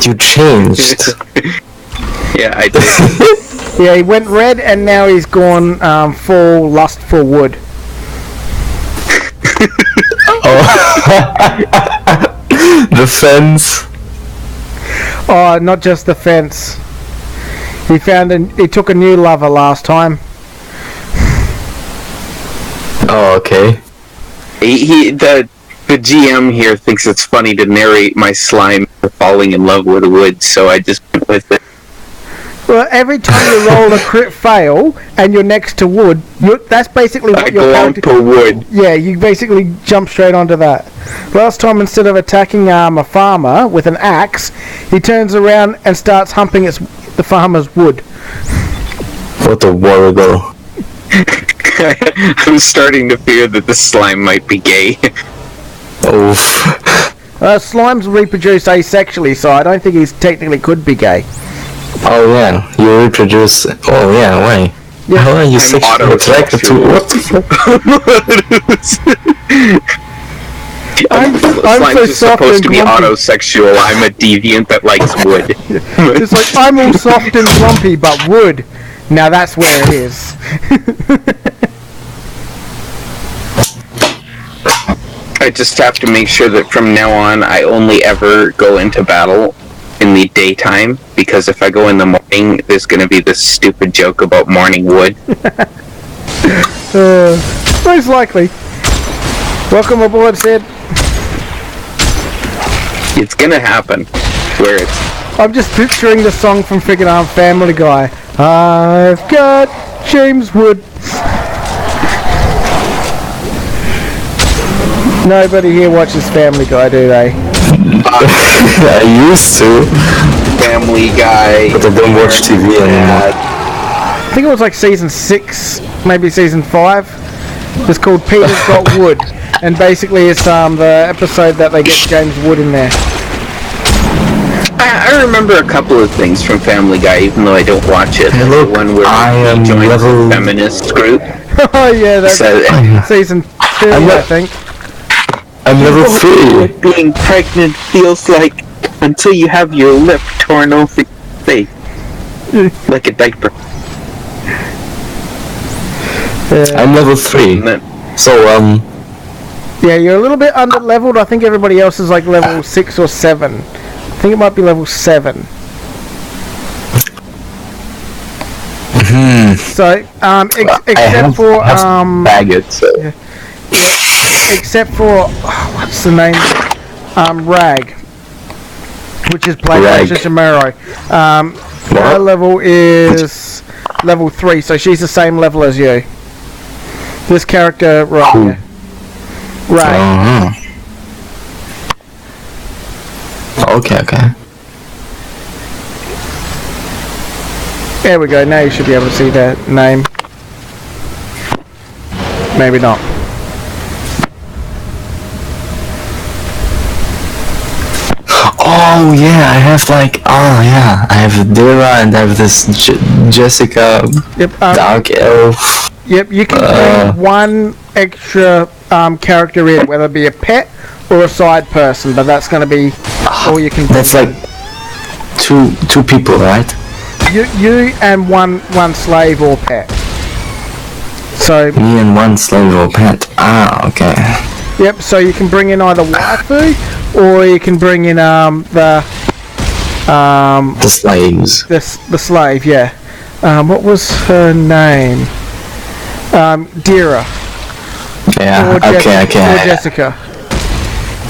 You changed. Yeah, I did. Yeah, he went red and now he's gone full lust for wood. Oh. The fence. Oh, not just the fence. He took a new lover last time. Oh, okay. The GM here thinks it's funny to narrate my slime falling in love with wood, so I just went with it. Well, every time you roll a crit fail and you're next to wood, that's basically what you're going to wood. Yeah, you basically jump straight onto that. Last time, instead of attacking a farmer with an axe, he turns around and starts humping the farmer's wood. What a warrior. I'm starting to fear that the slime might be gay. Oof. Slimes reproduce asexually, so I don't think he technically could be gay. Oh yeah, you reproduce. Oh yeah, why? Yeah. How are you sexually attracted to what the fuck? I'm Slime's so just soft supposed and to be grumpy. autosexual. I'm a deviant that likes wood. It's like, I'm all soft and grumpy, but wood. Now that's where it is. I just have to make sure that from now on I only ever go into battle in the daytime, because if I go in the morning, there's going to be this stupid joke about morning wood. Most likely. Welcome aboard, Sid. It's going to happen. Where it's... I'm just picturing the song from friggin' Family Guy. I've got James Wood. Nobody here watches Family Guy, do they? I used to. Family Guy. But I don't watch TV anymore. I think it was like season 6, maybe season 5. It's called Peter's Got Wood. And basically it's the episode that they get James Wood in there. I remember a couple of things from Family Guy, even though I don't watch it. Hey, look, the one where he joins the feminist group. Oh yeah, that's season 2, I think. I'm level 3. What being pregnant feels like until you have your lip torn off your face. Like a diaper. I'm level 3. So, yeah, you're a little bit under leveled. I think everybody else is like level 6 or 7. I think it might be level 7. So, except for baggage. So. Yeah, except for what's the name? Rag, which is played by Shishimaro. Her level is level 3, so she's the same level as you. This character, right here. Rag. Okay. There we go, now you should be able to see that name. Maybe not. Oh yeah, I have I have Dira and I have this Jessica, Dark Elf. Yep, you can bring one extra character in, whether it be a pet or a side person, but that's going to be all you can bring. That's like two people, right? You and one slave or pet. So me and one slave or pet. Okay. Yep. So you can bring in either waifu, or you can bring in the slaves. The slave. Yeah. What was her name? Dira. Yeah. Or okay. Or Jessica.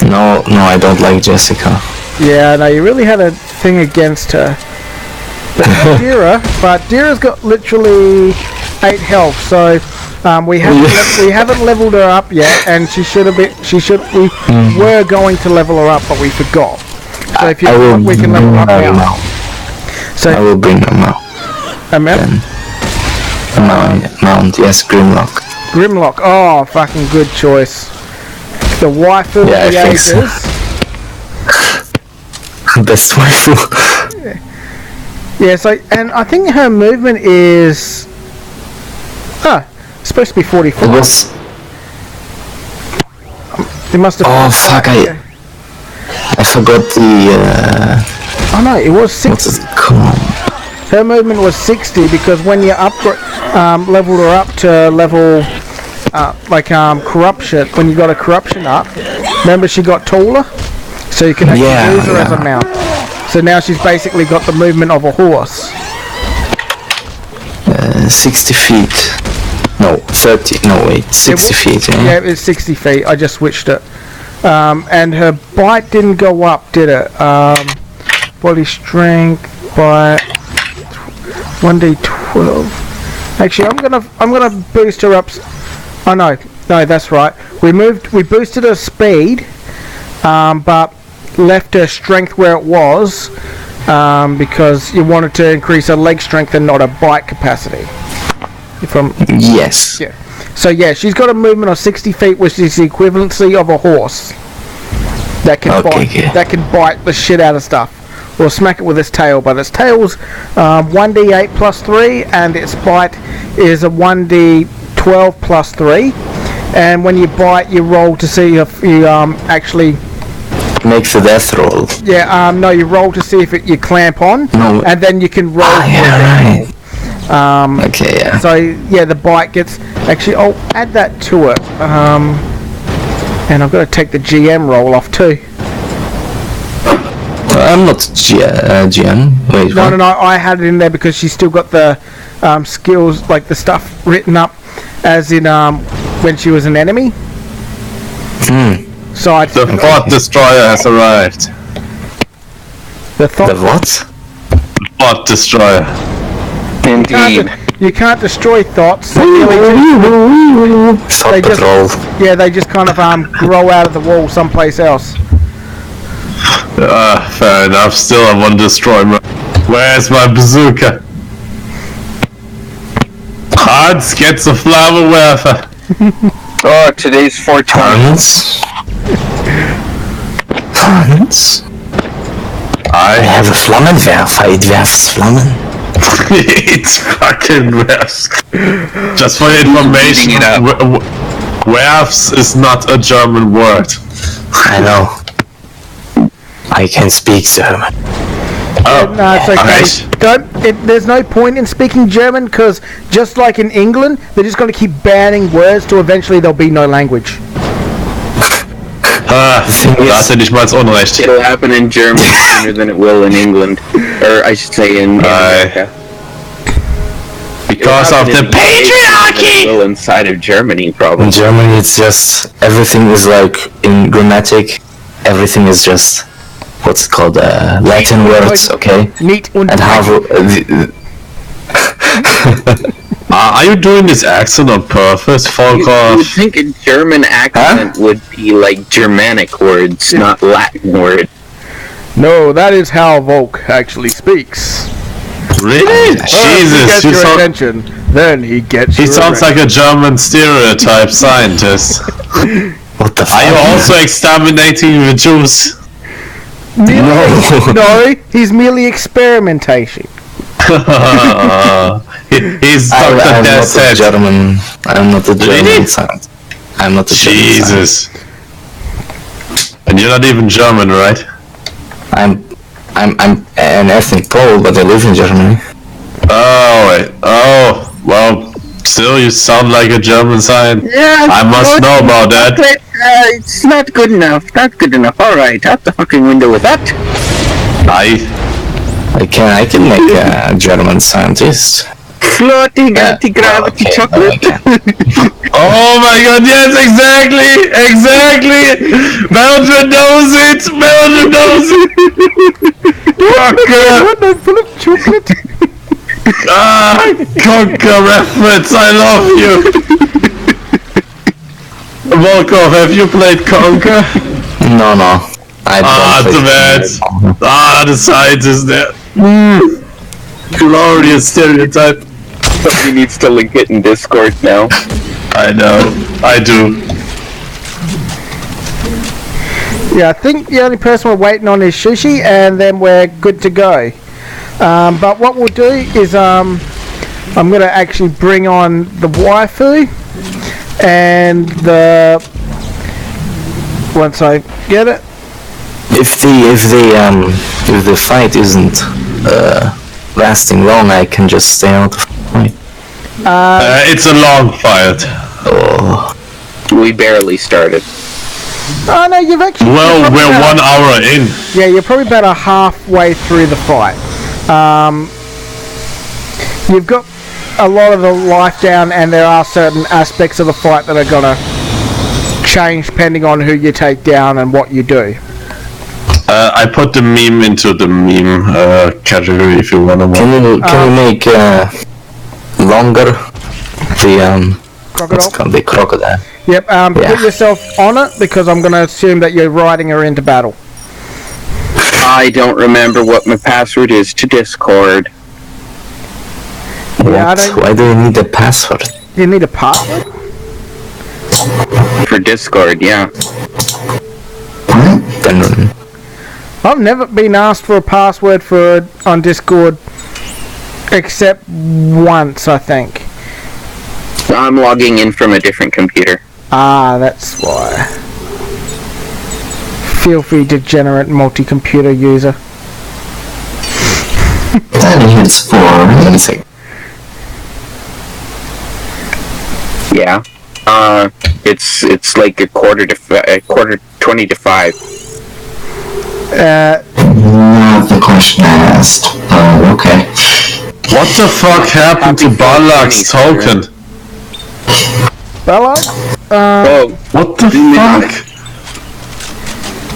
No, I don't like Jessica. Yeah. No, you really had a thing against her. But Dira's got literally 8 health, so we haven't leveled her up yet, and we were going to level her up, but we forgot. So if you want, we can level her up now. So I will bring them out. A mount? Mount, yes, Grimlock. Grimlock, oh, fucking good choice. The waifu of the ages. So. Best waifu. Yeah, so, and I think her movement is... supposed to be 44. It was... It must have... Oh, fuck, I forgot the... Oh, no, no, it was What's 60. it called? Her movement was 60 because when you leveled her up to level corruption, when you got a corruption up, remember she got taller, so you can actually use her as a mount. So now she's basically got the movement of a horse. 60 feet. No, 30. No, wait, 60 feet. Yeah, it's 60 feet. I just switched it. And her bite didn't go up, did it? Body strength by 1d12. Actually, I'm gonna boost her up. Oh no, that's right. We boosted her speed, but left her strength where it was, because you wanted to increase her leg strength and not her bite capacity. Yes. Yeah. So yeah, she's got a movement of 60 feet, which is the equivalency of a horse. That can bite the shit out of stuff. Or smack it with its tail, but its tail's 1d8 plus 3, and its bite is a 1d12 plus 3. And when you bite, you roll to see if you actually make the death roll. Yeah, no, you roll to see if you clamp on, and then you can roll. Right. Okay, yeah. So yeah, the bite gets. Actually, I'll add that to it. And I've got to take the GM roll off too. I'm not GM. Wait, no, I had it in there because she's still got the skills, like the stuff written up as in when she was an enemy. So the Thought Destroyer has arrived. The what? Thought Destroyer. Indeed. You can't destroy thoughts. They just kind of grow out of the wall someplace else. Fair enough. Still, I want to destroy my... Where's my bazooka? Hans gets a flower werfer. Oh, today's 420. Hans? I have a Flammenwerfer. It werfs Flammen. It's fucking werfs. Just for your information, werfs is not a German word. I know. I can speak German. Oh, no, it's okay. There's no point in speaking German because just like in England, they're just going to keep banning words till eventually there'll be no language. Da hast du nicht mal Unrecht. It'll happen in Germany sooner than it will in England, or I should say in America. Because of the patriarchy! Well, inside of Germany, probably. In Germany, it's just everything is like in grammatic. Everything is just what's called Latin words, okay? Neat and how are you doing this accent on purpose, Volkov? You would think a German accent would be like Germanic words, not Latin words. No, that is how Volk actually speaks. Really? Jesus, he gets your attention. Then he gets. He sounds like a German stereotype scientist. What the fuck? Are you also exterminating the Jews? No, he's merely experimentation. He's Dr. Deathhead. German. I'm not a German scientist. I'm not a Jesus. And you're not even German, right? I'm an ethnic Pole, but I live in Germany. Oh, wait. Oh, well, still you sound like a German scientist. Yeah, I must know about that. It's not good enough. Not good enough. Alright, out the fucking window with that. I can make a German scientist. Floating anti-gravity chocolate. Oh my god, yes, exactly! Mildred knows it! What full of chocolate? Conker reference, I love you! Volkov, have you played Conker? No. The scientist there. Glorious stereotype. Somebody needs to link it in Discord now. I know, I do. Yeah, I think the only person we're waiting on is Sushi, and then we're good to go. But what we'll do is I'm going to actually bring on the waifu, and once I get it, if the fight isn't lasting long, I can just stay out of the fight. It's a long fight. Oh, We barely started. Oh no, you've actually. Well, you're we're probably 1 hour in. Yeah, you're probably about a halfway through the fight. You've got a lot of the life down, and there are certain aspects of the fight that are gonna change depending on who you take down and what you do. I put the meme into the meme category if you wanna. can we make longer the Crocodile? what's it called, the crocodile? Yep, Yeah. put yourself on it because I'm going to assume that you're riding her into battle. I don't remember what my password is to Discord. Yeah, I What? don't- Why do you need a password? You need a password? For Discord, yeah. Then I've never been asked for a password on Discord except once, I think. I'm logging in from a different computer. Ah, that's why. Filthy, degenerate, multi-computer user. That is for one sec. Yeah. It's like a quarter 20 to 5. not the question I asked. Okay. What the fuck happened to Happy Balak's 420, token? Bella? Oh, What the fuck?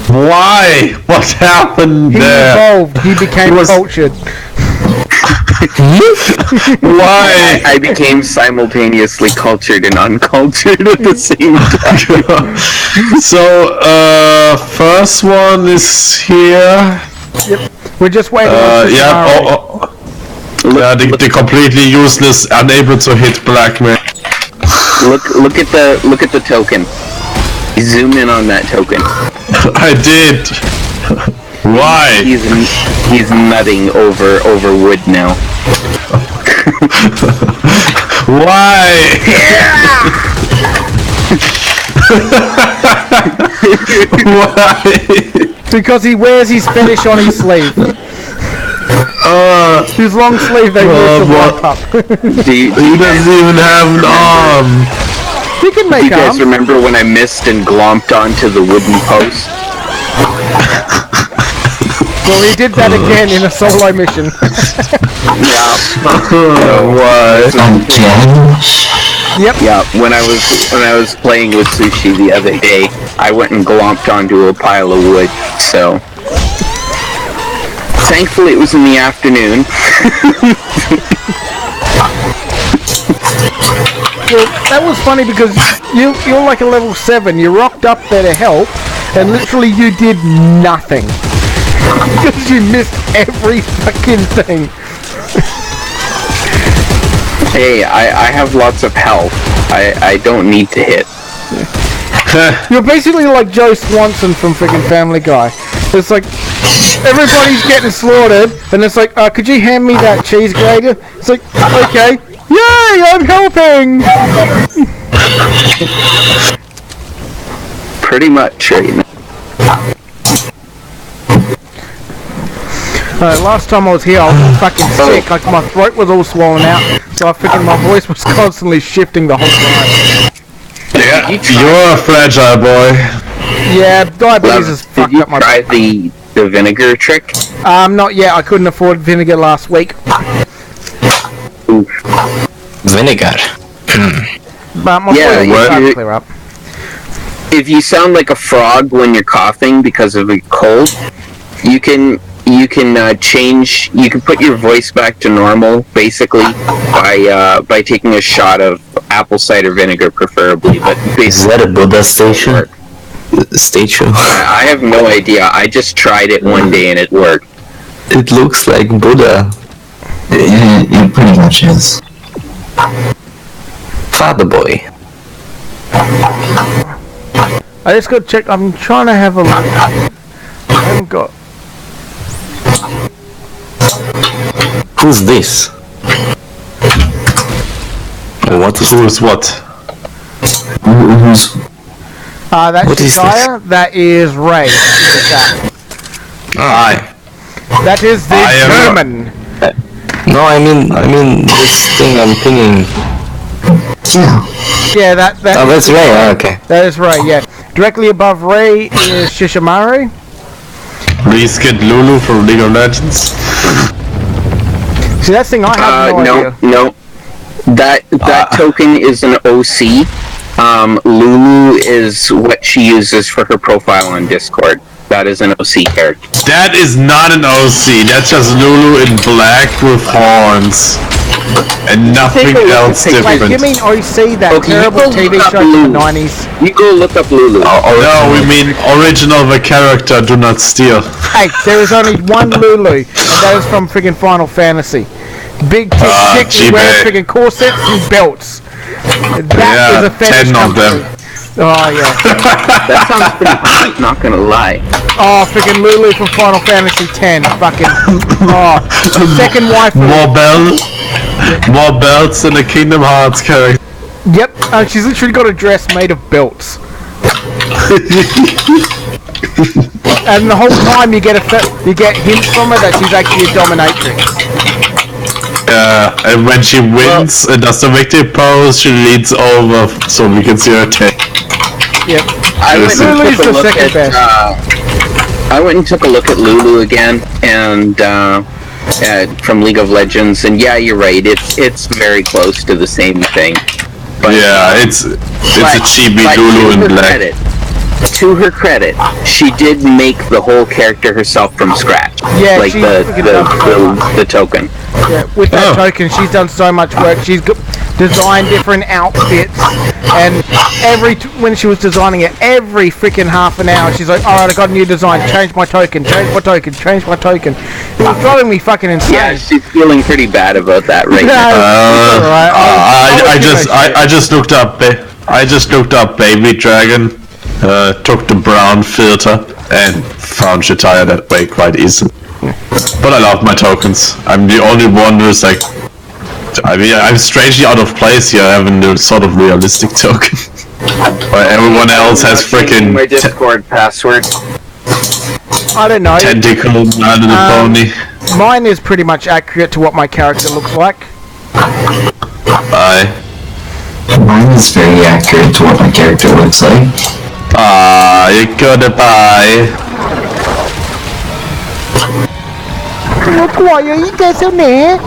Why? What happened He there? evolved. He became was- cultured. Why? I became simultaneously cultured and uncultured at the same time. So, first one is here. We're just waiting on Yeah, tomorrow. yeah, the completely useless, unable to hit black man. Look at the token. Zoom in on that token. I did. Why? He's nutting over wood now. Why? Why? Because he wears his fetish on his sleeve. His long sleeve they wear to what? wipe up. He doesn't even have an arm. He can Do make you guys arms. remember when I missed and glomped onto the wooden post? Well, he did that again in a solo mission. Yeah. Why? Again? Yep. Yeah, when I was playing with Sushi the other day, I went and glomped onto a pile of wood, so thankfully it was in the afternoon. Well, that was funny because you're like a level 7. You rocked up there to help, and literally you did nothing. Because you missed every fucking thing. Hey, I have lots of health. I don't need to hit. You're basically like Joe Swanson from freaking Family Guy. It's like, everybody's getting slaughtered, and it's like, could you hand me that cheese grater? It's like, okay. Yay, I'm helping! Pretty much right now. Last time I was here, I was fucking sick. Like, my throat was all swollen out, so I freaking, my voice was constantly shifting the whole time. Yeah, you're a fragile boy. Yeah, diabetes has Did fucked you up my try the vinegar trick? Not yet. I couldn't afford vinegar last week. Vinegar. But my Yeah, voice what? was starting to clear up. If you sound like a frog when you're coughing because of a cold, you can change. You can put your voice back to normal, basically, by taking a shot of apple cider vinegar, preferably. But Is that a Buddha statue? I have no idea. I just tried it one day and it worked. It looks like Buddha. It pretty much is. Father boy. I just got to check. I'm trying to have a look. I haven't got. Who's this? What is Who is what? Who's That's What is Josiah. That is Ray. Look at that. Aye. That is the I am- German. No, I mean this thing I'm pinging. Yeah. Yeah, that Oh, that's Ray. Oh, okay. that is Ray. Yeah, directly above Ray is Shishimaru. Please get Lulu from League of Legends. See, that's the thing I have no idea. no. That token is an OC. Lulu is what she uses for her profile on Discord. That is an OC character. That is not an OC. That's just Lulu in black with horns. And nothing Take a look else at- Wait, different. you mean OC, that Okay, terrible you go TV look up show from the Lulu. 90s? You go look up Lulu. No, we mean original the character, do not steal. Hey, there is only one Lulu, and that is from friggin' Final Fantasy. Big chick who wears G-Bay. friggin' corsets and belts. That Yeah, is a fetish 10 of company. them. Oh, yeah. That sounds pretty hot, not gonna lie. Oh, friggin' Lulu from Final Fantasy X. Fucking. Oh, second wife. More belts than the Kingdom Hearts character. Yep, she's literally got a dress made of belts. And the whole time you get hints from her that she's actually a dominatrix. And when she wins and does the victory pose, she leans over so we can see her take. Yep. I went and Lulu's took a the look second at. best. I went and took a look at Lulu again, and from League of Legends, and yeah, you're right. It's very close to the same thing. But, Yeah, it's a chibi but Lulu to in her black. credit, to her credit, she did make the whole character herself from scratch. Yeah, like she the freaking done so much. the token. Yeah, with that Oh. token, she's done so much work. She's designed different outfits, and when she was designing it, every freaking half an hour, she's like, "All right, I got a new design. Change my token. Change my token. Change my token." It was driving me fucking insane. Yeah, she's feeling pretty bad about that right No, now. it's alright. I just looked up. I just looked up Baby Dragon. Took the brown filter and found Shataya that way quite easily. But I love my tokens. I'm the only one who's like. I mean, I'm strangely out of place here, having the sort of realistic token. But everyone else has freaking my Discord password. I don't know. tentacle under the pony. Mine is pretty much accurate to what my character looks like. Bye. Mine is very accurate to what my character looks like. You goodbye. Why are you guys so near?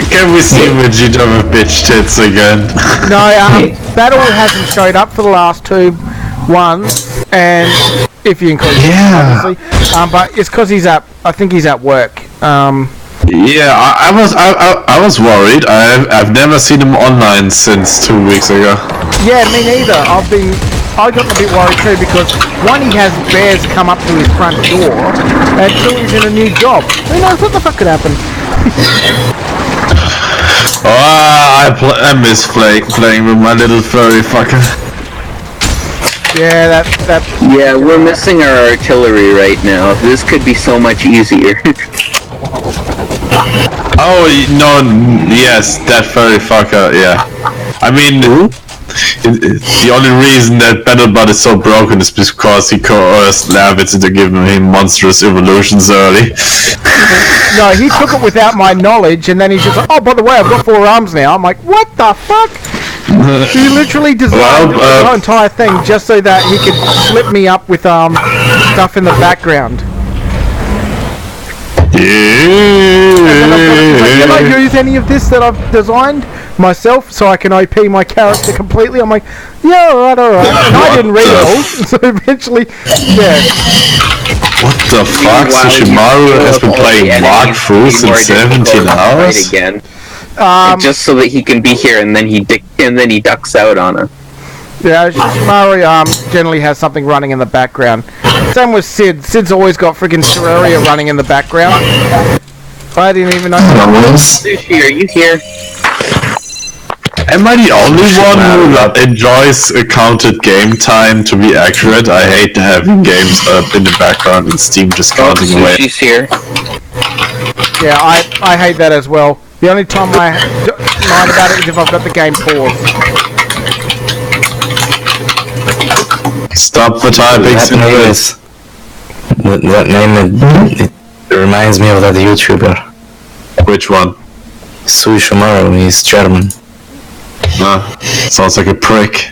Can we see Vegeta with bitch tits again? No, Battle hasn't showed up for the last two ones, and if you include him, obviously. But it's because I think he's at work. Yeah, I was worried. I've never seen him online since 2 weeks ago. Yeah, me neither. I got a bit worried too because one, he has bears come up to his front door, and two, he's in a new job. Who knows what the fuck could happen? I miss playing with my little furry fucker. Yeah, that. Yeah, we're missing our artillery right now. This could be so much easier. Oh no, yes, that furry fucker. Yeah, I mean, the only reason that BattleBot is so broken is because he coerced Lavitz into giving him monstrous evolutions early. No, he took it without my knowledge, and then he's just like, "Oh, by the way, I've got 4 arms now." I'm like, "What the fuck?" He literally designed the entire thing just so that he could slip me up with stuff in the background. Can I use any of this that I've designed myself so I can OP my character completely? I'm like, yeah, alright. And I didn't read it all, so eventually, yeah. What the fuck? Sushimaru has been playing Mark through since 17 hours? Again. Just so that he can be here, and then he ducks out on her. Yeah, Shimari generally has something running in the background. Same with Sid. Sid's always got freaking Terraria running in the background. I didn't even know. Sushi, are you here? Am I the only one who enjoys counted game time to be accurate? I hate having games up in the background and Steam just counting away. Sushi's here. Yeah, I hate that as well. The only time I mind about it is if I've got the game paused. Stop the typing, Cineris. That name, it reminds me of that YouTuber. Which one? Suishimaru, he's German. Sounds like a prick.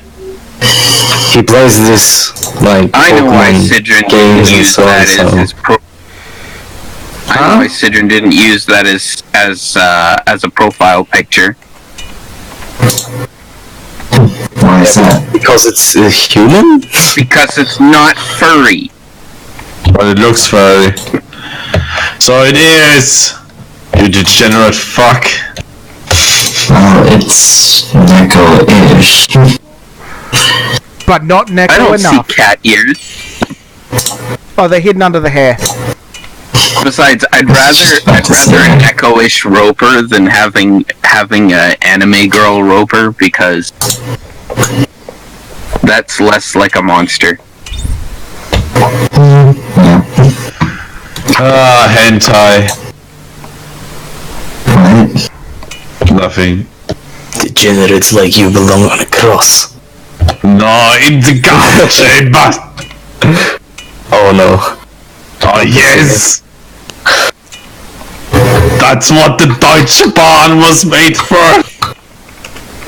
He plays this, like, I know why Pokemon Sidron didn't games and use so on, that as so... his I know why Sidron didn't use that as a profile picture. Why is that? Because it's a human? Because it's not furry. But it looks furry. So it is! You degenerate fuck. Well, it's Neko-ish. But not I Neko don't enough. see cat ears. Oh, they're hidden under the hair. Besides, I'd rather an echo-ish roper than having an anime girl roper, because that's less like a monster. Hentai. What? Nothing. Degenerates like you belong on a cross. No, in the gas chamber! Oh no. Oh yes! That's what the Deutsche Bahn was made for!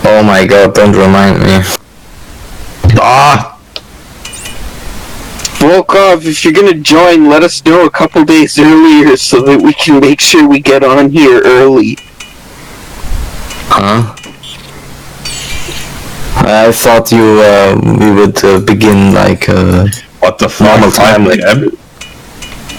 Oh my god, don't remind me. Ah! Volkov, if you're gonna join, let us know a couple days earlier so that we can make sure we get on here early. Huh? I thought we would begin like What the normal fuck? time, like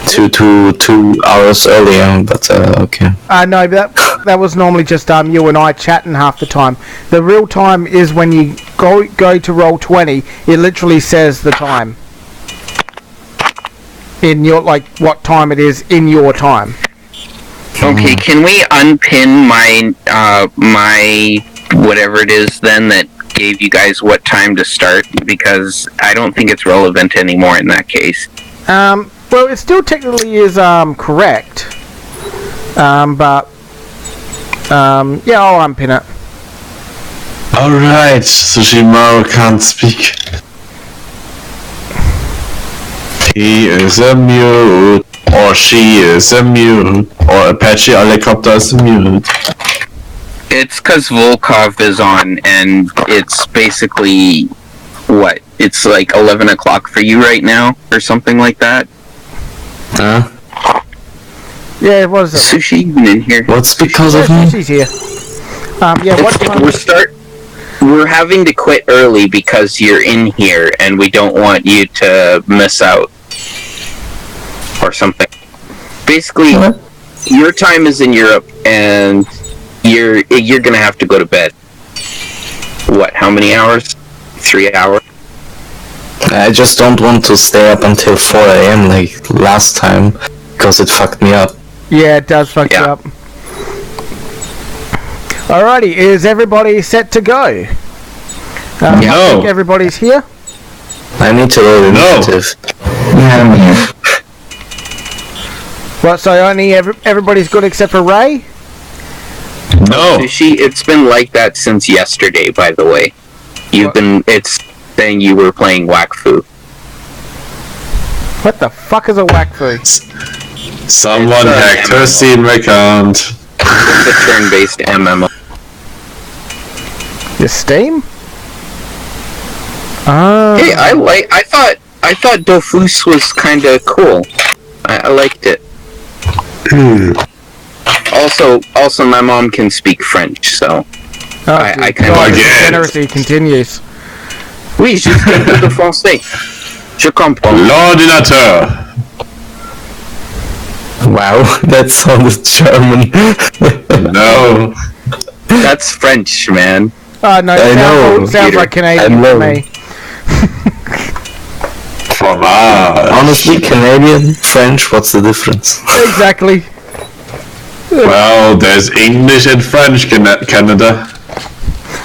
2 hours earlier, but okay. No, that was normally just you and I chatting half the time. The real time is when you go to roll 20. It literally says the time in your, like, what time it is in your time. Okay, can we unpin my whatever it is then that gave you guys what time to start? Because I don't think it's relevant anymore in that case. Well, it still technically is correct. But yeah, I'll unpin it. Alright, Sushimaru can't speak. He is a mute, or she is a mute, or Apache helicopter is a mute. It's because Volkov is on, and it's basically, what? It's like 11 o'clock for you right now, or something like that? Huh? Yeah, it was. Sushi, you been in here? What's because of me? She's here. Yeah, what time? We're having to quit early because you're in here, and we don't want you to miss out. Or something. Basically, your time is in Europe, and you're gonna have to go to bed. What, how many hours? 3 hours? I just don't want to stay up until 4 AM like last time, because it fucked me up. Yeah, it does fuck you up. Alrighty, is everybody set to go? I think everybody's here. I need to roll initiative. Yeah, I'm here. Well, so only everybody's good except for Ray? No! It's been like that since yesterday, by the way. It's saying you were playing Wakfu. What the fuck is a Wakfu? Someone hacked her Steam account. It's a turn-based MMO. Your Steam? Hey, I thought Dofus was kind of cool. I liked it. Also, my mom can speak French, so I kind of the degeneracy continues. Oui, je suis un peu de français. Je comprends. L'ordinateur! Wow, that sounded German. No. That's French, man. Oh no, it sounds like Canadian to me. Honestly, Canadian, French, what's the difference? Exactly. Well, there's English and French, Canada.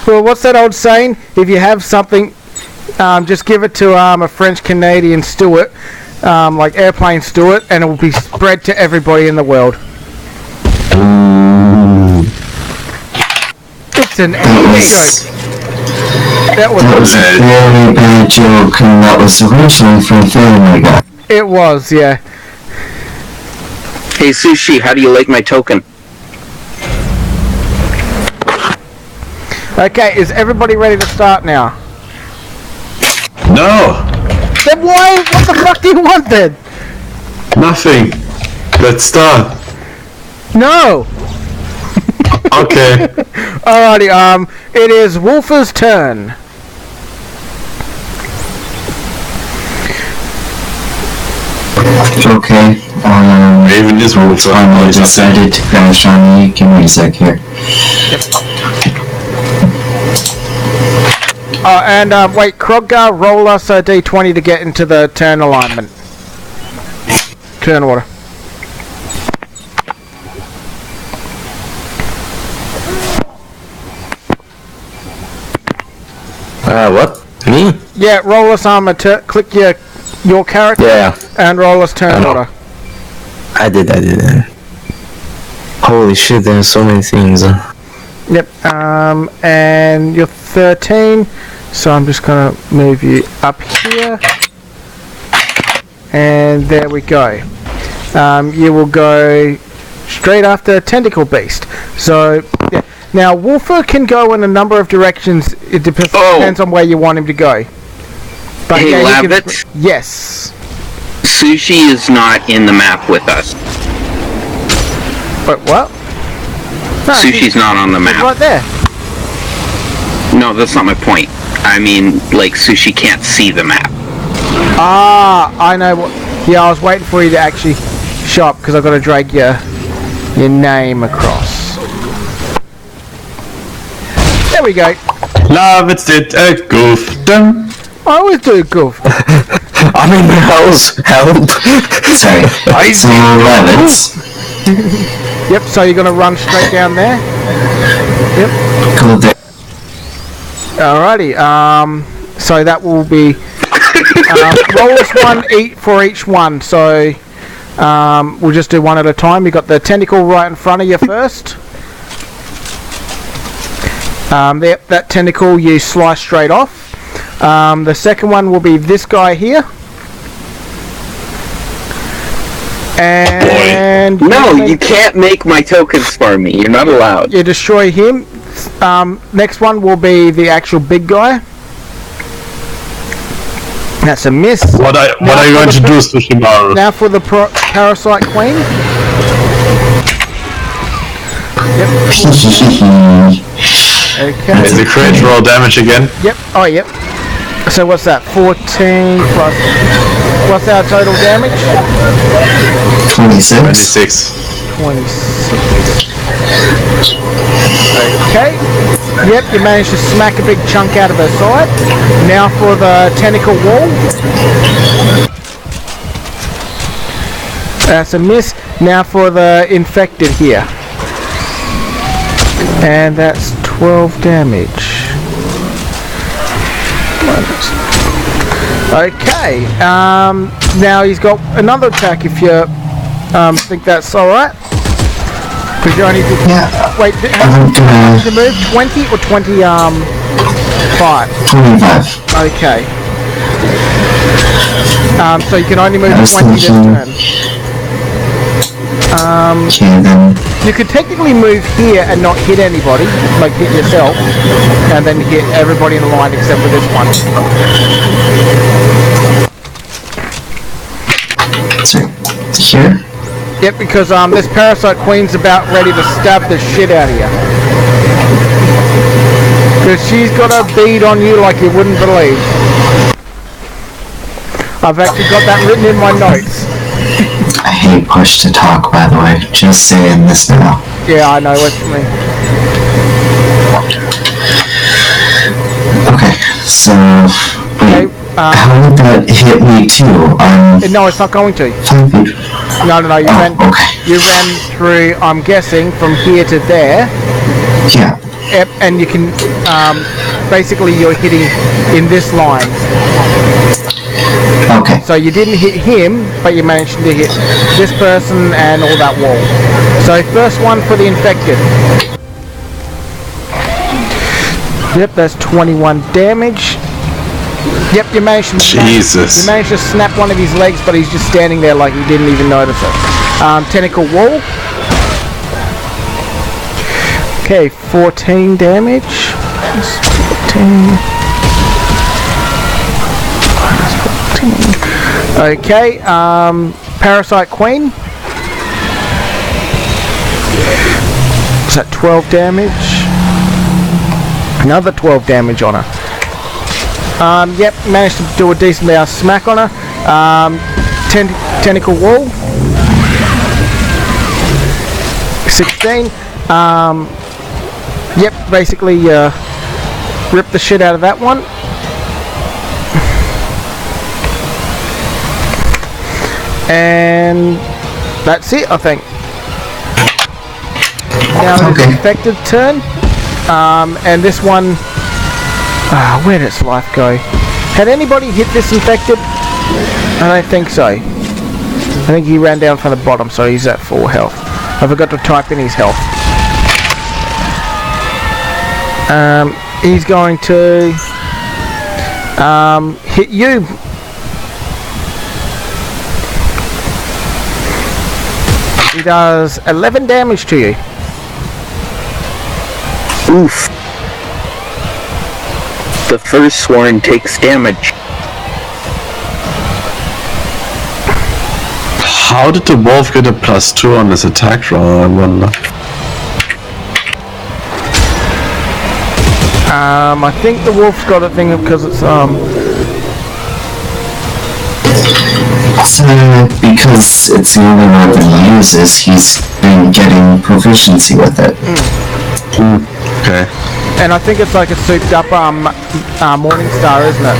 Well, what's that old saying? If you have something, just give it to a French Canadian steward, like airplane steward, and it will be spread to everybody in the world. It's an joke. That was a very bad joke, and that was originally from Family Guy. It was, yeah. Hey, Sushi, how do you like my token? Okay, is everybody ready to start now? No! Then why? What the fuck do you want then? Nothing. Let's start. No! Okay. Alrighty, it is Wolfer's turn. Okay. Raven is Wolfer. I decided to crash on you. Give me a sec here. And wait, Kroggar, roll us a d20 to get into the turn alignment. Turn order. What? Me? Yeah, roll us click your character Yeah. and roll us turn order. I did. Holy shit, there's so many things. Yep, and you're 13, so I'm just gonna move you up here. And there we go. You will go straight after Tentacle Beast. So, yeah. Now, Wolfer can go in a number of directions. It depends on where you want him to go. But Hey, yeah, Labbit? Yes. Sushi is not in the map with us. But what? No, Sushi's not on the he's map. right there. No, that's not my point. I mean, like, Sushi can't see the map. Ah, I know what. Yeah, I was waiting for you to actually show up because I've got to drag your name across. There we go. Labbit did a goof. Dum. I always do goof. I'm in the house. Help! Sorry. So, rabbits. Yep, so you're going to run straight down there. Yep. Go there. Alrighty, so that will be roll us one for each one. So we'll just do one at a time. You got the tentacle right in front of you first. That tentacle you slice straight off. The second one will be this guy here. And No, you can't make my tokens for me. You're not allowed. you destroy him. Next one will be the actual big guy. That's a miss. What are you going to do, Sushimaru? Now for the Parasite Queen. Okay. Is the crit roll damage again? Yep. Oh, yep. So what's that? 14 plus. What's our total damage? 26. 26. 26. Okay. Yep, you managed to smack a big chunk out of her side. Now for the tentacle wall. That's a miss. Now for the infected here. And that's 12 damage. Okay. Now he's got another attack if you think that's alright. Because you only did... Yeah. Wait, how much did you move? 20 or 25? 25. Okay. So you can only move I was 20 this thinking- turn. Okay, then. You could technically move here and not hit anybody, like hit yourself, and then hit everybody in the line except for this one. So, here? Yep, because this Parasite Queen's about ready to stab the shit out of you. Because she's got a bead on you like you wouldn't believe. I've actually got that written in my notes. I hate push to talk, by the way. Just saying this now. Yeah, I know what you mean. Okay, so... Okay, Wait, how would that hit me too? no, it's not going to. 5 feet. No, you ran. Okay. You ran through. I'm guessing from here to there. Yeah. Yep, and you can. Basically, you're hitting in this line. Okay. So you didn't hit him, but you managed to hit this person and all that wall. So first one for the infected. Yep, that's 21 damage. Yep, you managed to Jesus. you managed to snap one of his legs, but he's just standing there like he didn't even notice it. Tentacle wall. Okay, 14 damage. Minus 14. Okay, Parasite Queen. Is that 12 damage? Another 12 damage on her. Yep, managed to do a decent amount of smack on her. Tentacle wall. 16. Yep, basically rip the shit out of that one. And that's it, I think. Now it's the infected turn. And this one... where did its life go? Had anybody hit this infected? I don't think so. I think he ran down from the bottom, so he's at full health. I forgot to type in his health. He's going to hit you. He does 11 damage to you. Oof. The first sworn takes damage. How did the wolf get a +2 on his attack roll, I wonder? I think the wolf's got a thing because it's So, because it's the only weapon he uses, he's been getting proficiency with it. Okay. and I think it's like a souped up Morning Star, isn't it?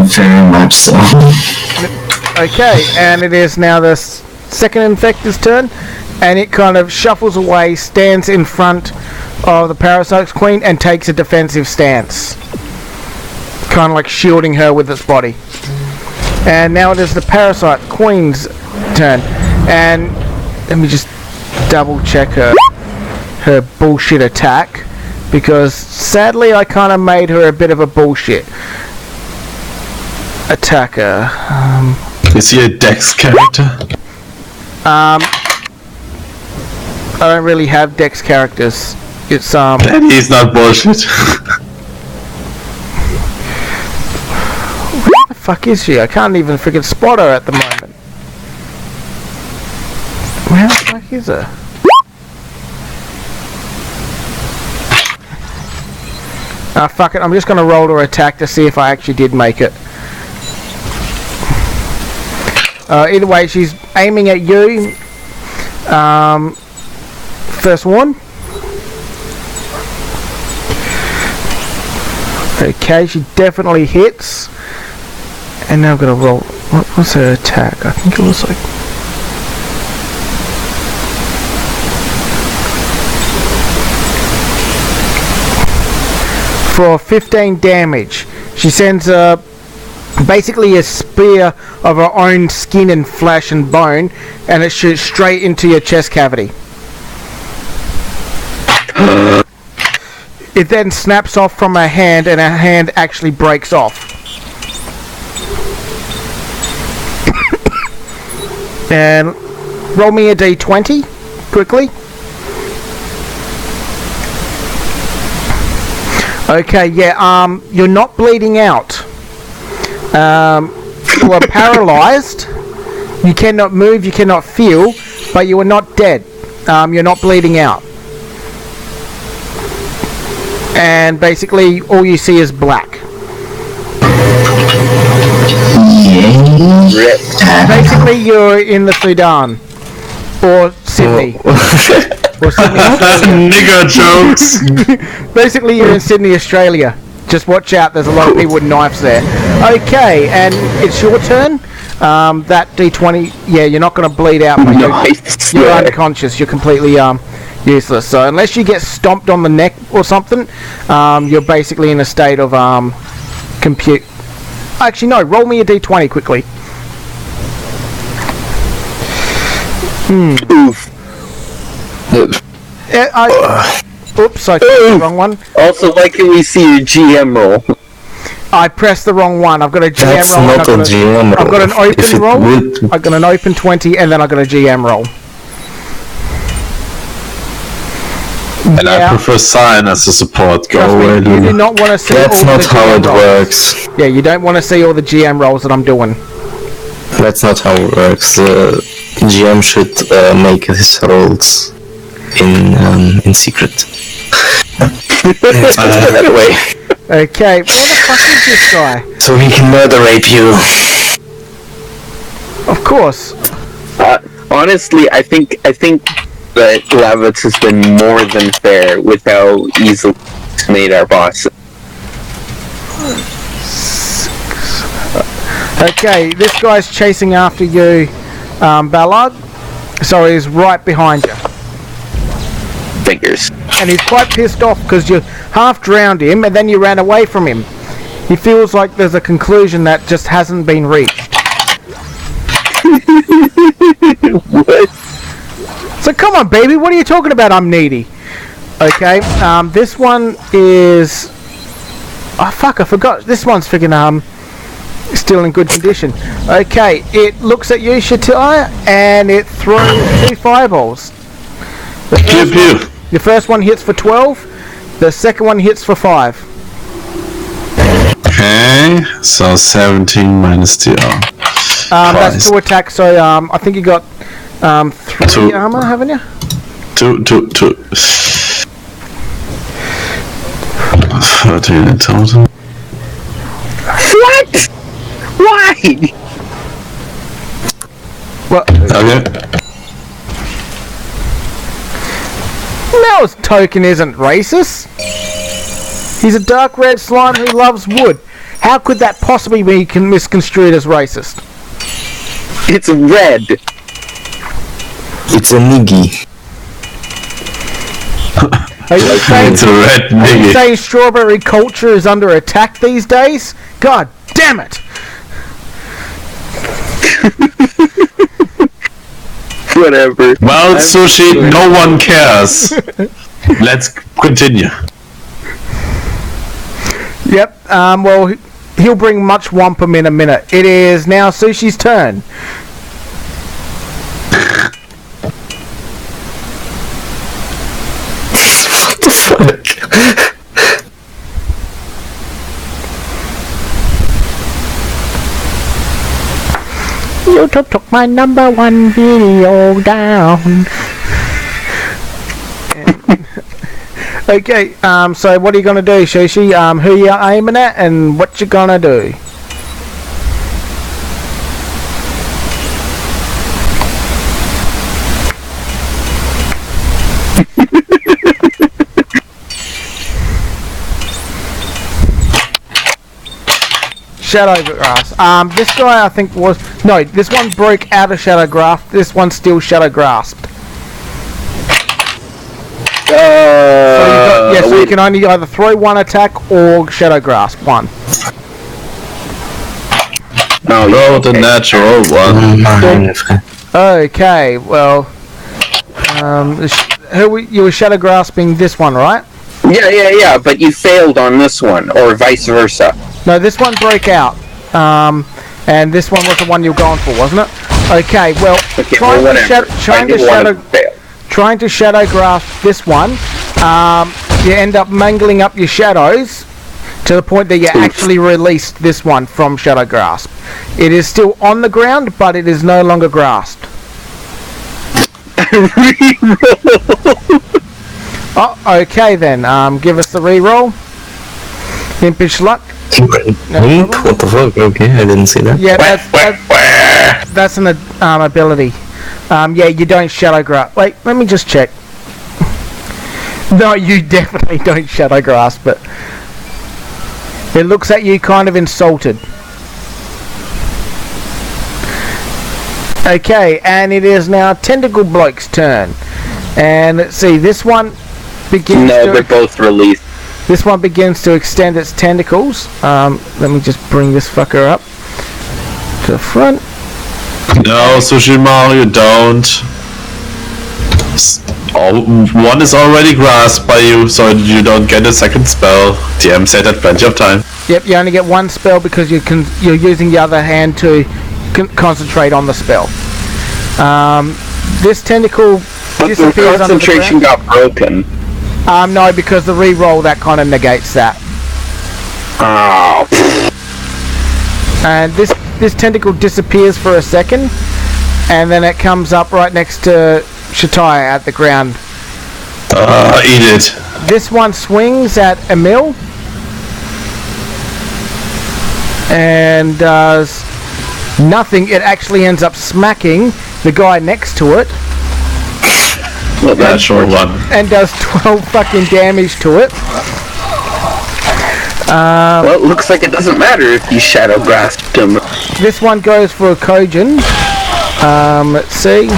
Very much so. Okay, and it is now the second infector's turn, and it kind of shuffles away, stands in front of the Parasite Queen, and takes a defensive stance. Kind of like shielding her with its body. And now it is the Parasite Queen's turn. And let me just double check her bullshit attack, because sadly I kind of made her a bit of a bullshit attacker. Is he a Dex character? I don't really have Dex characters. It's Then he's not bullshit. where the fuck is she? I can't even freaking spot her at the moment. Where the fuck is her? Fuck it, I'm just gonna roll her attack to see if I actually did make it. Either way, she's aiming at you. First one. Okay, she definitely hits. And now I'm gonna roll. What's her attack? I think it was like... for 15 damage. She sends basically a spear of her own skin and flesh and bone, and it shoots straight into your chest cavity. It then snaps off from her hand, and her hand actually breaks off. And roll me a d20 quickly. Okay, yeah, you're not bleeding out. You are paralyzed. You cannot move, you cannot feel, but you are not dead. You're not bleeding out. And basically, all you see is black. Basically, you're in the Sudan. Or Sydney. Or Sydney, Australia. Nigger jokes! Basically, you're in Sydney, Australia. Just watch out, there's a lot of people with knives there. Okay, and it's your turn. That D20, yeah, you're not going to bleed out, but you're unconscious. You're completely useless. So unless you get stomped on the neck or something, you're basically in a state of compute. Actually, no, roll me a D20 quickly. Oof. Oops, I clicked the wrong one. Also, why can we see your GM roll? I pressed the wrong one. I've got a GM That's roll. not a GM roll. I've got an If open it roll. would- I've got an open 20, and then I've got a GM roll. And I prefer Sign as a support. Go Trust me, away, you do Luna. not want to see That's all not the how GM it rolls. works. Yeah, you don't want to see all the GM rolls that I'm doing. That's not how it works. The GM should make his rolls in secret. That way. Okay, where the fuck is this guy? So he can murder rape you. Of course. Honestly, I think that Lavitz has been more than fair with how easily he's made our boss. Okay, this guy's chasing after you, Ballard. So he's right behind you. Figures. And he's quite pissed off because you half drowned him and then you ran away from him. He feels like there's a conclusion that just hasn't been reached. What? So come on, baby, what are you talking about? I'm needy. Okay, this one is... Oh, fuck, I forgot. This one's freaking, still in good condition. Okay, it looks at you, Shatai, and it throws 2 fireballs. Pew pew. The first one hits for 12, the second one hits for 5. Okay, so 17 minus the That's Christ. 2 attacks, so I think you got 3 Two. armor, haven't you? Two. 13 in total. What? Why? Well, Okay. Mel's token isn't racist. He's a dark red slime who loves wood. How could that possibly be misconstrued as racist? It's red. It's a niggy. Are you saying, It's a red are you nigga. saying strawberry culture is under attack these days? God damn it! Whatever. Well, Sushi, no one cares. Let's continue. Yep, well, he'll bring much wampum in a minute. It is now Sushi's turn. What the fuck? YouTube took my #1 video down. Okay, so what are you gonna do, Sushi? Who you aiming at and what you gonna do? Shadow Grasp. This guy I think was... No, this one broke out of Shadow Grasp. This one's still Shadow Grasped. So you can only either throw 1 attack or Shadow Grasp 1. Roll the natural one. Okay, well... you were Shadow Grasping this one, right? Yeah, but you failed on this one, or vice versa. No, this one broke out. And this one was the one you were going for, wasn't it? Okay, well, Okay, trying well, to whatever. trying to shadow grasp this one, you end up mangling up your shadows to the point that you actually released this one from Shadow Grasp. It is still on the ground, but it is no longer grasped. Oh, okay then. Give us the reroll. Impish luck. Wink? What the fuck? Okay, I didn't see that. Yeah, that's an ability. Yeah, you don't shadow grasp. Wait, let me just check. No, you definitely don't shadow grasp it. It looks at you kind of insulted. Okay, and it is now Tentacle Bloke's turn. And let's see, this one begins they're both released. This one begins to extend its tentacles. Let me just bring this fucker up to the front. No, Sushi Mario, don't. One is already grasped by you, so you don't get a second spell. DM said that plenty of time. Yep, you only get one spell because you're using the other hand to concentrate on the spell. This tentacle But the disappears under the concentration ground. got broken. No, because the re-roll that kind of negates that. Oh. And this tentacle disappears for a second, and then it comes up right next to Shatai at the ground. Eat it. This one swings at Emil and does nothing. It actually ends up smacking the guy next to it Well, natural one. and does 12 fucking damage to it. Well, it looks like it doesn't matter if you shadow grasped him. This one goes for a Kojin. Let's see.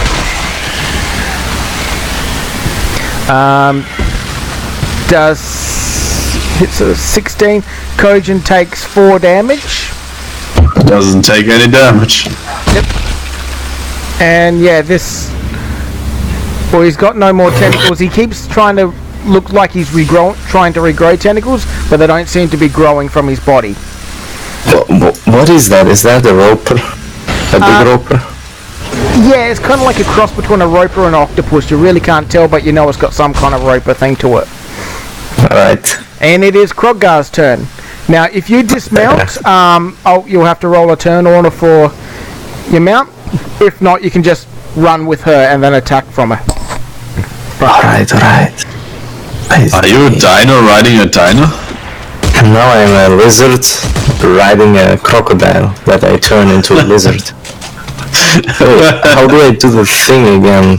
Hits a 16. Kojin takes 4 damage. Doesn't take any damage. Yep. And yeah, well, he's got no more tentacles. He keeps trying to look like he's trying to regrow tentacles, but they don't seem to be growing from his body. What is that? Is that a roper? A big roper? Yeah, it's kind of like a cross between a roper and an octopus. You really can't tell, but you know it's got some kind of roper thing to it. Alright. And it is Kroggar's turn. Now, if you dismount, you'll have to roll a turn order for your mount. If not, you can just run with her and then attack from her. Alright. Are you a dino riding a dino? And now I'm a lizard riding a crocodile that I turn into a lizard. Wait, how do I do the thing again?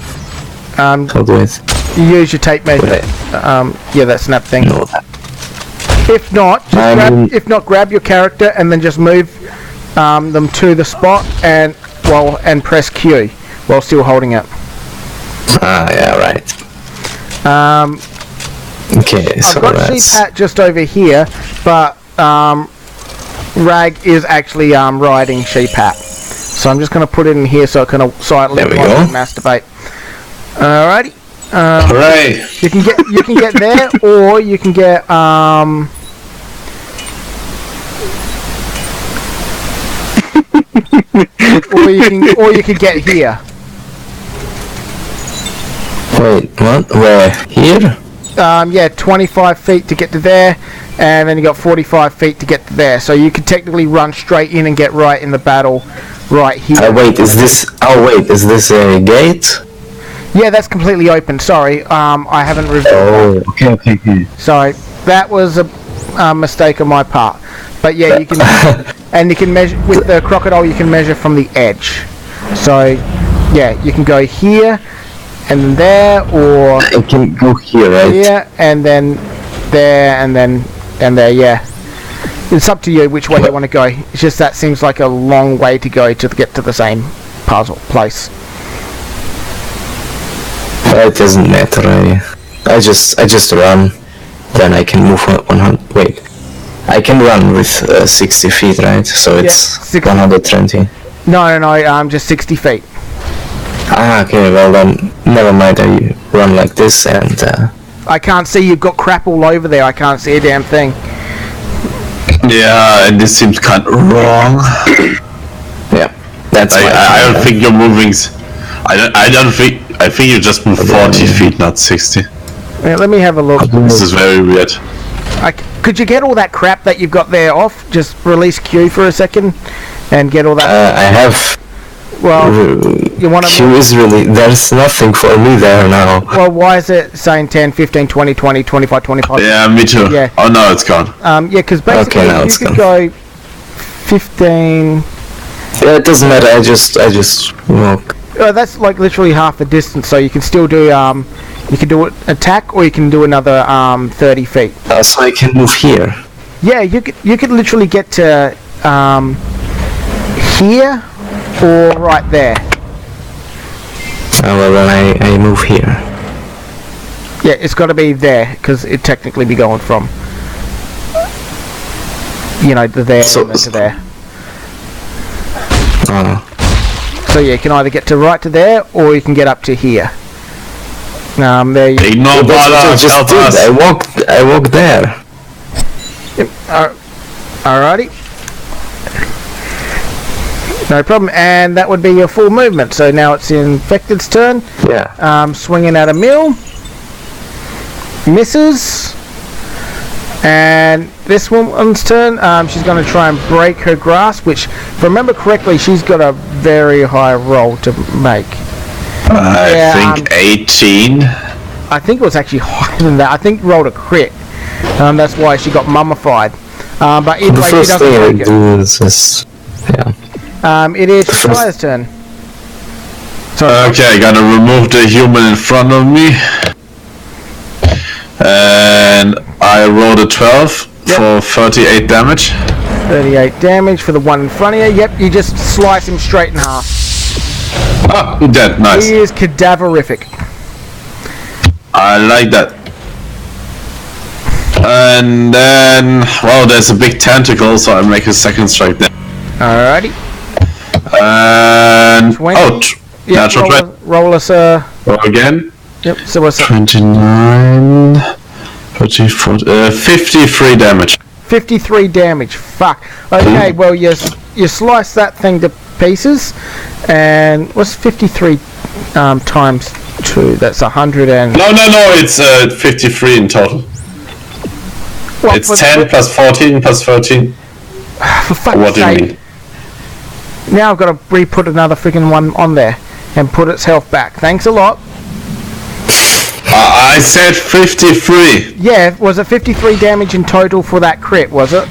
How do I... You use your tape measure. Yeah, that snap thing. know that? If not, grab your character and then just move them to the spot and press Q while still holding it. Yeah, right. Okay, so I've got Sheephat just over here, but Rag is actually riding Sheephat. So I'm just going to put it in here so it can silently masturbate. Alrighty. Hooray! You can get there, or you can get or you can get here. Wait, what? Where? Here? Yeah, 25 feet to get to there, and then you got 45 feet to get to there. So you could technically run straight in and get right in the battle, right here. Wait, is this? Oh wait, is this a gate? Yeah, that's completely open. Sorry, I haven't revealed. Oh, okay. Sorry, that was a mistake on my part. But yeah, you can, and you can measure with the crocodile. You can measure from the edge. So yeah, you can go here, and then there, or I can go here, right? here, and then there, and then there. Yeah, it's up to you which way you want to go. It's just that seems like a long way to go to get to the same puzzle place. It doesn't matter. I just run. Then I can move 100. Wait, I can run with 60 feet, right? So it's 60. 120. No, just 60 feet. Okay. Well then, never mind. I run like this, and I can't see. You've got crap all over there. I can't see a damn thing. Yeah, and this seems kind of wrong. yeah, that's. I don't think you're moving. I think you just moved 40 feet, not 60. Yeah, let me have a look. This is very weird. Could you get all that crap that you've got there off? Just release Q for a second and get all that. I have. Well, you want to. Q is really. There's nothing for me there now. Well, why is it saying 10, 15, 20, 20, 25, 25? Yeah, me too. Yeah. Oh no, it's gone. Yeah, because basically now you it's could gone. go 15. Yeah, it doesn't matter. I just walk. That's like literally half the distance, so you can still do you can do an attack, or you can do another 30 feet. So I can move here. Yeah, you could literally get to here or right there. Well then I move here. Yeah, it's got to be there because it technically be going from the there So- and then to there. Oh. So yeah, you can either get to right to there, or you can get up to here. There you Ignore That's what I Bala, just help did. us. I walked there. Alrighty. No problem. And that would be your full movement. So now it's the infected's turn. Yeah. Swinging at a mill. Misses. And this woman's turn. She's going to try and break her grasp, which, if I remember correctly, she's got a very high roll to make. I think 18. I think it was actually higher than that. I think rolled a crit. That's why she got mummified. But either The way, she first doesn't thing I break it. do is just, yeah. It is Shikaya's turn. Sorry. Okay, gotta remove the human in front of me. And I rolled a 12 for 38 damage. 38 damage for the one in front of you. Yep, you just slice him straight in half. Ah, you're dead. Nice. He is cadaverific. I like that. And then, well, there's a big tentacle, so I make a second strike there. Alrighty. And 20. natural 20. Roll us Roll again. Yep. So what's that? 29, 34, 53 damage. 53 damage. Fuck. Okay. Well, you slice that thing to pieces, and what's 53 times 2? That's 100 and. No, it's 53 in total. What, It's 10 plus 14 plus 13. For fuck's What do you sake. mean? Now I've got to re-put another freaking one on there and put its health back. Thanks a lot. I said 53. Yeah, was it 53 damage in total for that crit, was it?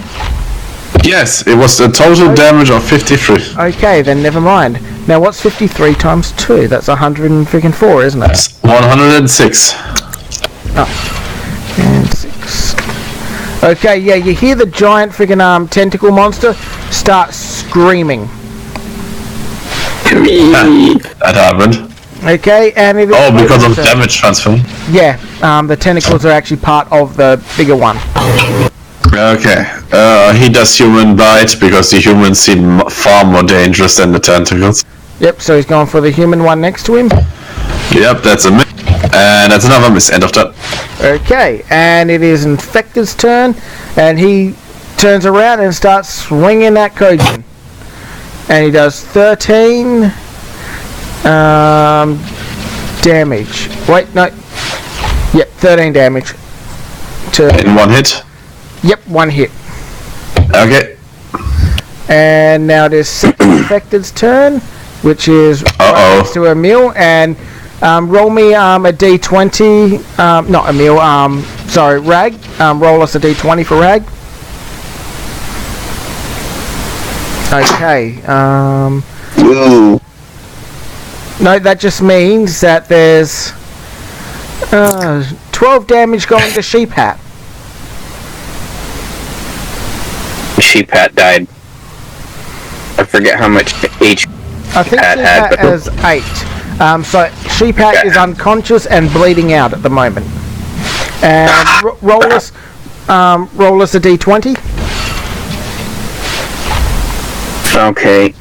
Yes, it was a total damage of 53. Okay, then never mind. Now what's 53 times 2? That's 104, isn't it? That's 106. And 6. Okay, yeah, you hear the giant freaking tentacle monster start screaming. That happened. Okay, and it is... Oh, because of damage transfer. Yeah, the tentacles are actually part of the bigger one. Okay, he does human bite because the humans seem far more dangerous than the tentacles. Yep, so he's going for the human one next to him. Yep, that's a miss. And that's another miss. End of turn. Okay, and it is Infector's turn, and he turns around and starts swinging at Kojin. And he does 13 damage. Wait, no. Yep, 13 damage. In one hit. Yep, one hit. Okay. And now it is second Infected's turn, which is right next to Emil, and roll me a d20, not Emil, sorry, Rag. Roll us a d20 for Rag. Okay, Ooh. no, that just means that there's 12 damage going to Sheep Hat. Sheep Hat died. I forget how much HP. I think Hat Sheep had, Hat but- has 8. So Sheep Hat is unconscious and bleeding out at the moment. And roll us a d20. Okay.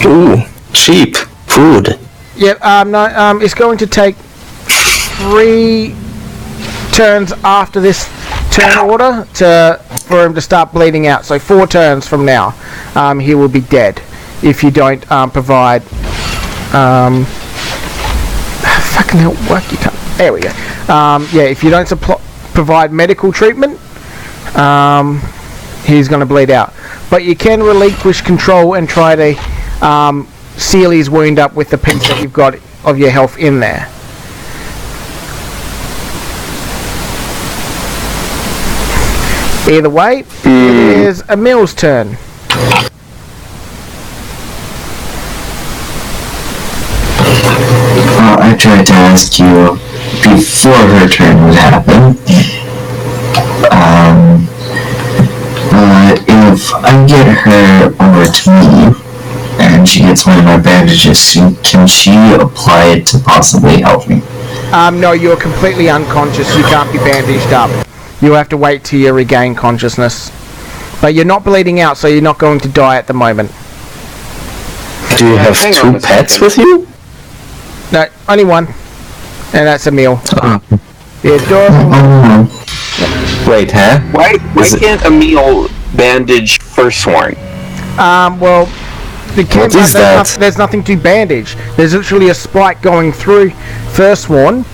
Ooh, cheap food. Yep, no, it's going to take 3 turns after this turn order for him to start bleeding out. So 4 turns from now, he will be dead if you don't provide. Fucking hell, work you can't. There we go. Yeah, if you don't provide medical treatment, he's going to bleed out. But you can relinquish control and try to seal his wound up with the piece that you've got of your health in there. Either way, it is Emil's turn. Well, I tried to ask you before her turn would happen. If I get her over to me and she gets one of my bandages, can she apply it to possibly help me? No, you're completely unconscious. You can't be bandaged up. You have to wait till you regain consciousness. But you're not bleeding out, so you're not going to die at the moment. Do you have hang on 2 a pets second. with you? No, only one. And that's Emil. Oh. The adorable. Wait, huh? Why Is it- can't Emil bandage Firstborn? Well, the What is that? there's nothing to bandage. There's literally a spike going through Firstborn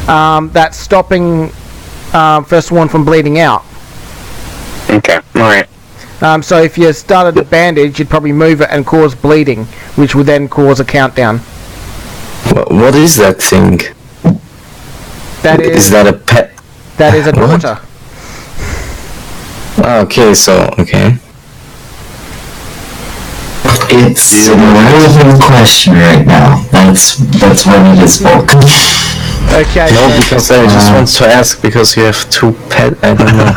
that's stopping Firstborn from bleeding out. Okay, alright. So if you started to bandage, you'd probably move it and cause bleeding, which would then cause a countdown. What is that thing? Is that a pet? That is a What? daughter. Okay, so okay. It's an irrelevant question right now. That's what it is, Volk. Okay. No, so- because I just want to ask because you have 2 pet. I don't know.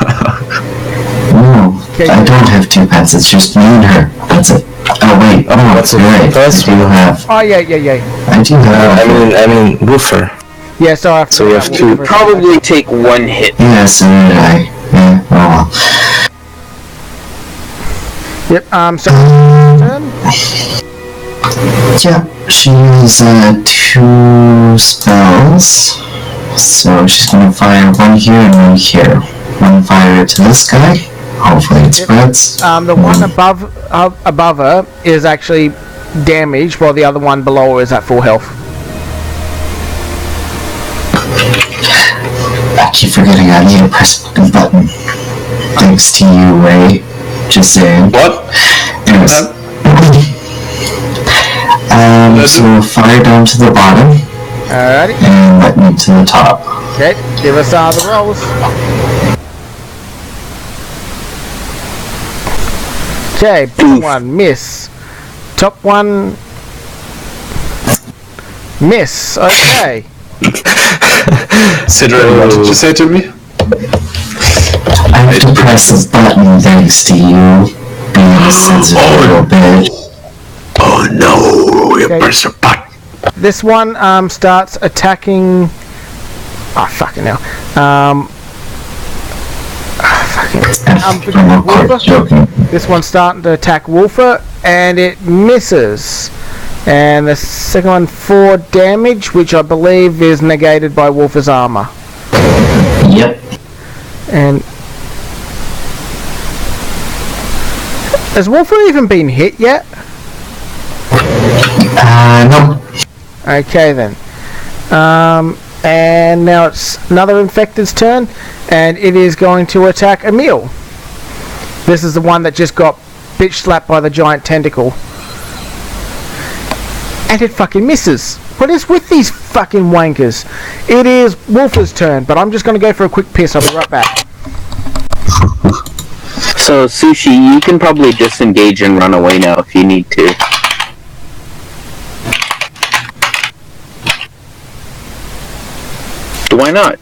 No, Okay. I don't have 2 pets. It's just me and her. That's it. Oh wait, what's you're it? right. First I do have. Oh yeah. I do have. I mean, woofer. Yeah. So I So you have two. Probably take 1 hit. Yeah, so did I. Yeah. Oh well. Yep. So turn. Yeah, she has 2 spells. So she's gonna fire 1 here and 1 here. 1 fire to this guy. Hopefully it spreads. The one above her is actually damaged, while the other one below her is at full health. I keep forgetting I need to press a button. Thanks to you, Ray. Just saying. What? Anyways. So fire down to the bottom Alrighty. and lightning to the top. Okay. Give us the rolls. Okay. Bottom one miss. Top one miss. Okay. Sidran, what did you say to me? I have to press this button thanks to you being a sensitive little bitch. Oh no, you Okay. press a button. This one starts attacking. Oh fucking hell. Fucking. I'm of course joking. This one's starting to attack Wolfer, and it misses. And the second one 4 damage, which I believe is negated by Wolfer's armor. Yep. And has Wolfer even been hit yet? No. Okay then. And now it's another infected's turn, and it is going to attack Emil. This is the one that just got bitch slapped by the giant tentacle. And it fucking misses. What is with these fucking wankers? It is Wolfer's turn, but I'm just going to go for a quick piss. I'll be right back. So, Sushi, you can probably disengage and run away now if you need to. Why not?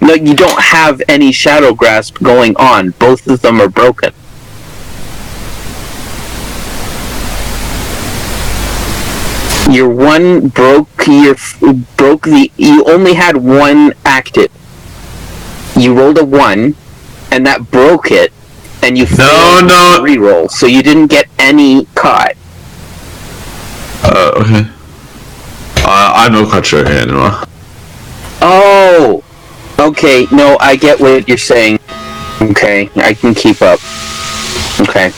No, you don't have any Shadow Grasp going on. Both of them are broken. Your one broke. You only had 1 active. You rolled a 1, and that broke it, and you failed to reroll, so you didn't get any caught. Okay. I'm not quite sure here anymore. Oh! Okay, no, I get what you're saying. Okay, I can keep up. Okay.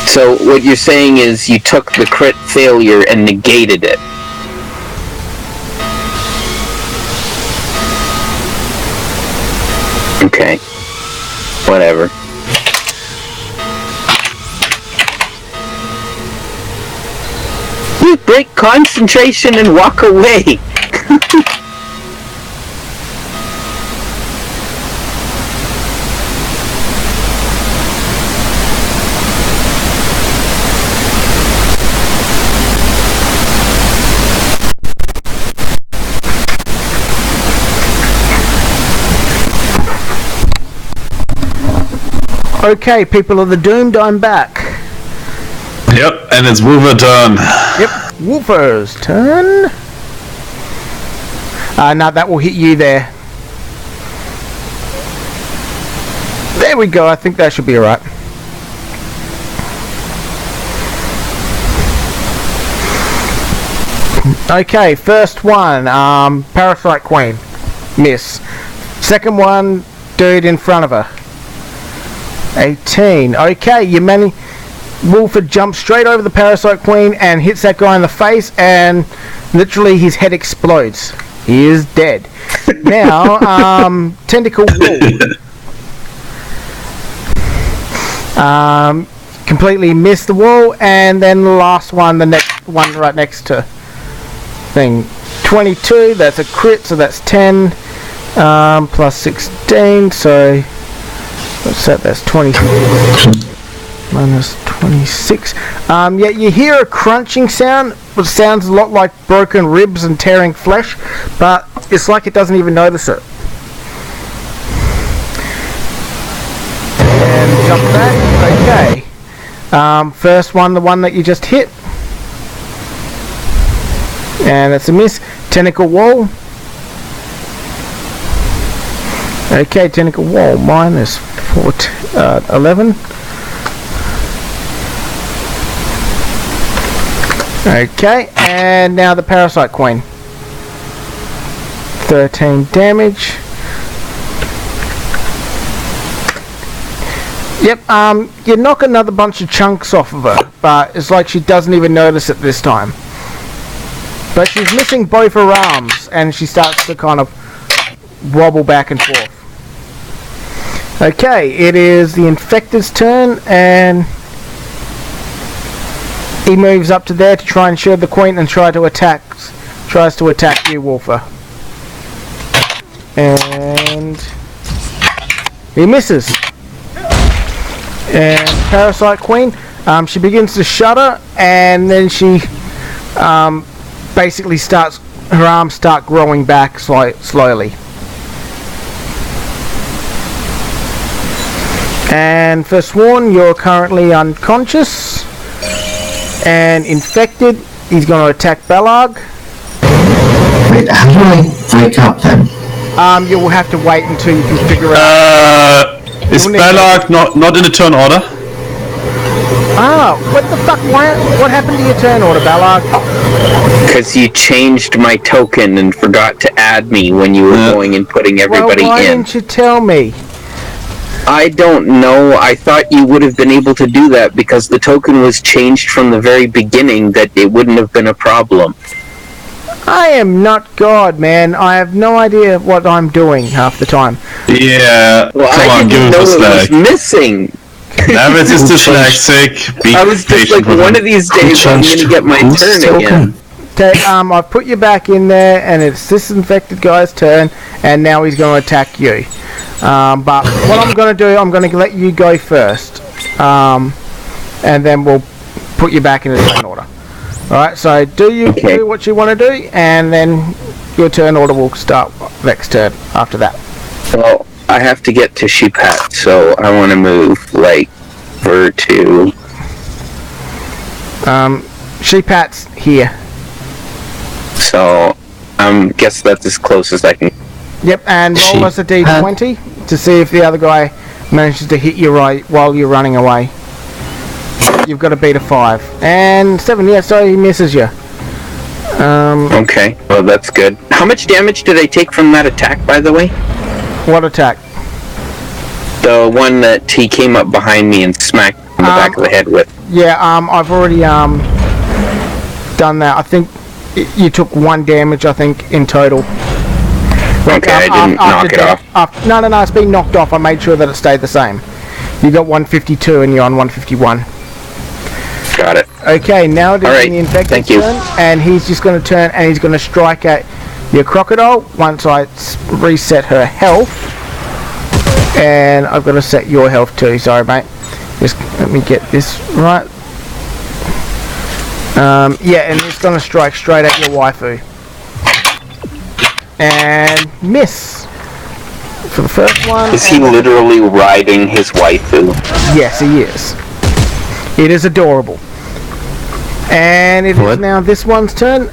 So, what you're saying is you took the crit failure and negated it. Okay. Whatever. You break concentration and walk away! Okay, people of the Doomed, I'm back. Yep, and it's Wolver turn. Yep, Wolfer's turn. Now that will hit you there. There we go, I think that should be alright. Okay, first one, Parasite Queen. Miss. Second one, dude in front of her. 18. Okay, Wolford jumps straight over the Parasite Queen and hits that guy in the face, and literally his head explodes. He is dead. Now, Tentacle Wall. Completely missed the wall, and then the last one, the next one right next to thing. 22, that's a crit, so that's 10. Plus 16, so what's that? That's 20. Minus 26. Yeah, you hear a crunching sound, which sounds a lot like broken ribs and tearing flesh, but it's like it doesn't even notice it. And jump back. Okay. First one, the one that you just hit. And that's a miss. Tentacle Wall. Okay, Tentacle Wall. Minus 11. Okay, and now the Parasite Queen. 13 damage. Yep, you knock another bunch of chunks off of her, but it's like she doesn't even notice it this time. But she's missing both her arms, and she starts to kind of wobble back and forth. Okay, it is the Infector's turn, and he moves up to there to try and shield the Queen and tries to attack you, Wolfer. And he misses. And Parasite Queen, she begins to shudder, and then she basically her arms start growing back slowly. And for Sworn, you're currently unconscious and infected. He's going to attack Bellarg. Wait, how do I wake up then? You will have to wait until you can figure out. Is Bellarg not in a turn order? Ah, what the fuck? What happened to your turn order, Bellarg? Because you changed my token and forgot to add me when you were going and putting everybody why in. Why didn't you tell me? I don't know. I thought you would have been able to do that because the token was changed from the very beginning, that it wouldn't have been a problem. I am not God, man. I have no idea what I'm doing half the time. Yeah, well, come I on, didn't know it was missing. Never is dyslexic. I was just like, one of these days I'm going to get my turn again. Okay, I've put you back in there, and it's this infected guy's turn, and now he's going to attack you. But what I'm going to do, I'm going to let you go first, and then we'll put you back in the turn order. Alright, so do what you want to do, and then your turn order will start next turn after that. Well, I have to get to Sheephat, so I want to move, like, over to... Sheephat's here. So, guess that's as close as I can... Yep, and roll us a d20 to see if the other guy manages to hit you right while you're running away. You've got to beat a 5. And 7, yeah, so he misses you. Okay, well that's good. How much damage did I take from that attack, by the way? What attack? The one that he came up behind me and smacked in the back of the head with. Yeah, I've already done that. I think you took 1 damage, I think, in total. Okay, I didn't knock it off. No, it's been knocked off. I made sure that it stayed the same. You got 152 and you're on 151. Got it. Okay, now it is right, the infected turn, and he's just going to turn and he's going to strike at your crocodile once I reset her health. And I've got to set your health too. Sorry, mate. Just let me get this right. Yeah, and he's going to strike straight at your waifu. And miss for the first one. Is he literally riding his waifu? Yes, he is. It is adorable. And it is now this one's turn.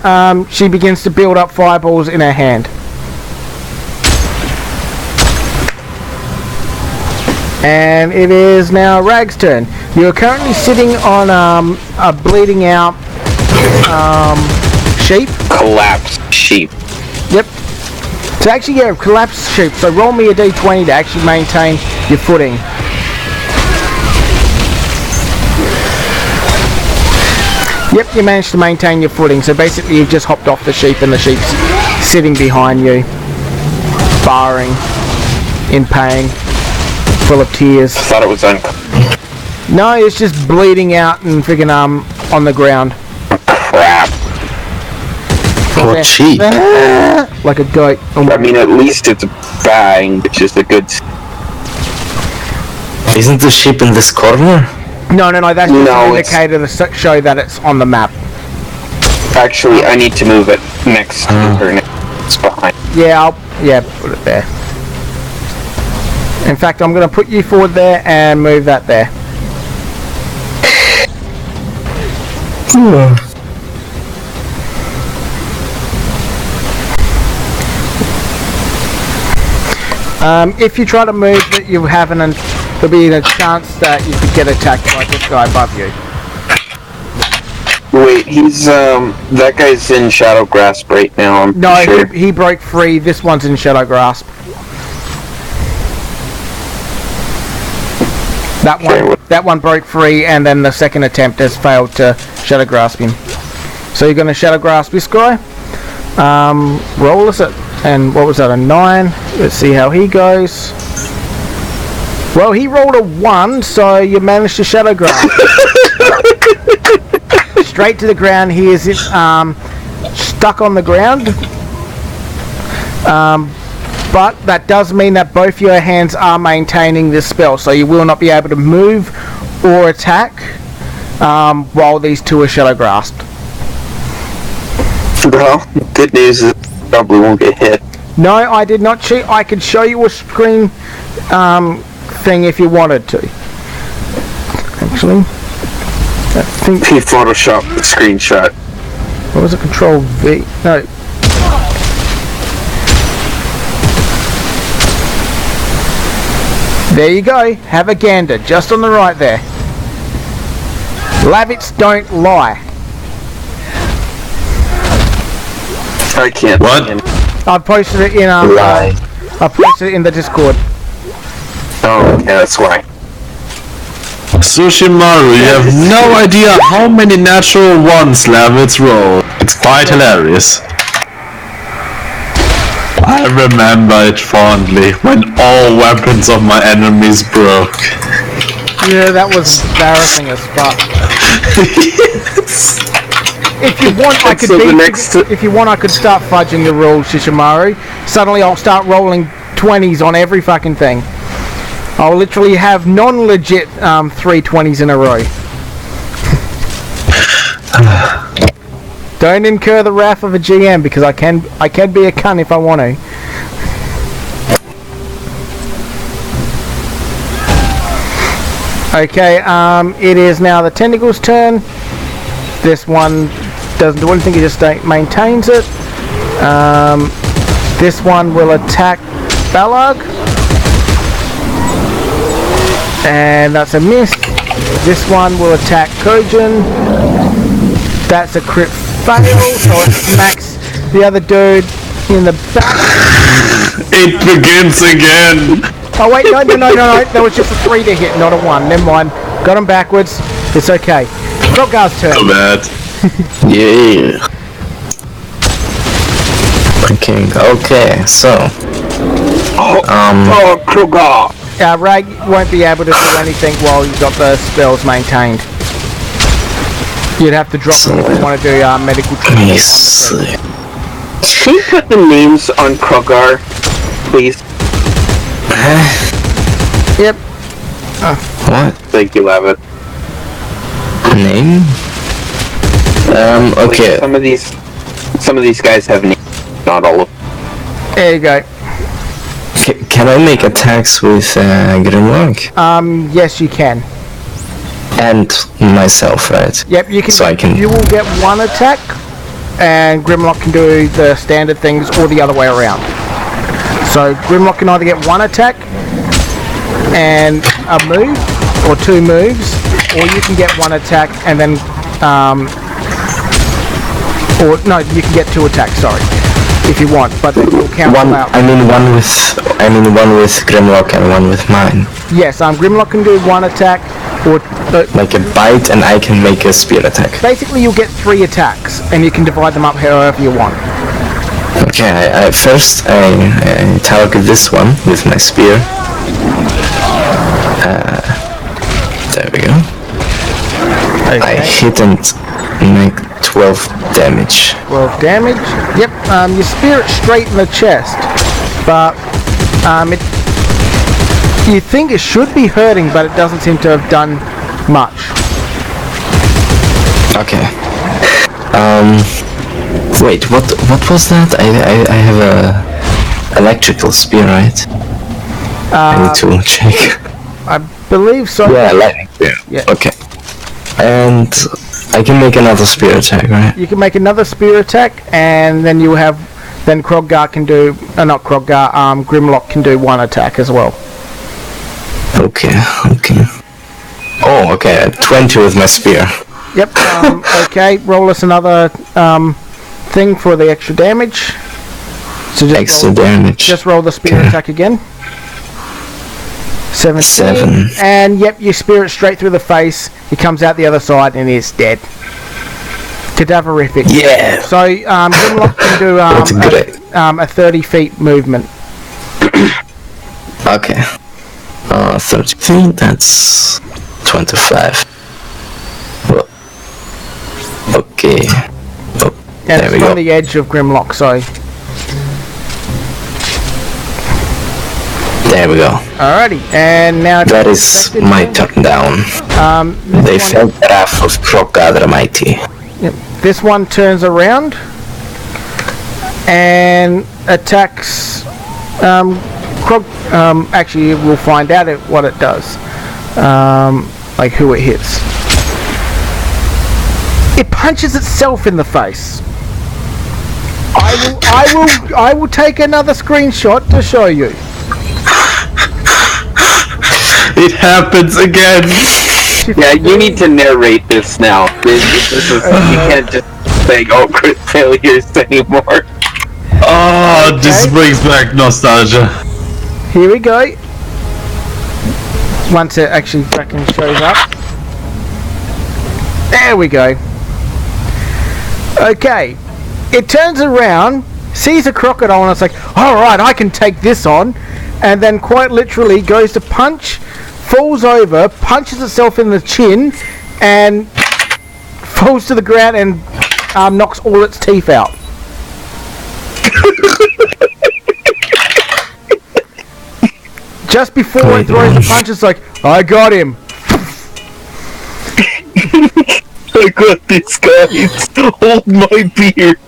She begins to build up fireballs in her hand. And it is now Rag's turn. You are currently sitting on a bleeding out sheep. Collapsed sheep. Yep. So actually, yeah, collapsed sheep. So roll me a d20 to actually maintain your footing. Yep, you managed to maintain your footing. So basically, you've just hopped off the sheep, and the sheep's sitting behind you, barring, in pain, full of tears. I thought it was No, it's just bleeding out and freaking on the ground. crap. What sheep? Like a goat. I mean, at least it's bang, which is a good. Isn't the sheep in this corner? No, that's just No, an indicator to show that it's on the map. Actually, I need to move it next to her. It's behind. Yeah, put it there. In fact, I'm going to put you forward there and move that there. If you try to move it, you have there'll be a chance that you could get attacked by this guy above you. Wait, he's that guy's in Shadow Grasp right now. I'm No, sure. he broke free. This one's in Shadow Grasp. That one broke free, and then the second attempt has failed to Shadow Grasp him. So you're going to Shadow Grasp this guy. Roll is it? And what was that, a 9? Let's see how he goes. Well, he rolled a 1, so you managed to Shadow Grasp. Straight to the ground. He is stuck on the ground. But that does mean that both your hands are maintaining this spell, so you will not be able to move or attack while these two are Shadow Grasped. Well, good news is probably won't get hit. No, I did not cheat. I could show you a screen thing if you wanted to. Actually, I think He photoshopped the screenshot. what was it? Control V. No. There you go. Have a gander. Just on the right there. Lavits don't lie. I can't. What? I posted it in Lie. I posted it in the Discord. Oh, okay, that's why. Sushimaru, you have no idea how many natural ones Lavitz roll. It's quite hilarious. I remember it fondly when all weapons of my enemies broke. Yeah, that was embarrassing as fuck. If you want, I could So the beat. next- If you want, I could start fudging the rules, Shishimaru. Suddenly, I'll start rolling 20s on every fucking thing. I'll literally have non-legit 3 20s in a row. Don't incur the wrath of a GM because I can be a cunt if I want to. Okay, it is now the Tentacle's turn. This one doesn't do anything, it just maintains it. This one will attack Balog. And that's a miss. This one will attack Kojin. That's a crit fail, so it smacks the other dude in the back. It begins again! Oh wait, no, that was just a 3 to hit, not a 1. Never mind. Got him backwards. It's okay. Krogar's turn. So bad. Yeah. Okay, so Oh, Krogar! Rag won't be able to do anything while you've got the spells maintained. You'd have to drop them if you want to do medical let me treatment on the turn. see. Can you put the names on Krogar, please? Yep. What Thank you, Lavit. name? Okay. Some of these guys have names, not all of them. There you go. Can I make attacks with Grimlock Yes, you can. and myself, right? Yep, you can. So I can- You will get 1 attack, and Grimlock can do the standard things, or the other way around. So Grimlock can either get 1 attack and a move, or 2 moves, or you can get 1 attack and then Or no, you can get 2 attacks. Sorry, if you want, but then you'll count them out. one with Grimlock and one with mine. Yes, Grimlock can do 1 attack, or Like a bite, and I can make a spear attack. basically you'll get 3 attacks, and you can divide them up however you want. Okay, first I target this one with my spear. There we go. I hit and make 12 damage. 12 damage. Yep. You spear it straight in the chest, but you think it should be hurting, but it doesn't seem to have done much. Okay. Wait, what was that? I have a electrical spear, right? I need to check. I believe so. Yeah, lightning spear. Yeah. Okay. And I can make another spear attack, right? You can make another spear attack, and then you have. Then Kroggar can do. Not Kroggar. Grimlock can do 1 attack as well. Okay. Oh, okay. 20 with my spear. Yep. Okay. Roll us another thing for the extra damage. So just Extra damage. Just roll the spear Okay. attack again. 17. 7. And yep, you spear it straight through the face. He comes out the other side and he's dead. Cadaverific. Yeah. So Grimlock can do That's great. a 30 feet movement. Okay. 30 feet, that's 25. Well, okay. Oh, And there we it's on go. the edge of Grimlock, so. There we go. Alrighty, and now That is my turn down. They this one, felt the wrath of Kroggar the Mighty. yep, this one turns around and attacks actually we'll find out what it does. Like who it hits. It punches itself in the face. I will take another screenshot to show you. It happens again. Yeah, you need to narrate this now. This is you can't just say crit failures anymore. Oh, this brings back nostalgia. Here we go. Once it actually fucking shows up. There we go. Okay. It turns around, sees a crocodile, and it's like, alright, I can take this on. And then quite literally goes to punch, falls over, punches itself in the chin, and falls to the ground and knocks all its teeth out. Just before it throws the punch, it's like, I got him. I got this, guys. Hold my beer.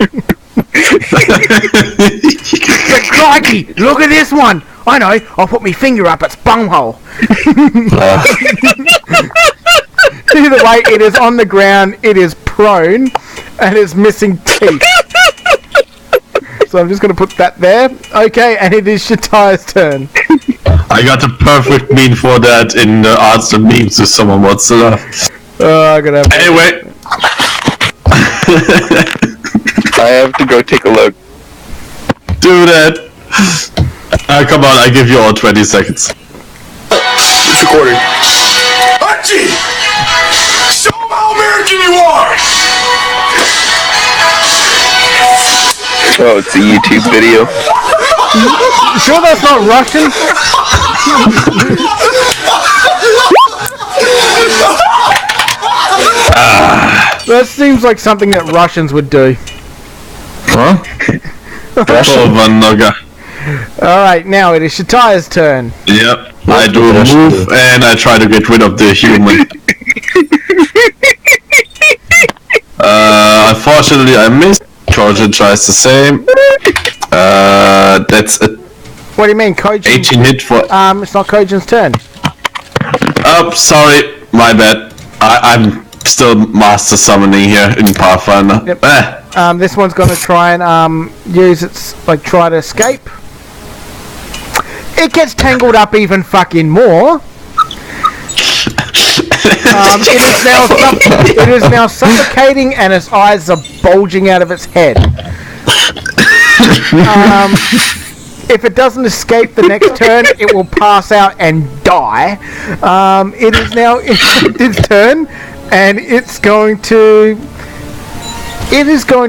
Like, crikey, look at this one. I know, I'll put my finger up its bunghole. Either way, it is on the ground, it is prone, and it's missing teeth. So I'm just going to put that there. Okay, and it is Shatire's turn. I got the perfect meme for that in the arts and memes if someone wants to know. Oh, I'm going to have Anyway. I have to go take a look. Do that. Come on, I give you all 20 seconds. It's recording. Archie! Show them how American you are! Oh, it's a YouTube video. You sure that's not Russian? That seems like something that Russians would do. Huh? Oh, one nugga. Alright, now it is Shatire's turn. Yep. I do a move and I try to get rid of the human. Unfortunately I missed. Trojan tries the same. That's a What do you mean, Kojin? 18 hit for... It's not Kojin's turn. Oh, sorry. My bad. I'm still master summoning here in Pathfinder. Yep. Eh. This one's gonna try and use its try to escape. It gets tangled up even fucking more. It is now suffocating, and its eyes are bulging out of its head. If it doesn't escape the next turn, it will pass out and die. It is now its turn, and it's going to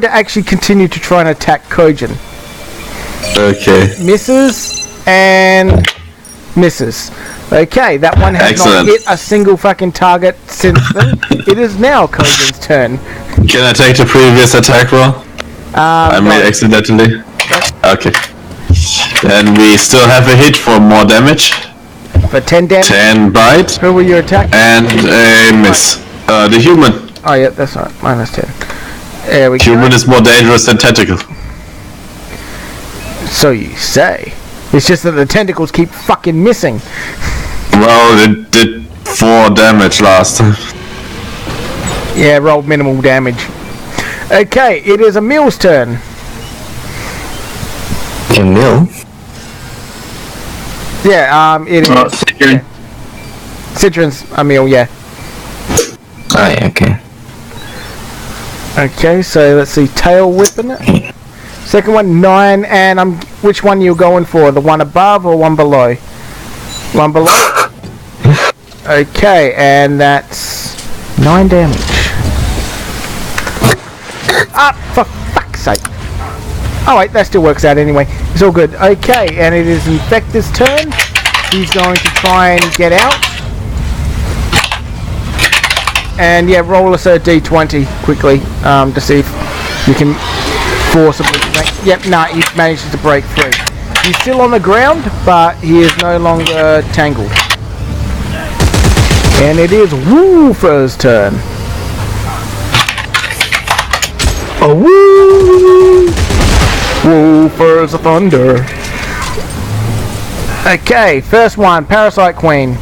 actually continue to try and attack Kojin. Okay. Misses and misses. Okay, that one has Excellent. not hit a single fucking target since then. It is now Kojin's turn. Can I take the previous attack roll? I made no. accidentally. Okay. Then we still have a hit for more damage. For 10 damage. 10 bite. Who will you attack? And a miss. The human. Oh yeah, that's right. Minus 10. There we go. Human is more dangerous than tentacle. So you say. It's just that the tentacles keep fucking missing. Well, it did 4 damage last time. Yeah, rolled minimal damage. Okay, it is Emil's turn. Emil? Yeah, it is. Citron. Citron's Emil, yeah. Ah, yeah, okay. Okay, so let's see, tail whipping it. Second one, 9, and which one are you going for? The one above or one below? One below? Okay, and that's 9 damage. Ah, for fuck's sake. Oh wait, that still works out anyway. It's all good. Okay, and it is Infector's turn. He's going to try and get out. And yeah, roll us a d20 quickly to see if you can forcibly break. Yep, nah, he manages to break free. He's still on the ground, but he is no longer tangled. And it is Wolfer's turn. Oh, woo! Wolfer's thunder. Okay, first one, Parasite Queen.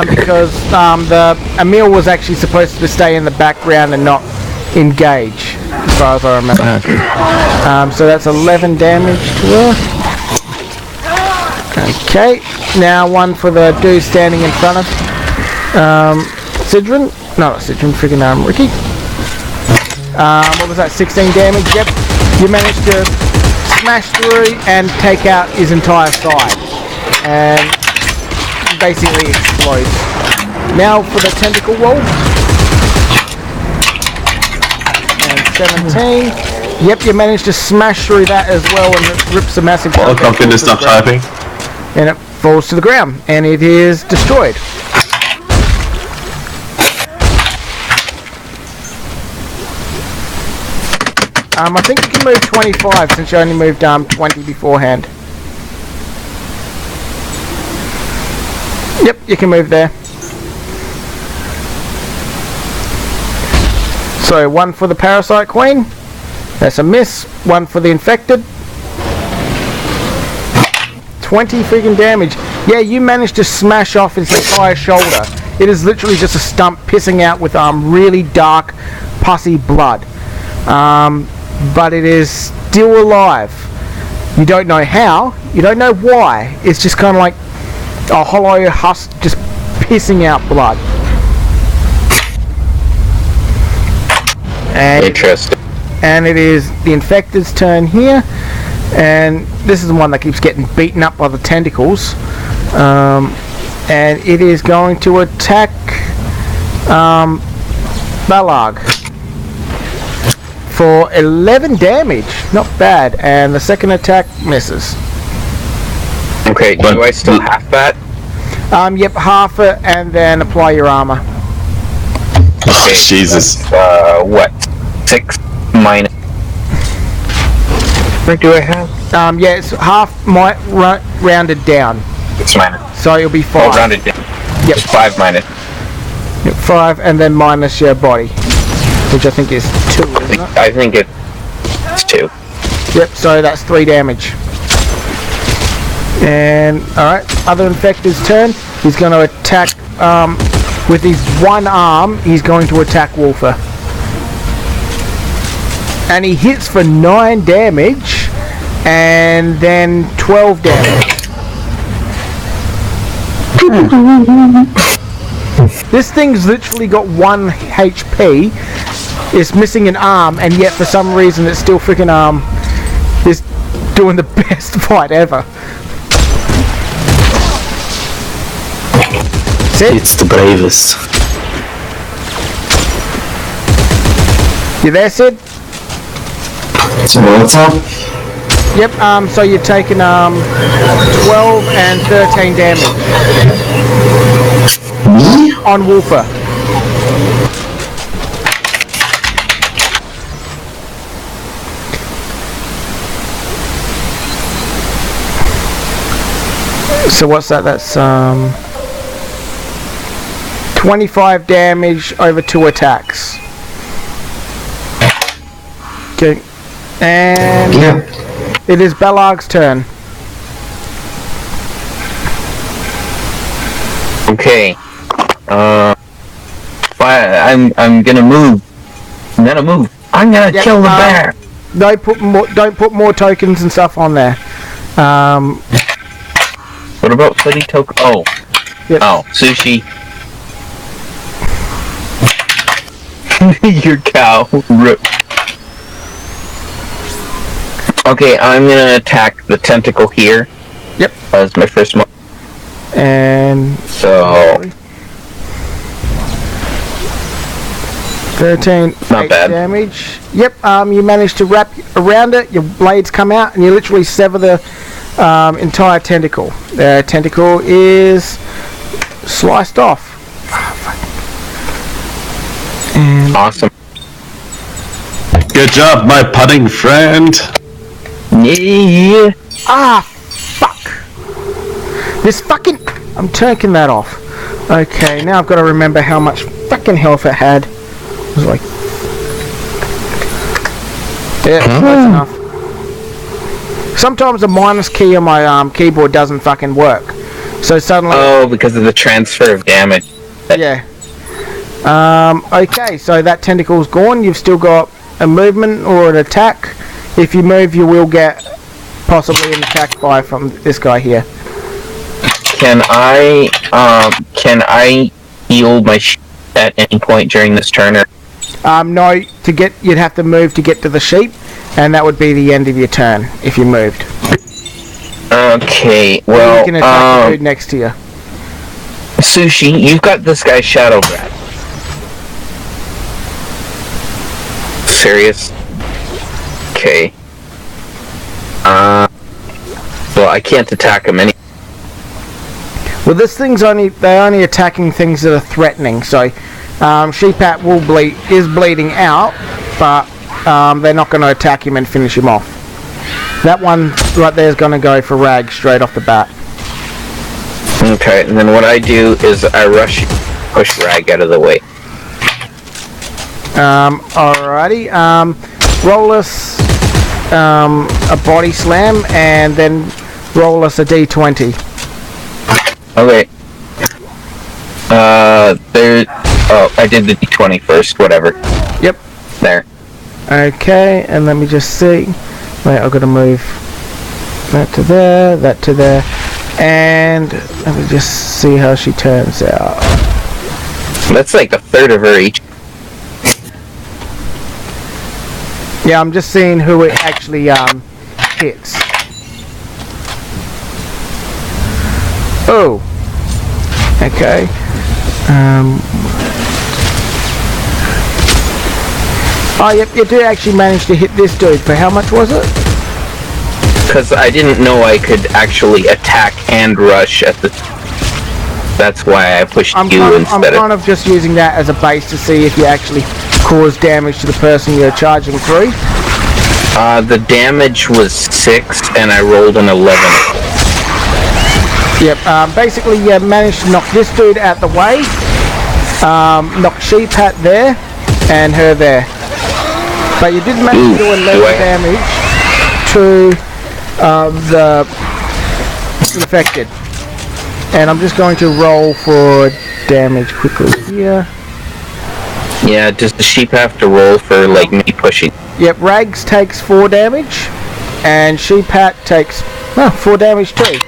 Because the Emil was actually supposed to stay in the background and not engage, as far as I remember. So that's 11 damage to her. Okay, now one for the dude standing in front of Sidron. No, not Sidron, friggin' Ricky. What was that, 16 damage? Yep, you managed to smash through and take out his entire side. And basically explodes. Now for the tentacle roll. And 17. Yep, you managed to smash through that as well, and it rips a massive chunk. Welcome to stop typing. And it falls to the ground, and it is destroyed. I think you can move 25 since you only moved 20 beforehand. Yep, you can move there. So, one for the Parasite Queen. That's a miss. One for the Infected. 20 freaking damage. Yeah, you managed to smash off his entire shoulder. It is literally just a stump pissing out with really dark, pussy blood. But it is still alive. You don't know how. You don't know why. It's just kind of like a hollow husk just pissing out blood. And Interesting. And it is the Infected's turn here. And this is the one that keeps getting beaten up by the tentacles. And it is going to attack Balag for 11 damage. Not bad. And the second attack misses. Okay, do I still have that? Yep, half it, and then apply your armor. Okay, Jesus. What? 6 minus. What do I have? Yeah, it's half rounded down. It's minus. So it'll be 5. Oh, rounded down. Yep. 5 minus. Yep, 5, and then minus your body, which I think is 2, isn't it? I think it's 2. Yep, so that's 3 damage. And, alright, other Infector's turn. He's going to attack, with his one arm, he's going to attack Wolfer. And he hits for 9 damage, and then 12 damage. This thing's literally got 1 HP. It's missing an arm, and yet for some reason it's still freaking is doing the best fight ever. It's the bravest. You there, Sid? So what's up? Yep, so you're taking 12 and 13 damage Me? on Wolfer. So what's that? That's 25 damage over 2 attacks. Okay. And Yeah. it is Bellarg's turn. Okay. I'm gonna move. I'm gonna move. I'm gonna Yep, kill the bear. Don't put more tokens and stuff on there. What about Footy Token? Oh. Yep. Oh, sushi. Your cow. Okay, I'm gonna attack the tentacle here. Yep. As my first one. And So 13 Not 8 bad. damage. Yep, you managed to wrap around it, your blades come out, and you literally sever the entire tentacle. The tentacle is sliced off. And awesome. Good job, my pudding friend. Yeah. fuck! This fucking... I'm taking that off. Okay, now I've got to remember how much fucking health it had. It was like... Yeah, close enough. Sometimes the minus key on my keyboard doesn't fucking work. So suddenly... Oh, because of the transfer of damage. Yeah. Okay, so that tentacle's gone. You've still got a movement or an attack. If you move, you will get possibly an attack by from this guy here. Can I heal my at any point during this turn? Or... No, you'd have to move to get to the sheep, and that would be the end of your turn if you moved. Okay, well, you can attack the dude next to you. Sushi, you've got this guy's shadow grab. Serious? Okay. Well, I can't attack him any. Well, this thing's they're only attacking things that are threatening. So, Sheepat is bleeding out, but they're not going to attack him and finish him off. That one right there is going to go for Rag straight off the bat. Okay, and then what I do is I push Rag out of the way. Alrighty. Roll us a body slam, and then roll us a d20. Okay. I did the d20 first, whatever. Yep. There. Okay, and let me just see. Wait, I've got to move that to there, and let me just see how she turns out. That's like a third of her each. Yeah, I'm just seeing who it actually hits. Oh. Okay. Oh, yep, you do actually manage to hit this dude. For how much was it? Because I didn't know I could actually attack and rush at the... That's why I pushed you instead I'm kind of just using that as a base to see if you actually cause damage to the person you're charging through. The damage was 6, and I rolled an 11. Yep, basically you managed to knock this dude out the way, knock Sheepat there, and her there. But you did manage to do 11 damage to the infected. And I'm just going to roll for damage quickly here. Yeah, does the sheep have to roll for, like, me pushing? Yep, Rags takes 4 damage. and She-Pat takes 4 damage too.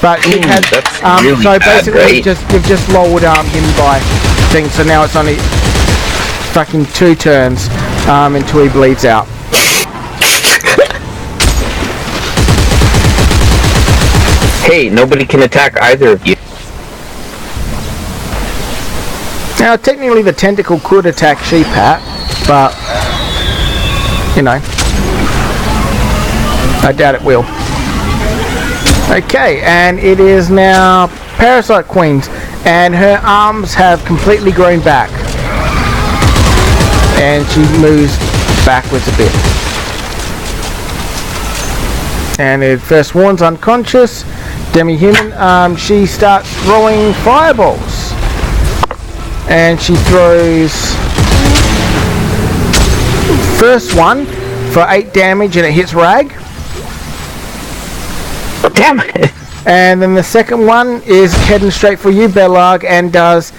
But he had that's so really bad, basically right? you've just lowered him by things. So now it's only fucking 2 turns until he bleeds out. Hey, nobody can attack either of you. Now technically the tentacle could attack She-Pat, but you know, I doubt it will. Okay, and it is now Parasite Queen's, and her arms have completely grown back. And she moves backwards a bit. And it first one's unconscious. Demi-human, she starts throwing fireballs. And she throws first one for 8 damage and it hits Rag. Damn it! And then the second one is heading straight for you, Bellarg, and does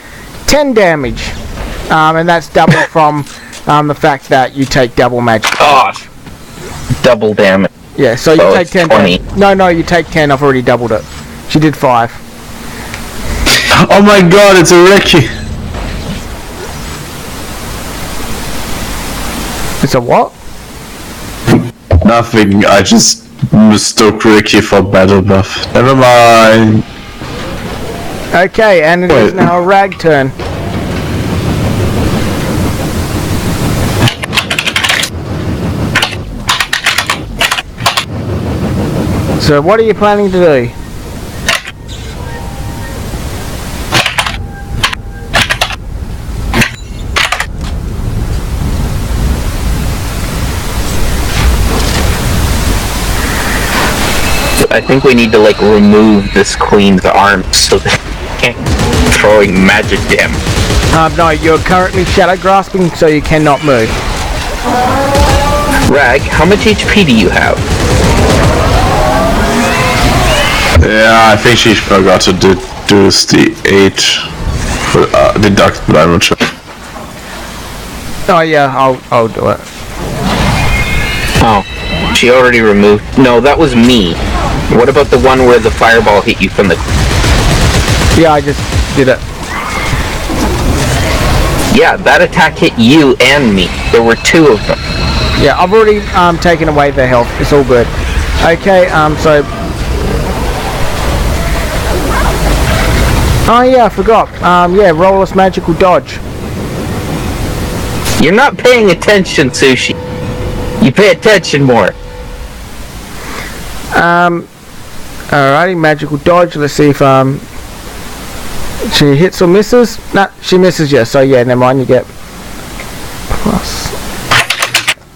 10 damage. And that's double from the fact that you take double magic. Oh, double damage. Yeah, so you So take it's 10 20. damage. No, you take 10. I've already doubled it. She did 5. Oh my god, it's a Ricky. It's a what? Nothing, I just mistook Ricky for Battle Buff. Never mind. Okay, and it is Wait. now a Rag turn. So what are you planning to do? I think we need to like remove this queen's arms so that they can't keep throwing magic damage. No, you're currently shadow grasping, so you cannot move. Rag, how much HP do you have? Yeah, I think she forgot to deduce the age. Deduct, but I'm not sure. Oh yeah, I'll do it. Oh, she already removed. No, that was me. What about the one where the fireball hit you from the... Yeah, I just did it. Yeah, that attack hit you and me. There were 2 of them. Yeah, I've already taken away their health. It's all good. Okay, so... Oh yeah, I forgot. Yeah, rollless magical dodge. You're not paying attention, Sushi. You pay attention more. Alrighty, magical dodge. Let's see if she hits or misses. Nah, she misses. Yeah, so yeah, never mind. You get plus.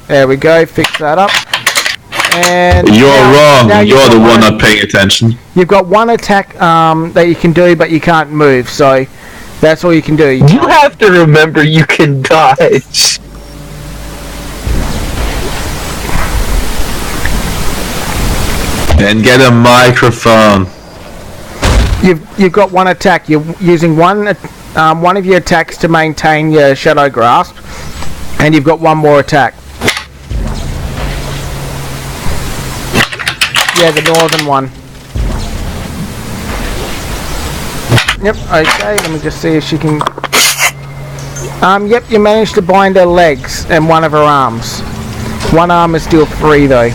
There we go. Fix that up. And You're wrong. now You're you've the got one not paying attention. You've got one attack that you can do, but you can't move. So that's all you can do. You have to remember you can dodge. And get a microphone. You've got one attack. You're using one of your attacks to maintain your shadow grasp, and you've got one more attack. Yeah, the northern one. Yep. Okay. Let me just see if she can. Yep. You managed to bind her legs and one of her arms. One arm is still free though.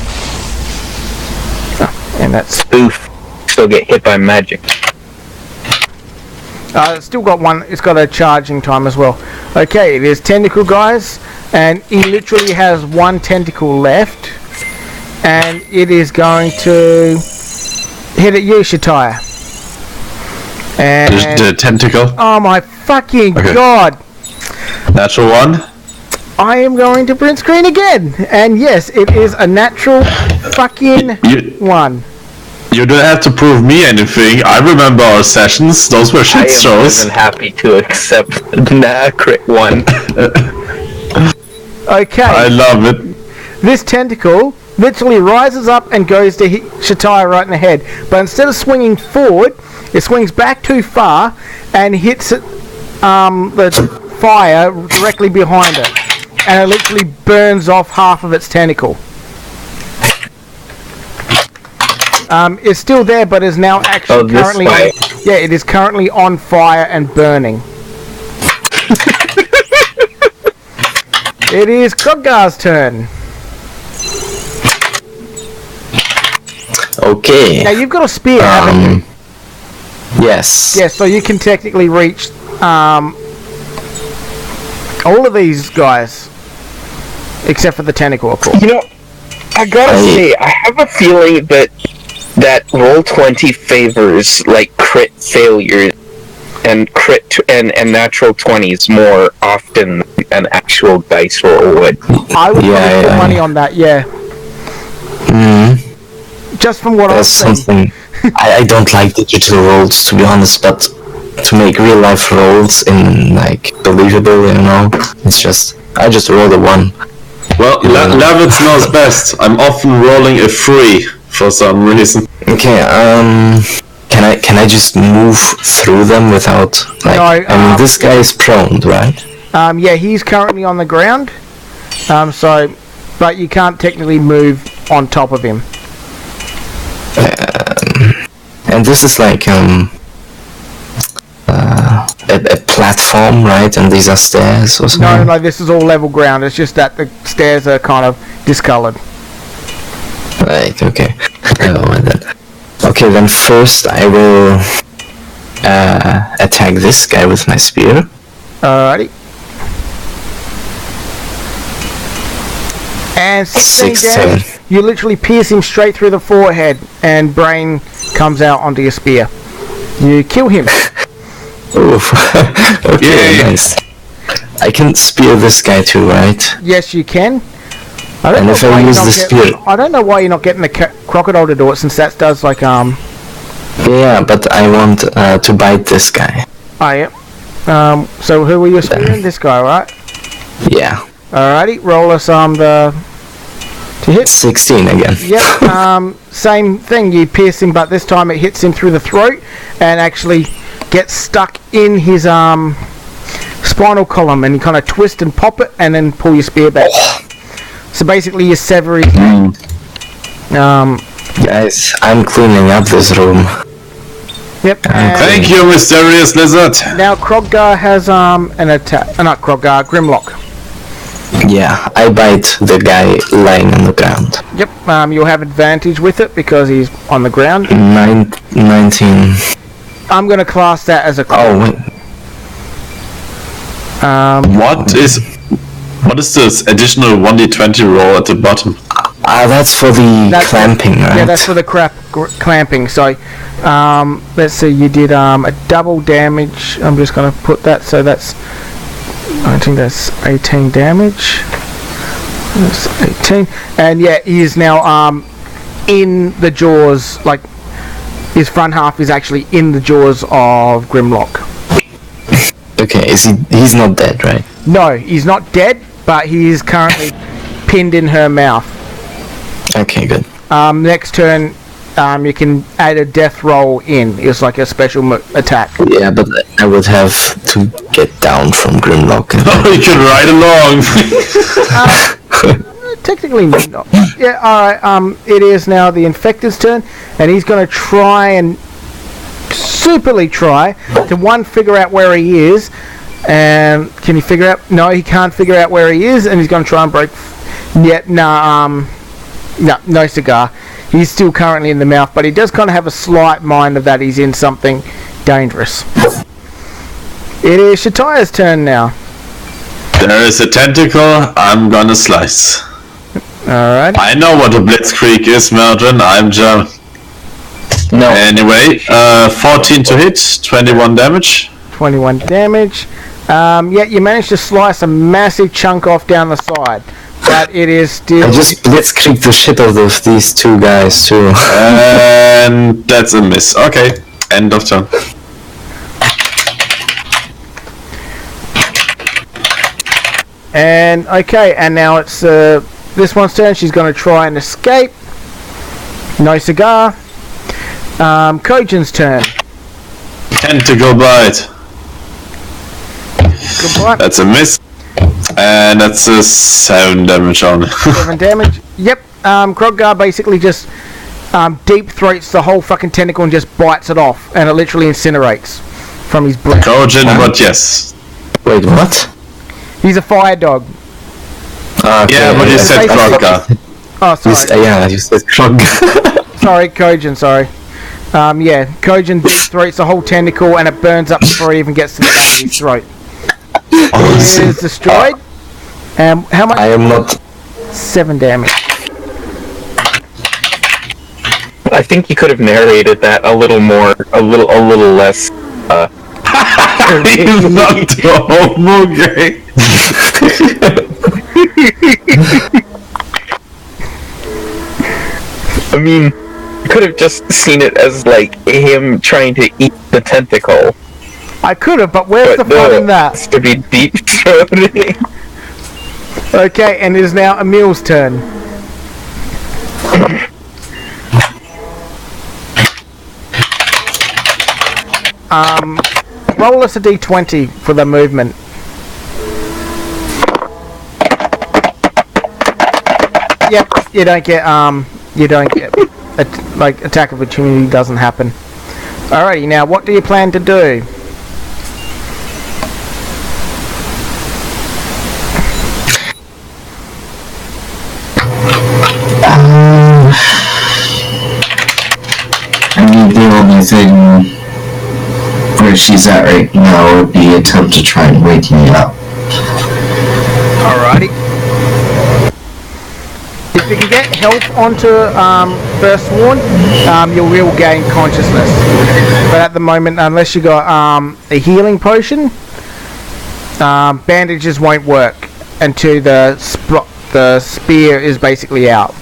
And that's Oof. Still get hit by magic. it's still got one. It's got a charging time as well. Okay, there's tentacle guys, and he literally has one tentacle left, and it is going to hit at you, Shataya. And Just the tentacle. oh my fucking Okay. god! Natural 1. I am going to print screen again, and yes, it is a natural fucking one. You don't have to prove me anything. I remember our sessions. Those were I shit am more shows. than happy to accept the crit one. Okay. I love it. This tentacle literally rises up and goes to hit Shataya right in the head. But instead of swinging forward, it swings back too far and hits it, the fire directly behind it. And it literally burns off half of its tentacle. It's still there, but is now actually this currently way. yeah, it is currently on fire and burning. It is Kroggar's turn. Okay. Now you've got a spear, haven't you? Yes. Yeah, so you can technically reach all of these guys, except for the tentacle, of course. You know, I gotta say, I have a feeling that Roll20 favors like crit failures and and natural 20s more often than actual dice roll would. I would probably put money on that, yeah. Just from what I've That's seen. something. I don't like digital rolls, to be honest, but to make real life rolls in like believable, you know, it's just I just rolled a 1. Well, Levitz knows best. I'm often rolling a 3 for some reason. Okay, can I just move through them without like? No, I mean, this guy is prone, right? Yeah, he's currently on the ground. So, but you can't technically move on top of him. And this is like a platform, right? And these are stairs or something. No, this is all level ground. It's just that the stairs are kind of discolored. Right. Okay. Never mind that. Okay, then first I will attack this guy with my spear. Alrighty. And 16 damage. You literally pierce him straight through the forehead, and brain comes out onto your spear. You kill him. Oof. Okay, Yay. nice. I can spear this guy too, right? Yes, you can. I don't And know if why I you're use not the spear... I don't know why you're not getting the crocodile to do it, since that does like Yeah, but I want to bite this guy. Oh yeah. So who were you spearing? This guy, right? Yeah. Alrighty. Roll us to hit. 16 again. Yep. Same thing. You pierce him, but this time it hits him through the throat and actually gets stuck in his spinal column, and you kind of twist and pop it, and then pull your spear back. So basically, you sever his hand. Guys, I'm cleaning up this room. Yep. and Thank you, mysterious lizard. Now Kroggar has an attack. Not Kroggar, Grimlock. Yeah, I bite the guy lying on the ground. Yep. You'll have advantage with it because he's on the ground. 19. I'm going to class that as a crit. Oh, wait. What is this additional 1d20 roll at the bottom? That's for the clamping, right? Yeah, that's for the clamping. So, let's see, you did a double damage. I'm just going to put that, so that's, I think that's 18 damage. That's 18. And yeah, he is now in the jaws, like, his front half is actually in the jaws of Grimlock. Okay, he's not dead, right? No, he's not dead, but he is currently pinned in her mouth. Okay, good. Next turn, you can add a death roll in. It's like a special attack. Yeah, but I would have to get down from Grimlock. And Oh, you can ride along. Technically not. Yeah, alright, it is now the Infector's turn, and he's going to try and superly try to figure out where he is. And can he figure out? No, he can't figure out where he is, and he's going to try and break. No cigar. He's still currently in the mouth, but he does kind of have a slight mind of that he's in something dangerous. It is Shatia's turn now. There is a tentacle, I'm gonna slice. Alright. I know what a blitzkrieg is, Mildred, I'm German. no, Anyway, 14 to hit, 21 damage. 21 damage. Yeah, you managed to slice a massive chunk off down the side, but it is still. I just blitzkrieg the shit out of these two guys too. And that's a miss. Okay, end of turn. And okay, and now it's this one's turn. She's going to try and escape. No cigar. Kojin's turn. Tentacle bite. Goodbye. That's a miss. And that's a 7 damage on. 7 damage. Yep. Kroggar basically just deep throats the whole fucking tentacle and just bites it off, and it literally incinerates from his breath. Cogent, but yes. Wait, what? He's a fire dog. Okay, Yeah, but you said Krogga. Oh, sorry. Yeah, you said Krog. Sorry, Kojin, sorry. Yeah, Kojin deep throats the whole tentacle and it burns up before it even gets to the back of his throat. It is destroyed. How much? I am not. 7 damage. I think you could have narrated that a little more, a little less. He's not homo gay. I mean, you could have just seen it as like him trying to eat the tentacle. I could have, but where's the fun in that? It's to be deep throating. Okay, and it is now Emil's turn. Roll us a d20 for the movement. Yep, you don't get like attack of opportunity doesn't happen. Alrighty, now what do you plan to do? I mean, the only thing where she's at right now would be attempt to try and wake me up. Alrighty. If you can get health onto First Warn, you will gain consciousness. But at the moment, unless you got a healing potion, bandages won't work until the spear is basically out.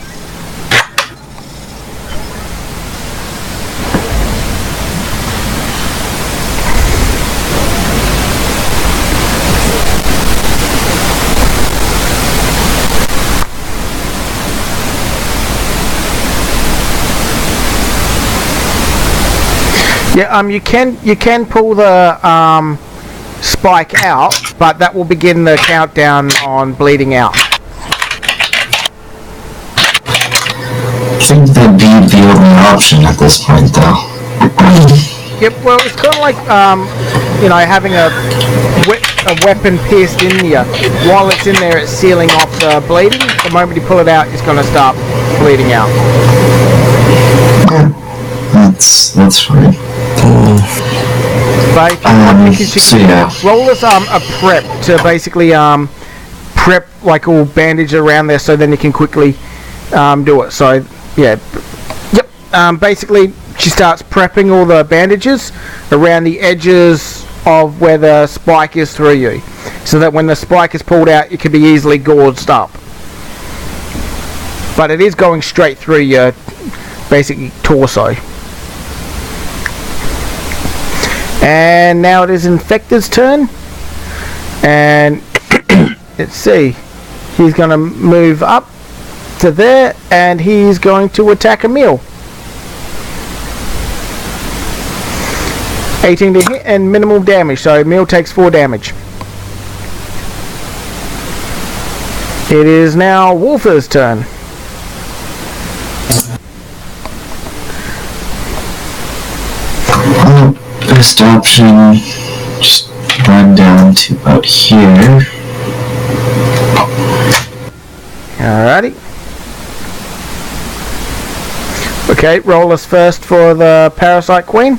Yeah, you can pull the spike out, but that will begin the countdown on bleeding out. I think that'd be the only option at this point, though. Yep. Well, it's kind of like having a weapon pierced in you. While it's in there, it's sealing off the bleeding. The moment you pull it out, it's going to start bleeding out. Yeah, that's fine. But if you want, you can roll us a prep to basically prep like all bandage around there, so then you can quickly do it. So yeah, yep. Basically, she starts prepping all the bandages around the edges of where the spike is through you, so that when the spike is pulled out, it can be easily gauzed up. But it is going straight through your basic torso. And now it is Infector's turn. And let's see. He's going to move up to there and he's going to attack Emil. 18 to hit and minimal damage. So Emil takes 4 damage. It is now Wolfer's turn. Best option, just run down to about here. Alrighty. Okay, roll us first for the Parasite Queen.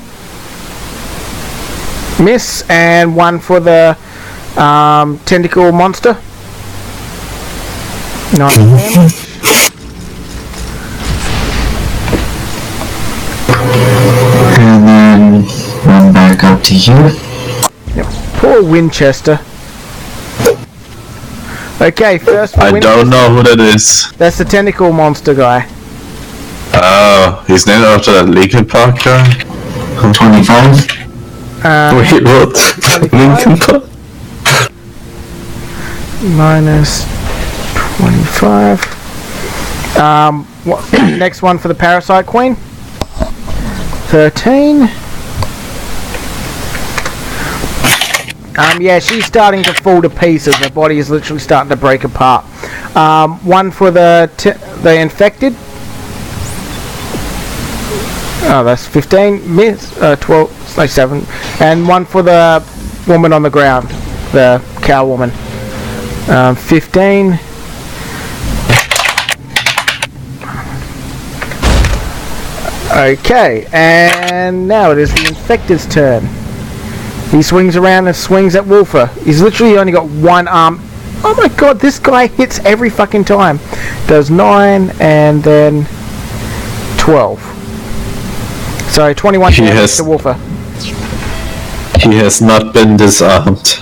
Miss, and 1 for the Tentacle Monster. 9 damage. And then run back up to here. Yep. Poor Winchester. Okay, first for I Winchester. don't know who that is. That's the Tentacle Monster guy. Oh, he's named after that Linkin Park guy? 25. Wait, what? Linkin Park? Minus 25. What, next one for the Parasite Queen. 13. Yeah, she's starting to fall to pieces. Her body is literally starting to break apart. 1 for the infected. Oh, that's 15. Miss. 12. No, 7. And 1 for the woman on the ground. The cow woman. 15. Okay, and now it is the infected's turn. He swings around and swings at Wolfer. He's literally only got 1 arm. Oh my god, this guy hits every fucking time. Does 9 and then 12. So 21 damage to Wolfer. He has not been disarmed.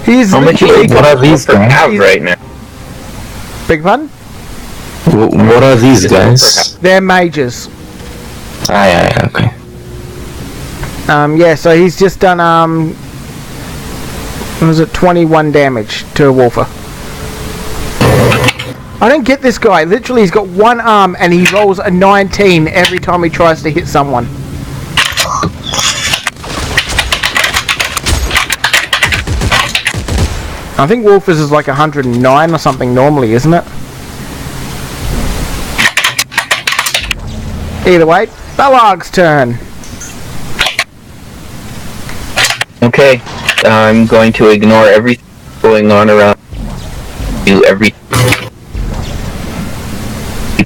He's How much literally What are these guys? have right now? Big pardon? What are these guys? They're mages. Yeah, okay. Yeah, so he's just done what was it, 21 damage to a Wolfer. I don't get this guy. Literally, he's got 1 arm and he rolls a 19 every time he tries to hit someone. I think Wolfer's is like 109 or something normally, isn't it? Either way, Balog's turn. Okay, I'm going to ignore everything going on around. Do every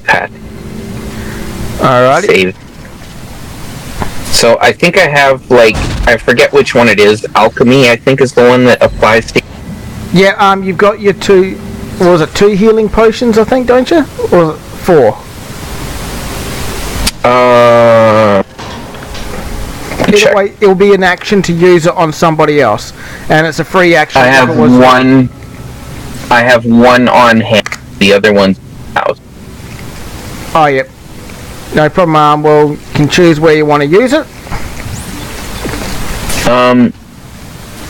pat. Alrighty. Save. So I think I have, like, I forget which one it is. Alchemy, I think, is the one that applies to. Yeah, you've got your 2. What was it? 2 healing potions, I think, don't you? Or 4? Either way, it'll be an action to use it on somebody else, and it's a free action. I have one. I have 1 on hand. The other one's house. Oh, yep. No problem. Well, you can choose where you want to use it.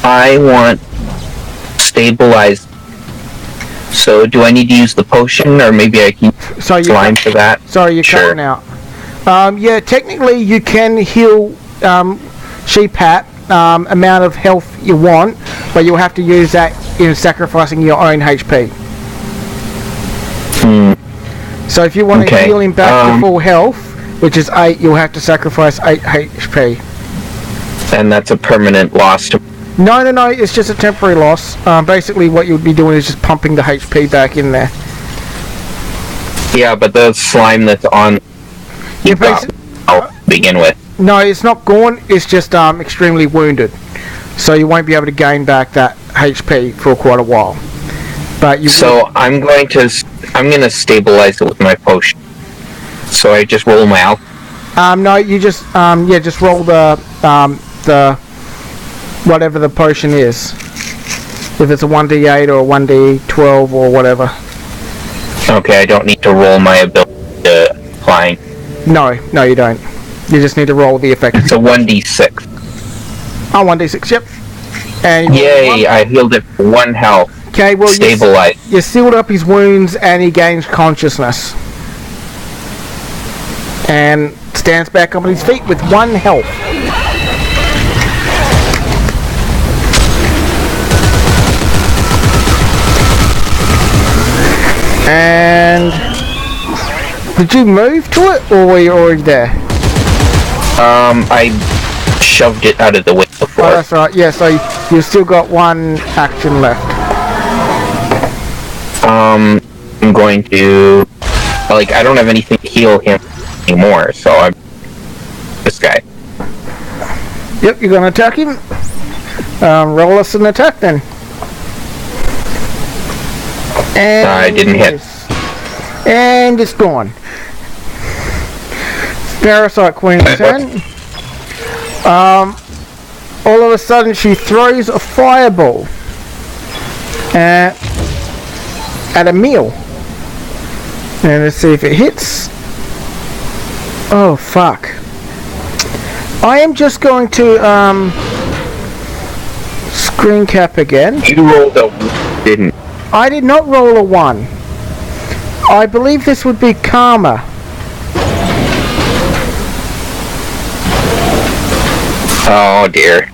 I want stabilize. So, do I need to use the potion, or maybe I can slime for that? Sorry, you're Sure. cutting out. Yeah, technically you can heal Sheephat amount of health you want, but you'll have to use that in sacrificing your own HP. So if you want to heal him back to full health, which is 8, you'll have to sacrifice 8 HP. And that's a permanent loss to. No, it's just a temporary loss. Basically what you would be doing is just pumping the HP back in there. Yeah, but the slime that's on. Yeah, I'll begin with. No, it's not gone. It's just extremely wounded, so you won't be able to gain back that HP for quite a while. But you. So I'm going to stabilize it with my potion. So I just roll my alchemy. No, you just just roll the whatever the potion is. If it's a 1d8 or a 1d12 or whatever. Okay, I don't need to roll my ability to applying. No, you don't. You just need to roll the effect. It's a 1d6. Oh, 1d6, yep. And yay, I healed it for 1 health. Okay, well, stabilize. You sealed up his wounds and he gains consciousness. And stands back up on his feet with 1 health. And did you move to it, or were you already there? I shoved it out of the way before. Oh, that's right. Yeah, so you've still got 1 action left. I'm going to, like, I don't have anything to heal him anymore, so I'm this guy. Yep, you're gonna attack him. Roll us an attack then. And I didn't hit. And it's gone. Parasite Queen's turn. All of a sudden she throws a fireball at a meal. And let's see if it hits. Oh fuck. I am just going to screen cap again. You rolled a didn't. I did not roll a 1. I believe this would be karma. Oh dear.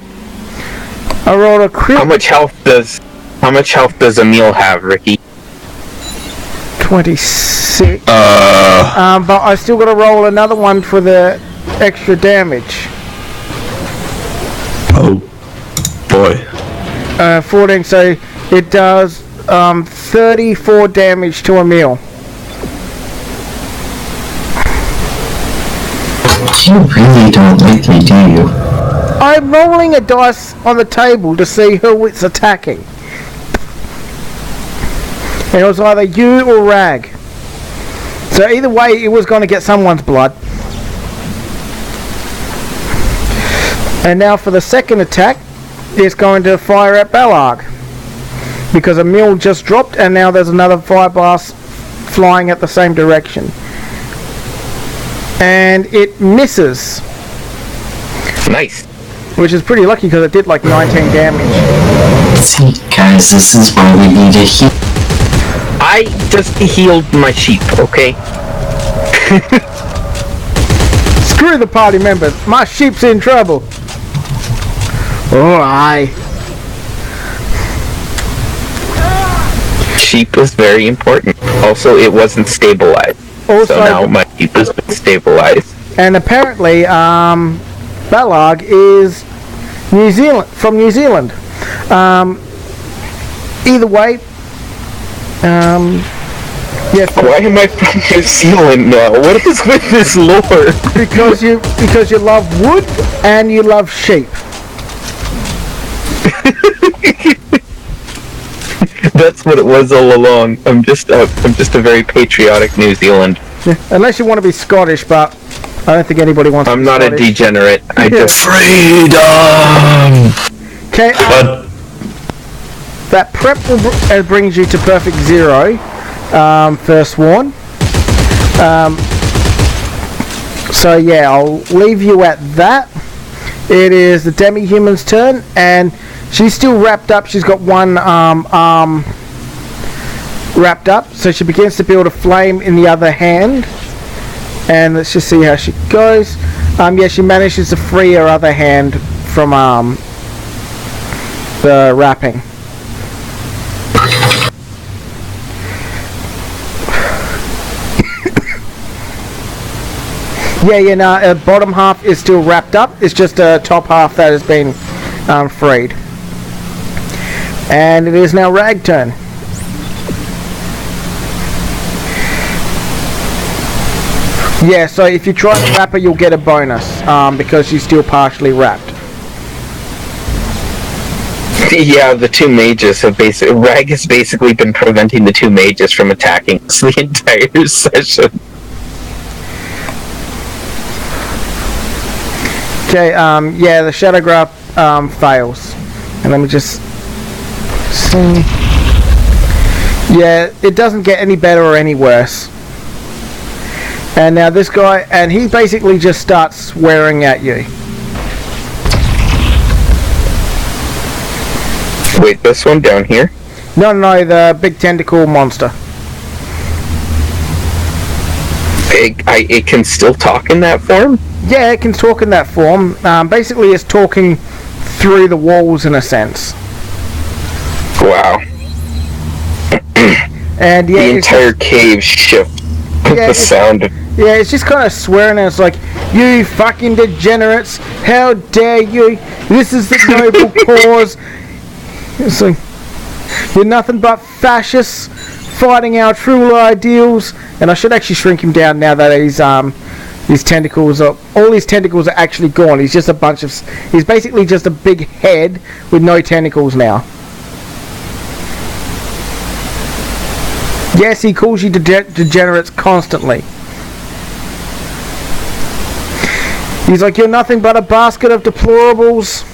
I rolled a crit. How much health does Emil have, Ricky? 26. But I still got to roll another one for the extra damage. Oh boy. 14, so it does 34 damage to a meal. You really don't like me, do you? I'm rolling a dice on the table to see who it's attacking. And it was either you or Rag. So either way, it was going to get someone's blood. And now for the second attack, it's going to fire at Ballarg. Because a mill just dropped and now there's another fire blast flying at the same direction. And it misses. Nice. Which is pretty lucky because it did like 19 damage. See, guys, this is why we need a heal. I just healed my sheep, okay? Screw the party members. My sheep's in trouble. Oh, aye. Sheep is very important. Also, it wasn't stabilized. Also, so now my sheep has been stabilized. And apparently, Ballarg is from New Zealand. Either way, yes. Why am I from New Zealand now? What is with this lore? Because you love wood and you love sheep. That's what it was all along. I'm just a very patriotic New Zealand. Yeah, unless you want to be Scottish, but I don't think anybody wants to be not Scottish. a degenerate. I just Freedom! Okay, But that prep will brings you to perfect 0, first one. So yeah, I'll leave you at that. It is the demi-human's turn, and she's still wrapped up. She's got one arm wrapped up, so she begins to build a flame in the other hand. And let's just see how she goes. Yeah, she manages to free her other hand from the wrapping. Yeah, bottom half is still wrapped up. It's just the top half that has been freed. And it is now Rag turn. Yeah, so if you try to wrap her, you'll get a bonus because she's still partially wrapped. Yeah, the two mages have Rag has basically been preventing the two mages from attacking us the entire session. Okay, yeah, the shadow grab fails. And let me just see. Yeah, it doesn't get any better or any worse. And now this guy, and he basically just starts swearing at you. Wait, this one down here? No, the big tentacle monster. It can still talk in that form? Yeah, it can talk in that form. Basically, it's talking through the walls in a sense. Wow. And yeah, the entire cave shifts with the sound. Yeah, it's just kind of swearing, and it's like, you fucking degenerates, how dare you, this is the noble cause. It's like, you're nothing but fascists fighting our true ideals. And I should actually shrink him down now that his tentacles are, all his tentacles are actually gone. He's just a bunch of, he's basically just a big head with no tentacles now. Yes, he calls you degenerates constantly. He's like, you're nothing but a basket of deplorables.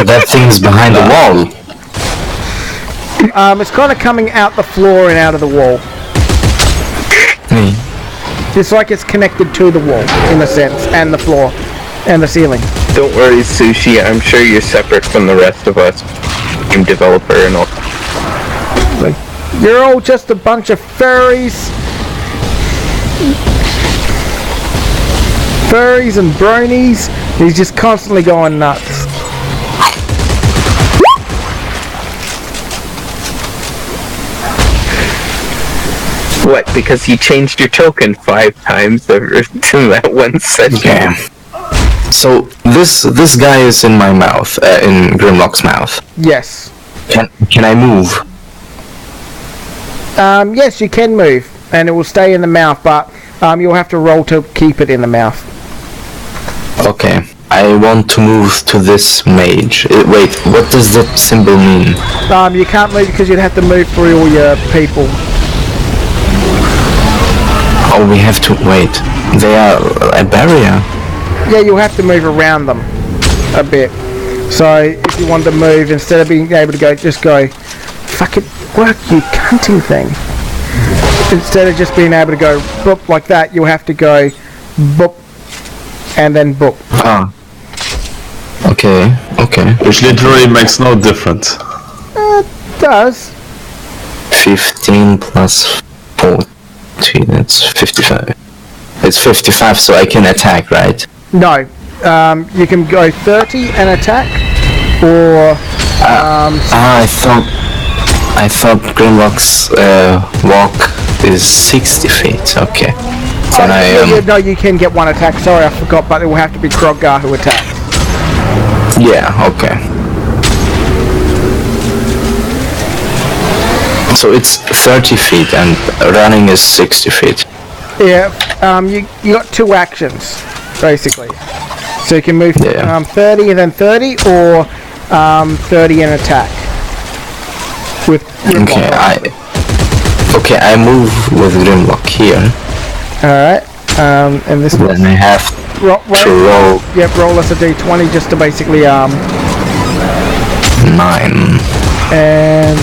That thing's behind the wall. It's kind of coming out the floor and out of the wall. It's like it's connected to the wall, in a sense, and the floor, and the ceiling. Don't worry, Sushi. I'm sure you're separate from the rest of us. Game developer and all. Like, you're all just a bunch of furries. Furries and bronies. He's just constantly going nuts. What? Because you changed your token 5 times over to that one session. Okay. So this guy is in my mouth, in Grimlock's mouth. Yes. Can I move? Yes, you can move, and it will stay in the mouth, but you'll have to roll to keep it in the mouth. Okay. I want to move to this mage. Wait, what does that symbol mean? You can't move because you'd have to move through all your people. Oh, we have to wait. They are a barrier. Yeah, you'll have to move around them a bit. So if you want to move, instead of being able to go, just go, fuck it, work, you cunting thing. Instead of just being able to go boop like that, you'll have to go boop and then boop. Ah. Okay. Which literally makes no difference. It does. 15 plus 40, that's 55. It's 55, so I can attack, right? No. You can go 30 and attack, or... I thought Grimlock's walk is 60 feet, okay. Then no, you can get one attack. Sorry, I forgot, but it will have to be Kroggar who attacks. Yeah, okay. So it's 30 feet and running is 60 feet. Yeah, you got 2 actions, basically. So you can move 30 and then 30, or 30 and attack. With Grimlock. Okay, I move with Grimlock here. Alright, and this one. Then I have to roll. Yep, roll us a d20 just to basically 9. And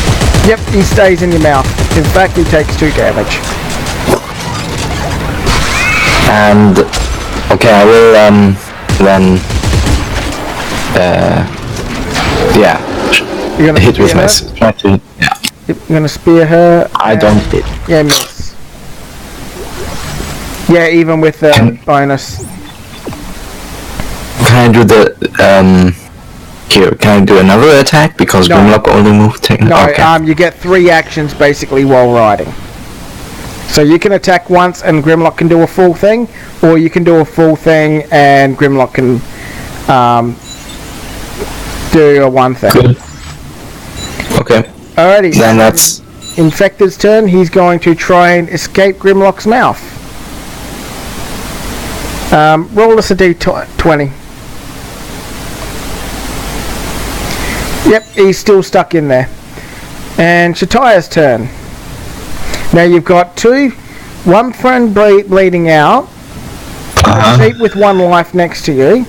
yep, he stays in your mouth. In fact, he takes 2 damage. And okay, I will then yeah. You're gonna hit with spear my her? try to hit. Yeah. Yep, you're gonna spear her. I don't hit. Yeah, miss. Yeah, even with the bonus. Can I do the here? Can I do another attack because No. Grimlock only moved 10? No, Okay. you get 3 actions basically while riding. So you can attack once and Grimlock can do a full thing, or you can do a full thing and Grimlock can do a one thing. Good. Okay. Alrighty. Then that's Infected's turn. He's going to try and escape Grimlock's mouth. Roll us a d20. Yep, he's still stuck in there. And Shataya's turn. Now you've got 2, one friend bleeding out, a sheep with 1 life next to you,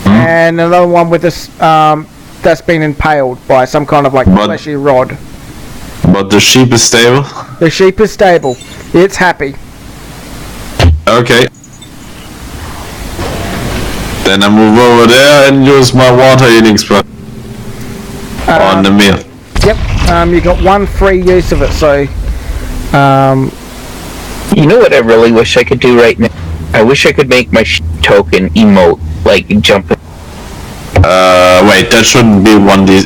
and another one with this that's been impaled by some kind of like fleshy rod. But the sheep is stable? The sheep is stable. It's happy. Okay. Then I move over there and use my water healing spell on the meal. Yep. You got 1 free use of it, so. You know what I really wish I could do right now? I wish I could make my token emote, like jumping. Wait, that shouldn't be 1d.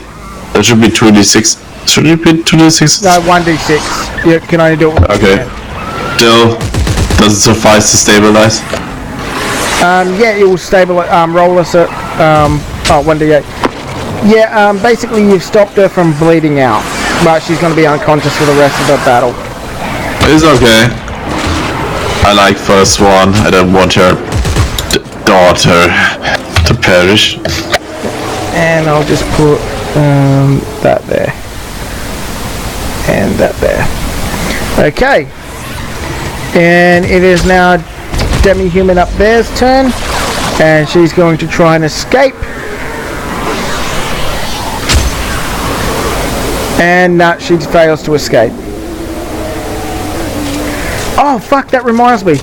That should be 2d6. Should it be 2d6? No, 1d6. You can only do it. Okay. Still, does it suffice to stabilize? Yeah, it will stabilize. Roll us at 1d8. Yeah. Basically, you've stopped her from bleeding out, but she's going to be unconscious for the rest of the battle. It's okay. I like first one. I don't want her daughter to perish. And I'll just put that there. And that there. Okay. And it is now Demi-Human up there's turn. And she's going to try and escape. And she fails to escape. Oh fuck, that reminds me.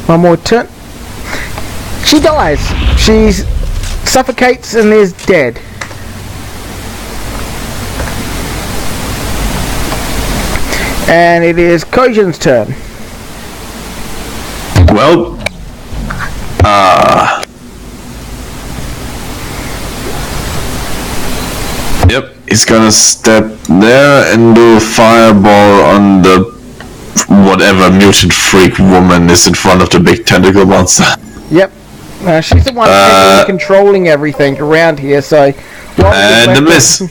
One more turn. She dies. She suffocates and is dead. And it is Kojin's turn. Well, yep, he's gonna step there and do a fireball on the whatever mutant freak woman is in front of the big tentacle monster. Yep. She's the one controlling everything around here, so... And the miss.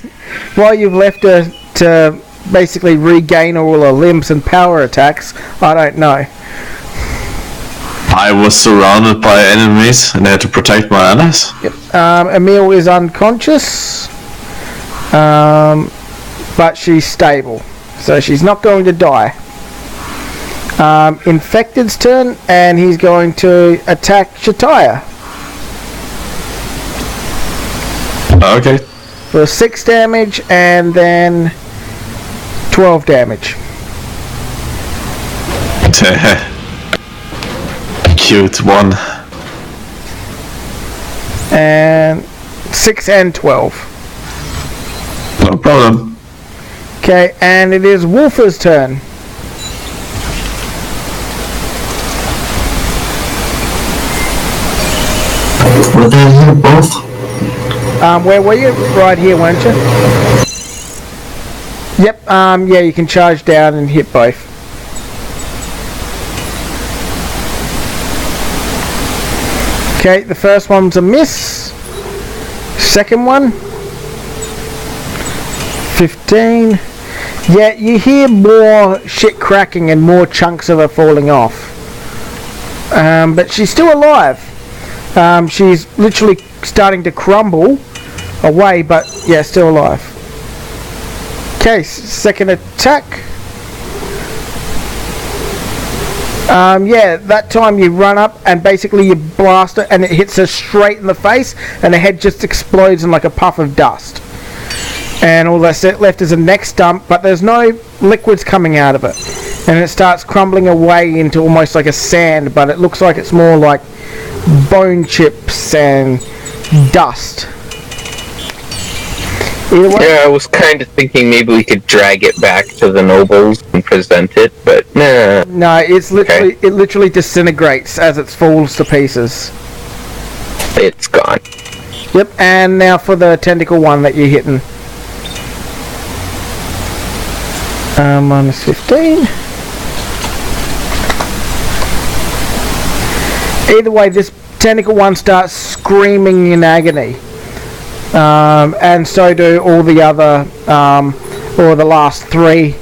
While you've left her to basically regain all her limbs and power attacks, I don't know. I was surrounded by enemies and I had to protect my allies. Yep. Emil is unconscious, but she's stable, so she's not going to die. Infected's turn, and he's going to attack Shataya. Okay. For 6 damage and then 12 damage. Cute one. And 6 and 12. No problem. Okay, and it is Wolfer's turn. Were they here both? Where were you? Right here, weren't you? Yep, yeah, you can charge down and hit both. Okay, the first one's a miss. Second one. 15. Yeah, you hear more shit cracking and more chunks of her falling off. But she's still alive. She's literally starting to crumble away, but yeah, still alive. Okay, second attack. Yeah, that time you run up and basically you blast it and it hits her straight in the face and the head just explodes in like a puff of dust. And all that's left is a neck stump, but there's no liquids coming out of it. And it starts crumbling away into almost like a sand, but it looks like it's more like bone chips and dust. Either way. Yeah, I was kind of thinking maybe we could drag it back to the nobles and present it, but nah. No, it's literally it literally disintegrates as it falls to pieces. It's gone. Yep, and now for the tentacle one that you're hitting. Minus 15. Either way, this tentacle one starts screaming in agony. And so do all the other, or the last 3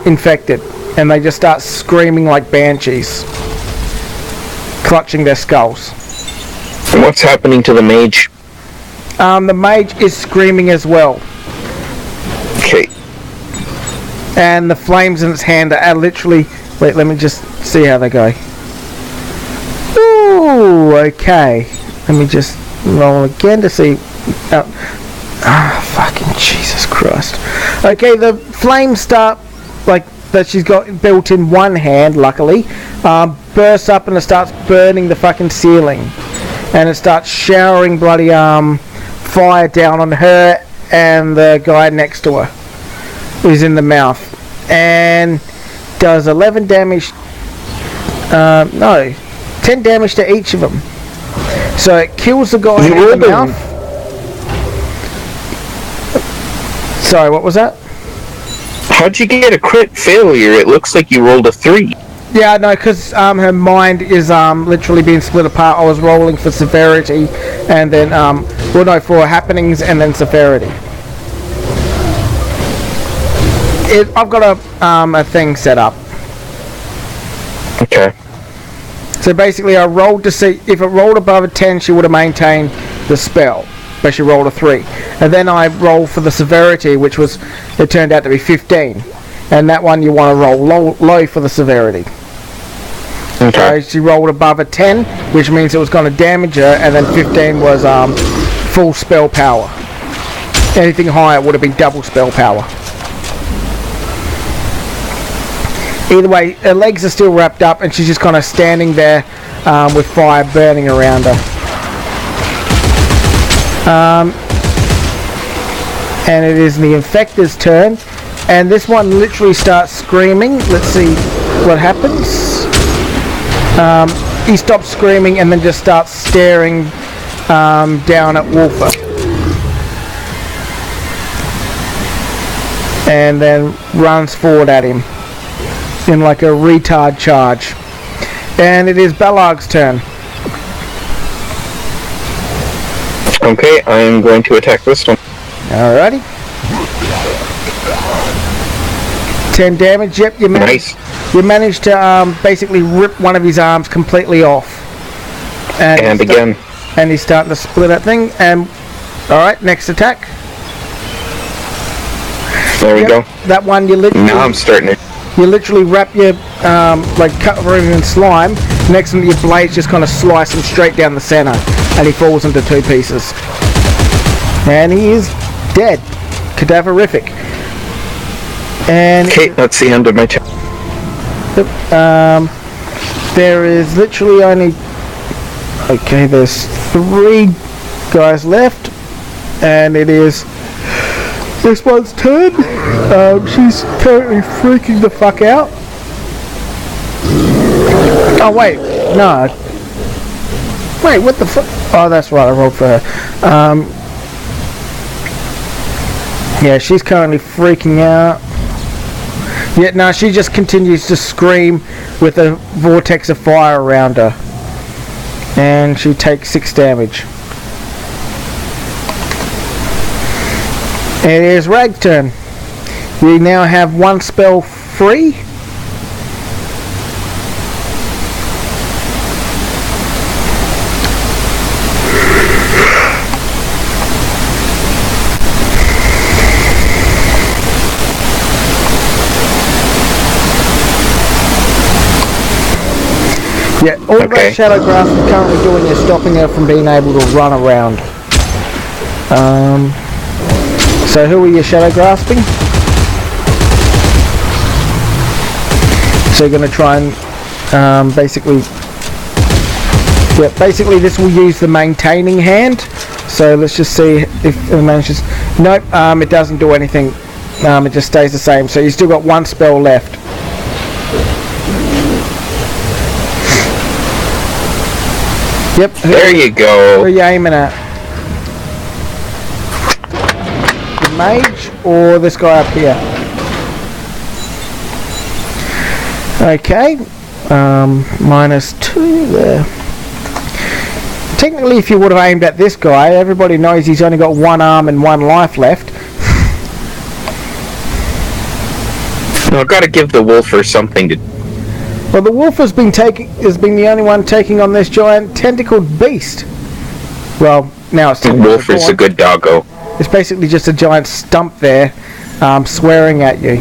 infected. And they just start screaming like banshees, clutching their skulls. And what's happening to the mage? The mage is screaming as well. Okay. And the flames in its hand are literally... Wait, let me just see how they go. Ooh, okay. Let me just roll again to see... fucking Jesus Christ. Okay, the flames start, like, that she's got built in one hand, luckily, bursts up and it starts burning the fucking ceiling. And it starts showering bloody fire down on her and the guy next to her, who's in the mouth. And does 11 damage... no, 10 damage to each of them. So it kills the guy in the mouth. Sorry, what was that? How'd you get a crit failure? It looks like you rolled a 3. Yeah, no, because her mind is literally being split apart. I was rolling for severity, and then well, no, for happenings and then severity. I've got a thing set up. Okay. So basically, I rolled to see if it rolled above a 10, she would have maintained the spell, but she rolled a 3. And then I rolled for the severity, which was, it turned out to be 15. And that one you want to roll low for the severity. Okay. So she rolled above a 10, which means it was going to damage her, and then 15 was full spell power. Anything higher would have been double spell power. Either way, her legs are still wrapped up and she's just kind of standing there with fire burning around her. And it is the infector's turn, and this one literally starts screaming. Let's see what happens. He stops screaming and then just starts staring down at Wolfer. and then runs forward at him in like a retard charge. And it is Balog's turn. Okay, I am going to attack this one. Alrighty. 10 damage. Yep, you managed. Nice. You managed to basically rip one of his arms completely off. And again. And he's starting to split that thing. And alright, next attack. There we go. That one you literally. Now I'm starting it. You literally wrap your like cover him in slime. Next one, your blades just kind of slice him straight down the center, and he falls into 2 pieces. And he is dead, cadaverific. And okay, that's the end of my turn. there is literally only there's 3 guys left, and it is this one's turn. She's currently freaking the fuck out. Oh wait, no. Wait, what the fuck? Oh, that's right, I rolled for her. Yeah, she's currently freaking out. Yeah, no, she just continues to scream with a vortex of fire around her. And she takes 6 damage. It is Rag's turn. We now have 1 spell free. Yeah, all that Shadow Grasp is currently doing is stopping her from being able to run around. So who are you Shadow Grasping? So you're going to try and basically this will use the maintaining hand. So let's just see if it manages. Nope, it doesn't do anything. It just stays the same. So you've still got 1 spell left. Yep. There you go. Who are you aiming at? The mage or this guy up here? Okay. -2 there. Technically, if you would have aimed at this guy, everybody knows he's only got 1 arm and 1 life left. No, I've got to give the wolfer something to. Well, the wolf has been the only one taking on this giant tentacled beast. Well, now it's The wolfer's a good doggo. It's basically just a giant stump there, swearing at you.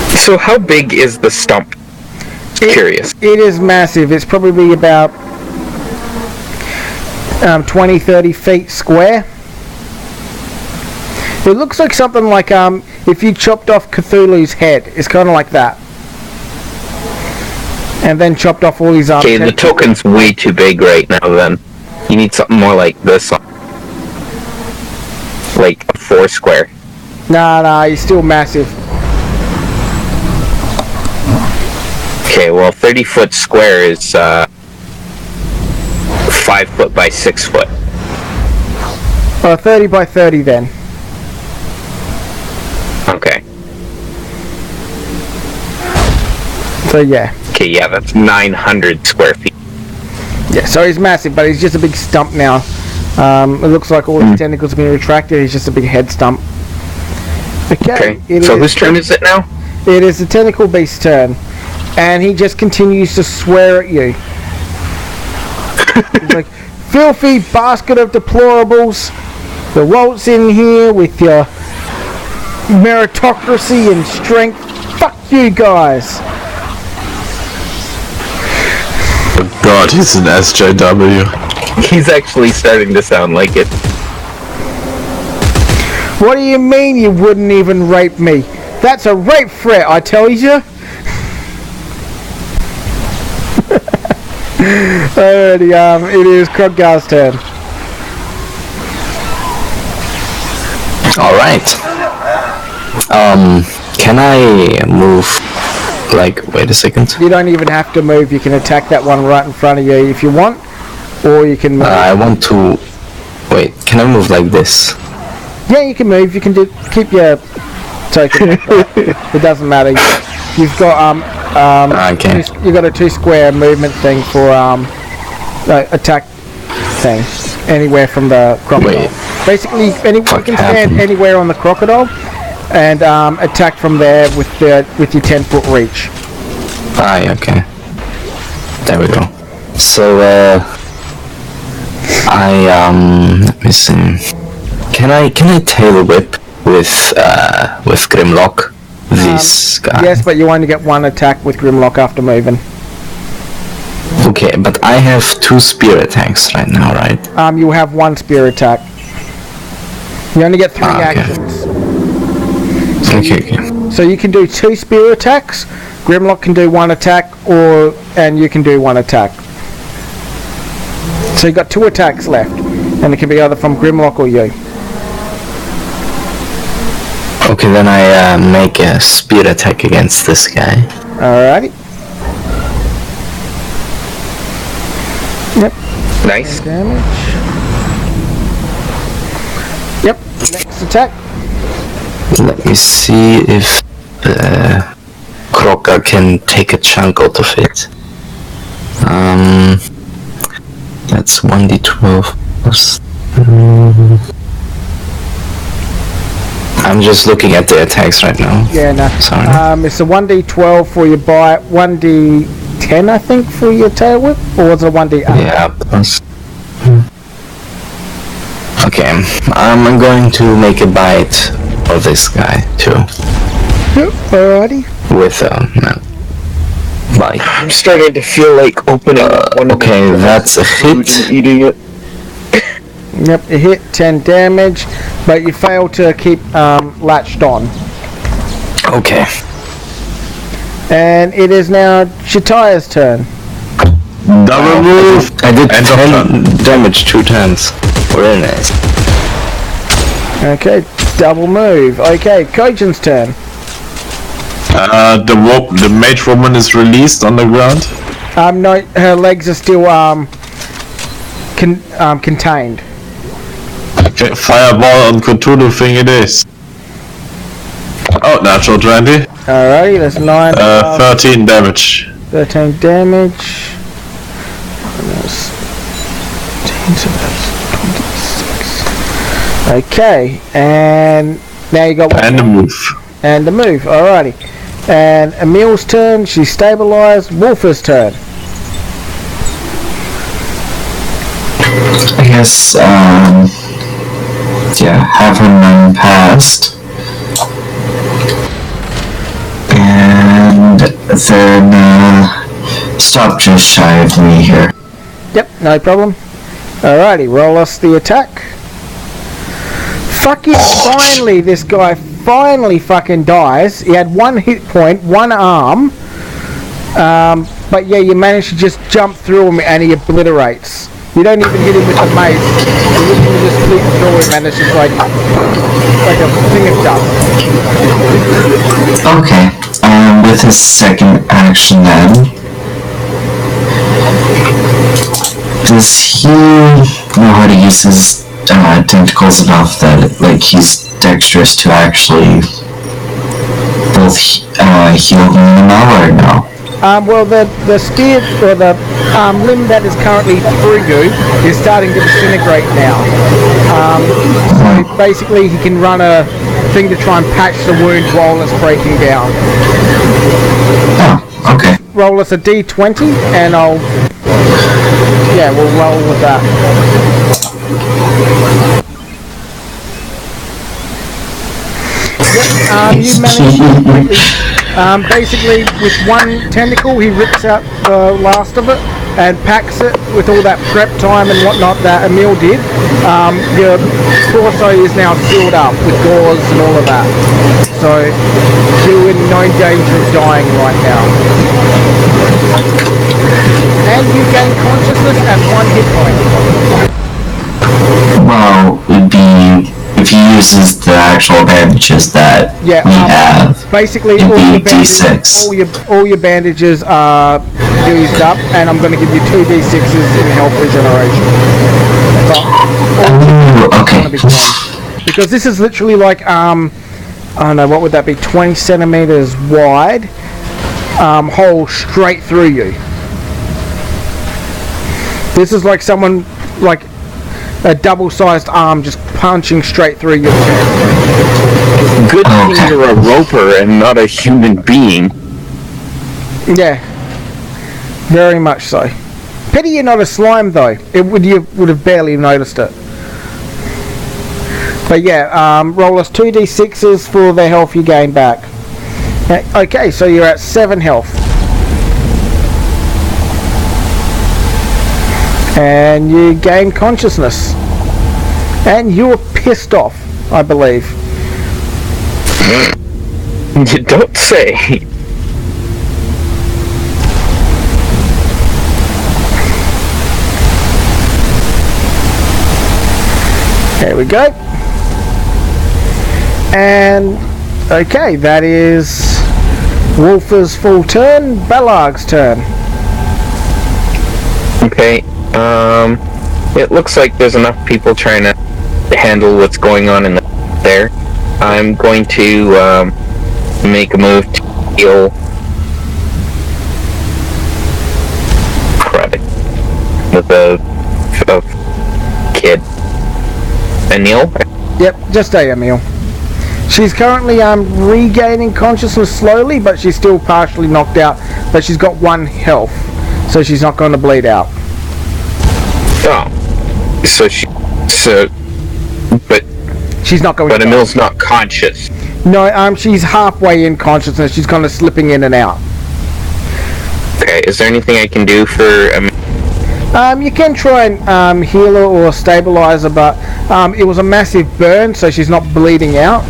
So how big is the stump? Curious. It is massive. It's probably about 20-30 feet square. It looks like something like if you chopped off Cthulhu's head. It's kind of like that. And then chopped off all his arms. Okay, the token's way too big right now then. You need something more like this. Like a 4 square. Nah, he's still massive. Okay, well 30 foot square is 5 foot by 6 foot. 30 by 30 then. Okay. So yeah. Okay, yeah, that's 900 square feet. Yeah, so he's massive, but he's just a big stump now. It looks like all his tentacles have been retracted. He's just a big head stump. Okay. So whose turn is it now? It is the tentacle beast's turn, and he just continues to swear at you. He's like, "Filthy basket of deplorables! The waltz in here with your meritocracy and strength. Fuck you guys!" Oh god, he's an SJW. He's actually starting to sound like it. What do you mean you wouldn't even rape me? That's a rape threat, I tell you. Alrighty, it is Kroggar's turn. Alright. Can I move? Like, wait a second. You don't even have to move. You can attack that one right in front of you if you want, or you can move. I want to. Wait, can can I move like this? Yeah, you can move. You can keep your token. It doesn't matter. You've got Okay. you've got a 2 square movement thing for attack thing anywhere from the crocodile. Wait. Basically, you can stand happened? anywhere on the crocodile and attack from there with your 10-foot reach. Okay. There we go. So let me see. Can I tail whip with Grimlock this guy? Yes, but you only get 1 attack with Grimlock after moving. Okay, but I have 2 spear attacks right now, right? You have 1 spear attack. You only get 3 okay. actions. Okay. So you can do 2 spear attacks. Grimlock can do 1 attack, and you can do 1 attack. So you got 2 attacks left, and it can be either from Grimlock or you. Okay, then I make a spear attack against this guy. Alrighty. Yep. Nice. Damage. Yep. Next attack. Let me see if Croca can take a chunk out of it. That's 1d12 plus. I'm just looking at the attacks right now. Yeah, no. Sorry. It's a 1d12 for your bite, 1d10 I think for your tail whip, or was it 1d8? Yeah, plus. Okay, I'm going to make a bite of this guy too. Yep. Alrighty. With bite. I'm starting to feel like opening one of Okay, that's a food hit. and eating it. Yep, you hit 10 damage, but you fail to keep latched on. Okay. And it is now Shitaya's turn. Double move. I did End of 10 damage 2 times. Very nice. Okay, double move. Okay, Kojin's turn. The mage woman is released on the ground. No, her legs are still contained. Okay, fireball on Cthulhu thing it is. Oh, natural 20. Alrighty, that's 9. 13 damage. 13 damage. And that's 10, so that's 26. Okay, and now you got one. And a move. And the move, alrighty. And Emil's turn, she's stabilized. Wolfer's turn. I guess, yeah, have her run past. And then, stop just shy of me here. Yep, no problem. Alrighty, roll us the attack. Fucking finally, this guy finally fucking dies. He had 1 hit point, 1 arm. But yeah, you manage to just jump through him and he obliterates. You don't even hit him with the mace. You literally just fleet through him and it's just like a thing of dust. Okay, with his second action then, does he know how to use his tentacles enough that like he's dexterous to actually both heal him now or no? Well, the steer or the limb that is currently through you is starting to disintegrate now. So basically, he can run a thing to try and patch the wound while it's breaking down. Oh, okay. Roll us a d20, and we'll roll with that. You managed to completely. Basically, with 1 tentacle, he rips out the last of it and packs it with all that prep time and whatnot that Emil did. Your torso is now sealed up with gauze and all of that. So, you're in no danger of dying right now. And you gain consciousness at 1 hit point. Well, it'd be if he uses the actual bandages that we have. Basically, it'd all be all your bandages are used up, and I'm going to give you 2d6s in health regeneration. But Oh, okay. Gonna be fine. Because this is literally like I don't know, what would that be? 20 centimeters wide, hole straight through you. This is like someone, like a double-sized arm just punching straight through your chest. Good thing you're a roper and not a human being. Yeah, very much so. Pity you're not a slime though. You would have barely noticed it. But yeah, roll us 2d6s for the health you gain back. Okay, so you're at 7 health. And you gain consciousness. And you're pissed off, I believe. You don't say. There we go. And okay, that is Wolfer's full turn. Ballarg's turn. Okay. It looks like there's enough people trying to handle what's going on in there. I'm going to make a move to heal credit with a kid. Emil? Yep, just a Emil. She's currently regaining consciousness slowly, but she's still partially knocked out. But she's got 1 health, so she's not going to bleed out. Oh, but she's not going. But Emil's not conscious. No, she's halfway in consciousness. She's kind of slipping in and out. Okay, is there anything I can do for Emil? You can try and heal her or stabilize her, but it was a massive burn, so she's not bleeding out.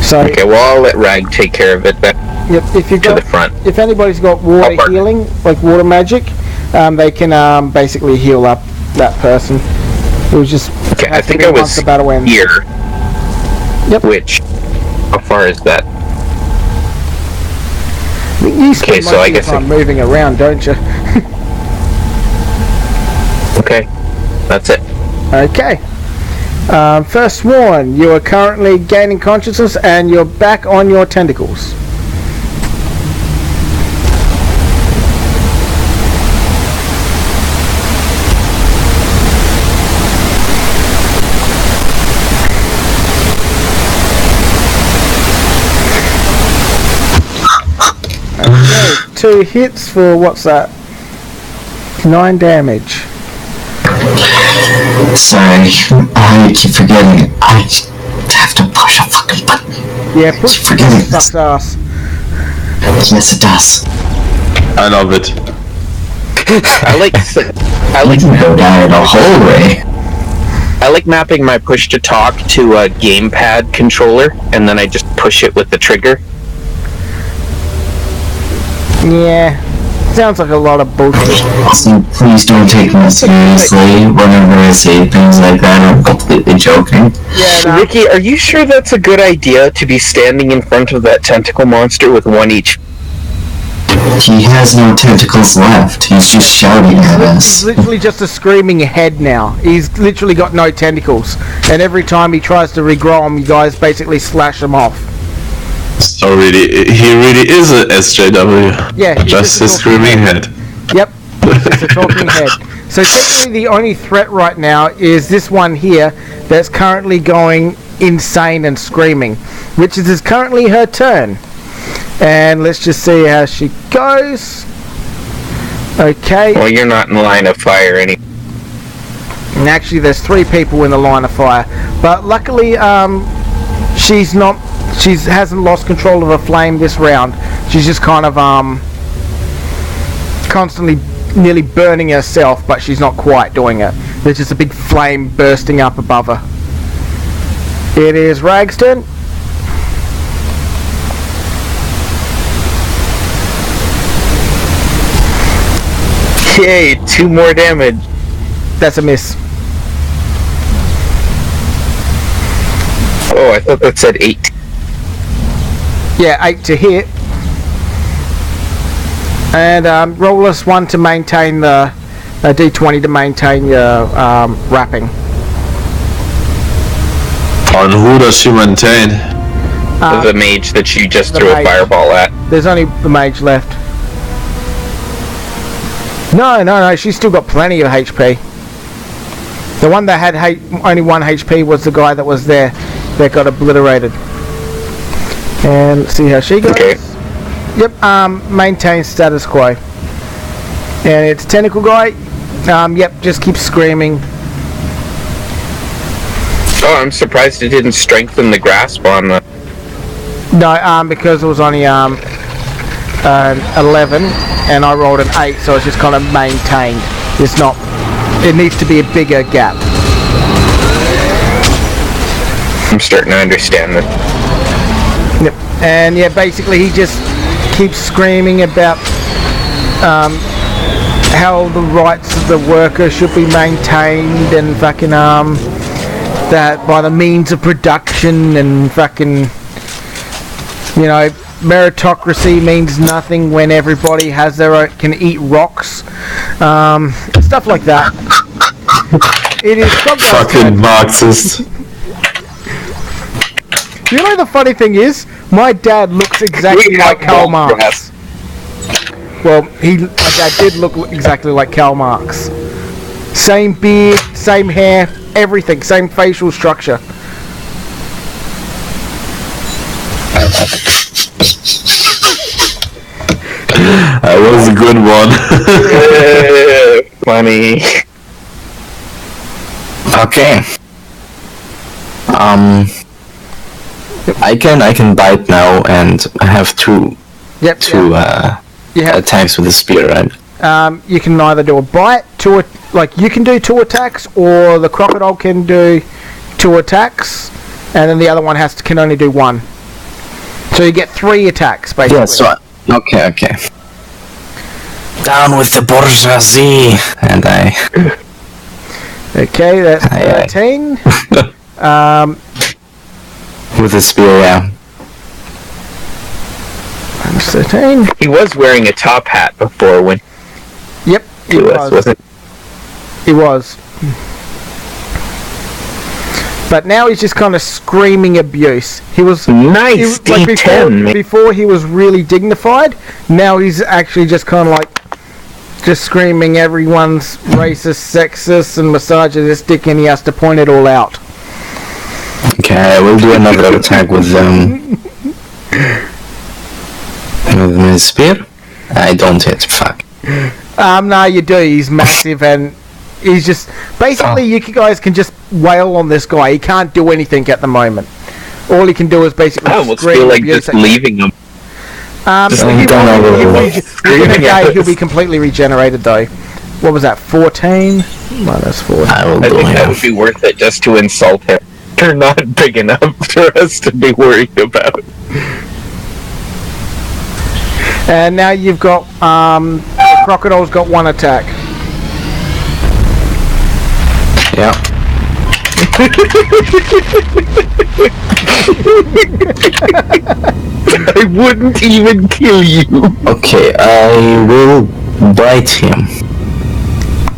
So okay, well I'll let Rag take care of it. Yep, if you've got, to the front. If anybody's got water healing, like water magic, they can basically heal up that person. It was just okay. I think I was the battle ends. Here. Yep. Which? How far is that? You spend most of your time moving around, don't you? Okay, that's it. Okay. First one, you are currently gaining consciousness and you're back on your tentacles. Okay, 2 hits for, what's that? 9 damage. Sorry, I keep forgetting. I have to push a fucking button. Yeah, push the button sucks ass. Yes, it does. I love it. I like go down the hallway. I like mapping my push to talk to a gamepad controller, and then I just push it with the trigger. Yeah. Sounds like a lot of bullshit. Also, please don't take me seriously whenever I say things like that. I'm completely joking. Yeah, no. Ricky, are you sure that's a good idea to be standing in front of that tentacle monster with 1 each? He has no tentacles left. He's just shouting at us. He's literally just a screaming head now. He's literally got no tentacles. And every time he tries to regrow them, you guys basically slash him off. So really, he really is a SJW. Yeah, just a screaming head. Yep, it's a talking head. So technically the only threat right now is this one here that's currently going insane and screaming, which is currently her turn. And let's just see how she goes. Okay. Well, you're not in line of fire anymore. And actually there's 3 people in the line of fire. But luckily she hasn't lost control of her flame this round. She's just kind of constantly nearly burning herself, but she's not quite doing it. There's just a big flame bursting up above her. It is Rag's turn. Yay, 2 more damage. That's a miss. Oh, I thought that said 8. Yeah, 8 to hit. And roll us 1 to maintain the d20 to maintain your wrapping. On who does she maintain? The mage that you just the threw a mage. fireball at. There's only the mage left. No, she's still got plenty of HP. The one that had only 1 HP was the guy that was there that got obliterated. And let's see how she goes. Okay. Yep, maintain status quo. And it's tentacle guy. Yep, just keep screaming. Oh, I'm surprised it didn't strengthen the grasp on the... No, because it was only 11 and I rolled an 8, so it's just kind of maintained. It's not. It needs to be a bigger gap. I'm starting to understand that. Yep. And yeah, basically he just keeps screaming about how the rights of the worker should be maintained and fucking that by the means of production and fucking, you know, meritocracy means nothing when everybody has their own, can eat rocks, stuff like that. It is Fucking Marxist. You know the funny thing is, my dad looks exactly like Karl Marx. Well, my dad did look exactly like Karl Marx. Same beard, same hair, everything, same facial structure. That was a good one. Funny. Okay. I can bite now, and I have two Yep. two You have, attacks with the spear, right? you can either do a bite, you can do 2 attacks, or the crocodile can do 2 attacks, and then the other one can only do 1. So you get 3 attacks, basically. Yeah. So okay. Down with the bourgeoisie, and I. Okay, that's Aye. 13. With the spear, yeah. Minus 13. He was wearing a top hat before when Yep, he he was, was. wasn't He was. But now he's just kind of screaming abuse. He was Nice, like D10, man. before he was really dignified. Now he's actually just kind of like just screaming everyone's racist, sexist, and misogynistic, and he has to point it all out. Okay, I will do another attack with my spear. I don't hit. Fuck. No, you do. He's massive, and he's just basically you guys can just wail on this guy. He can't do anything at the moment. All he can do is basically I almost scream feel like abuse just at you. leaving him. Within a day, he'll be completely regenerated, though. What was that? 14 minus 4. I will I do think that it. would be worth it just to insult him. They're not big enough for us to be worried about. And now you've got the crocodile's got 1 attack. Yeah. I wouldn't even kill you. Okay, I will bite him.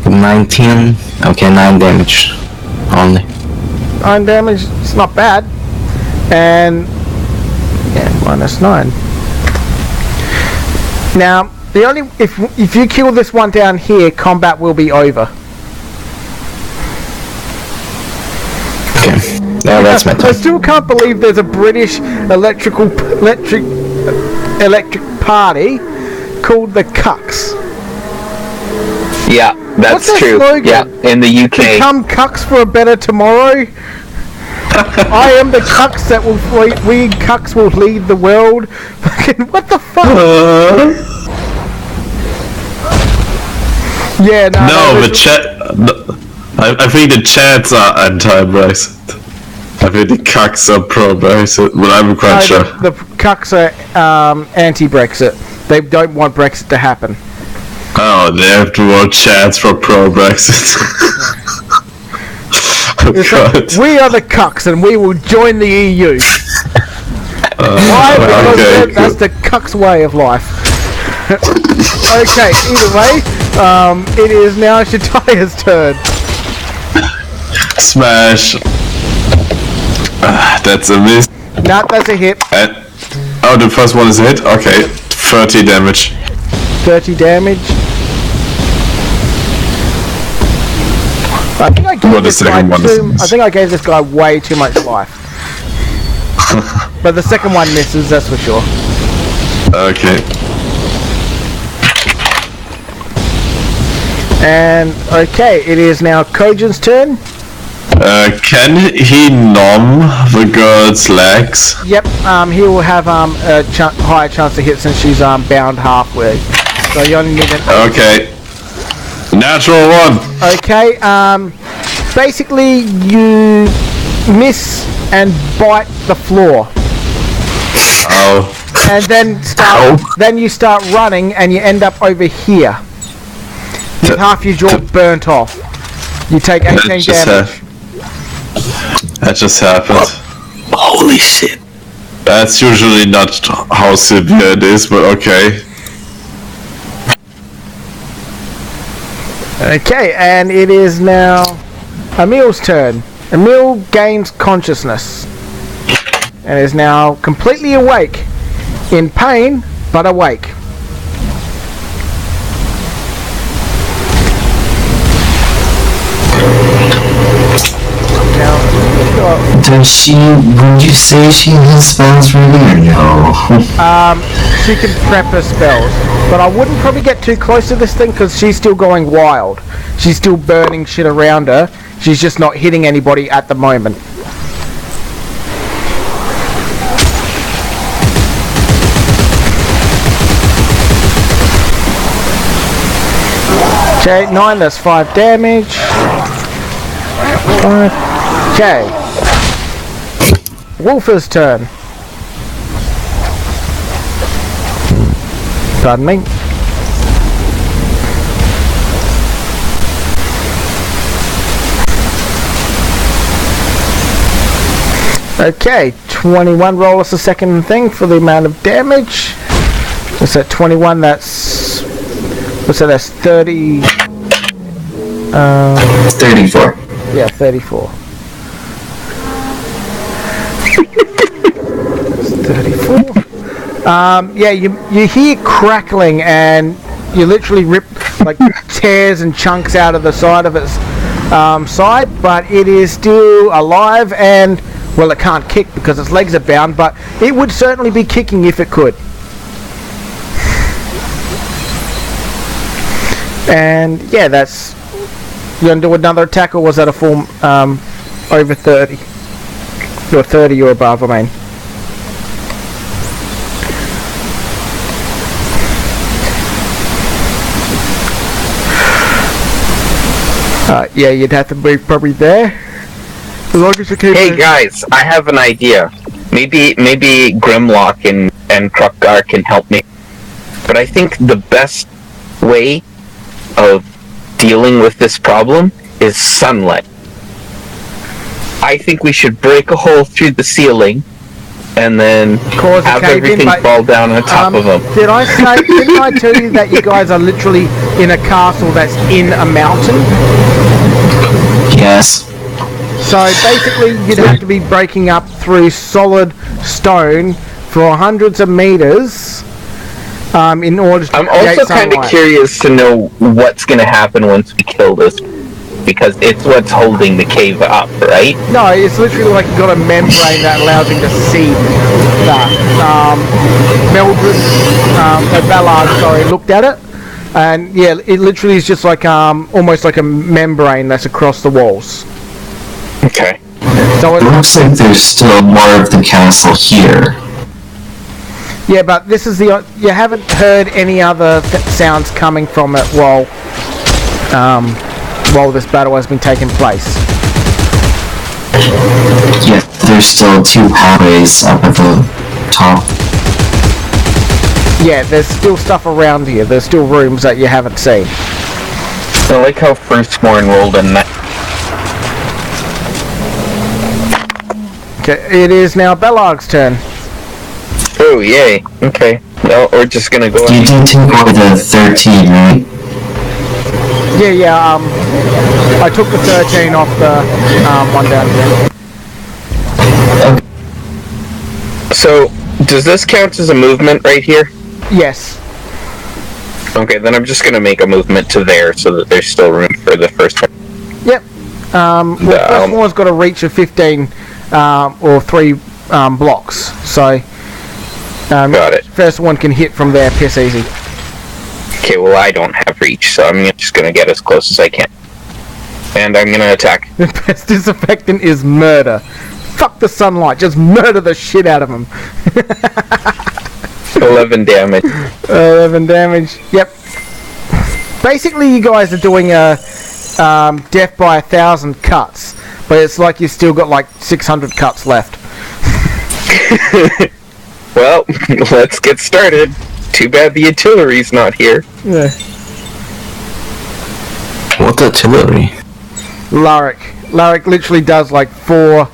19. Okay, 9 damage only. 9 damage. It's not bad. And yeah, minus 9. Now the only if you kill this one down here, combat will be over. Okay. Yeah, that's my I turn. still can't believe there's a British electric party called the Cucks. Yeah, that's What's their true. slogan? Yeah, in the UK. Become cucks for a better tomorrow. I am the cucks that will we cucks will lead the world. Fucking what the fuck? Yeah, No, no, the chat. I think the chats are anti-Brexit. I think the cucks are pro-Brexit, but I'm quite sure. the cucks are anti-Brexit. They don't want Brexit to happen. Oh, they have to vote chats for pro-Brexit. Oh, It's God. like, we are the cucks and we will join the EU. Why? Because okay, that's the cucks way of life. Okay, either way, it is now Shataya's turn. Smash. That's a miss. No, that's a hit. Oh, the first one is a hit? Okay. 30 damage. 30 damage. I think I gave this guy I think I gave this guy way too much life. But the second one misses, that's for sure. Okay. And okay, it is now Kojin's turn. Can he numb the girl's legs? Yep, he will have a higher chance to hit since she's bound halfway. So you only need an... Okay. Natural one. Okay, basically you miss and bite the floor. Oh. And then you start running and you end up over here. With half your jaw burnt off. You take 18 damage. That just happened. Holy shit. That's usually not how severe it is, but okay. Okay, and it is now Emil's turn. Emil gains consciousness. And is now completely awake. In pain, but awake. Does she, would you say she has spells ready or no? She can prep her spells. But I wouldn't probably get too close to this thing because she's still going wild. She's still burning shit around her. She's just not hitting anybody at the moment. Okay, 9, that's 5 damage. 5. Okay. Wolfer's turn. Pardon me. Okay, 21. Roll us a second thing for the amount of damage. What's that? 21. That's... What's that? That's 30... 34. Yeah, 34. 34. Yeah, you hear crackling and you literally rip like tears and chunks out of the side of its side, but it is still alive and, well, it can't kick because its legs are bound, but it would certainly be kicking if it could. And yeah, that's... You gonna do another attack, or was that a full over 30? Or 30 or above, I mean. Yeah, you'd have to be probably there. As long as you keep... Hey guys, I have an idea. Maybe Grimlock and Krukgar can help me. But I think the best way of dealing with this problem is sunlight. I think we should break a hole through the ceiling and then have everything fall down on top of them. Didn't I tell you that you guys are literally in a castle that's in a mountain? Yes. So basically you'd have to be breaking up through solid stone for hundreds of meters in order to... I'm also kind of curious to know what's going to happen once we kill this, because it's what's holding the cave up, right? No, it's literally like you've got a membrane that allows you to see that. Mildred, Ballard, sorry, looked at it, and yeah, it literally is just like almost like a membrane that's across the walls. Okay. So it looks like there's still more of the castle here. Yeah, but this is the... You haven't heard any other sounds coming from it while this battle has been taking place. Yeah, there's still 2 pathways up at the top. Yeah, there's still stuff around here. There's still rooms that you haven't seen. I like how Firstborn rolled a 9. Okay, it is now Bellarg's turn. Oh, yay. Okay. No, we're just gonna go... You did take away the 13, right? Yeah, I took the 13 off the one down here. So, does this count as a movement right here? Yes. Okay, then I'm just gonna make a movement to there so that there's still room for the first one. Yep. First one's got a reach of 15 or 3 blocks. So, got it. first one can hit from there, piss easy. Okay, well I don't have reach, so I'm just gonna get as close as I can. And I'm gonna attack. The best disinfectant is murder. Fuck the sunlight, just murder the shit out of him. 11 damage. 11 damage, yep. Basically, you guys are doing a death by 1,000 cuts, but it's like you've still got like 600 cuts left. Well, let's get started. Too bad the artillery's not here. Yeah. What artillery? Larrick literally does like 4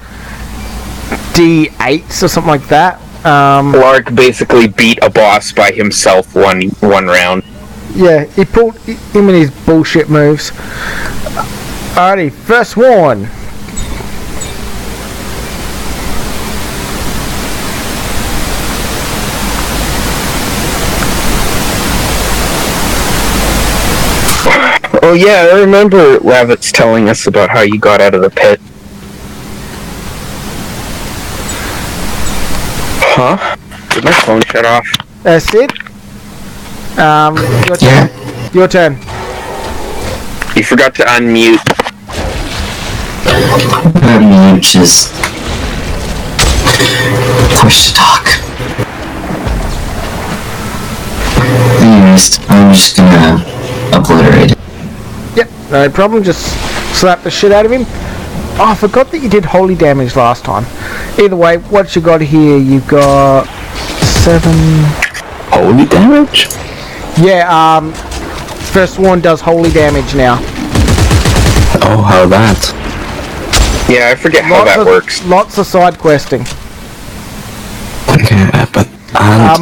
D8s or something like that. Lark basically beat a boss by himself one round. Yeah, he pulled him in his bullshit moves. Alrighty, first one. Oh yeah, I remember Lavitz telling us about how you got out of the pit. Huh? Did my phone shut off? Sid? Your turn. Yeah. Your turn. You forgot to unmute. Unmute, just push to talk. Anyways, I'm just gonna obliterate it. Yep, no problem. Just slap the shit out of him. Oh, I forgot that you did holy damage last time. Either way, what you got here? You got 7. Holy damage? Yeah. First one does holy damage now. Oh, how that? Yeah, I forget how that works. Lots of side questing. Okay, but...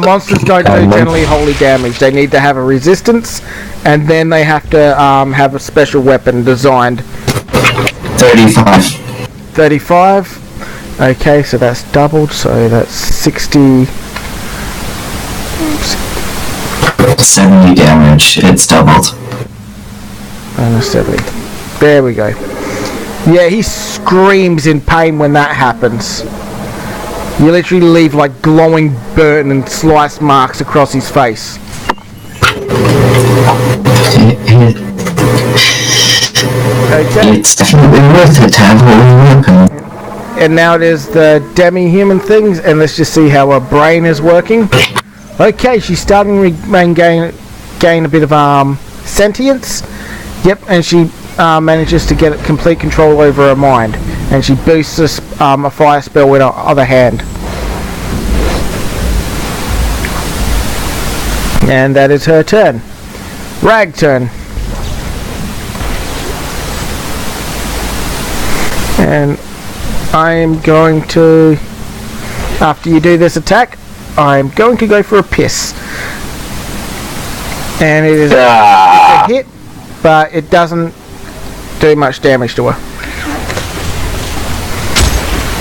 Monsters don't do generally holy damage. They need to have a resistance, and then they have to have a special weapon designed. 35. 35. Okay, so that's doubled, so that's 60. 70 damage. It's doubled. And 70. There we go. Yeah, he screams in pain when that happens. You literally leave like glowing burn and slice marks across his face. Okay. It's definitely worth it to have holy weapon. And now it is the demi-human things, and let's just see how her brain is working. Okay, she's starting to gain a bit of sentience. Yep, and she manages to get complete control over her mind, and she boosts a fire spell with her other hand. And that is her turn. Rag turn. And I am going to, after you do this attack, I'm going to go for a piss. And it is a hit, but it doesn't do much damage to her.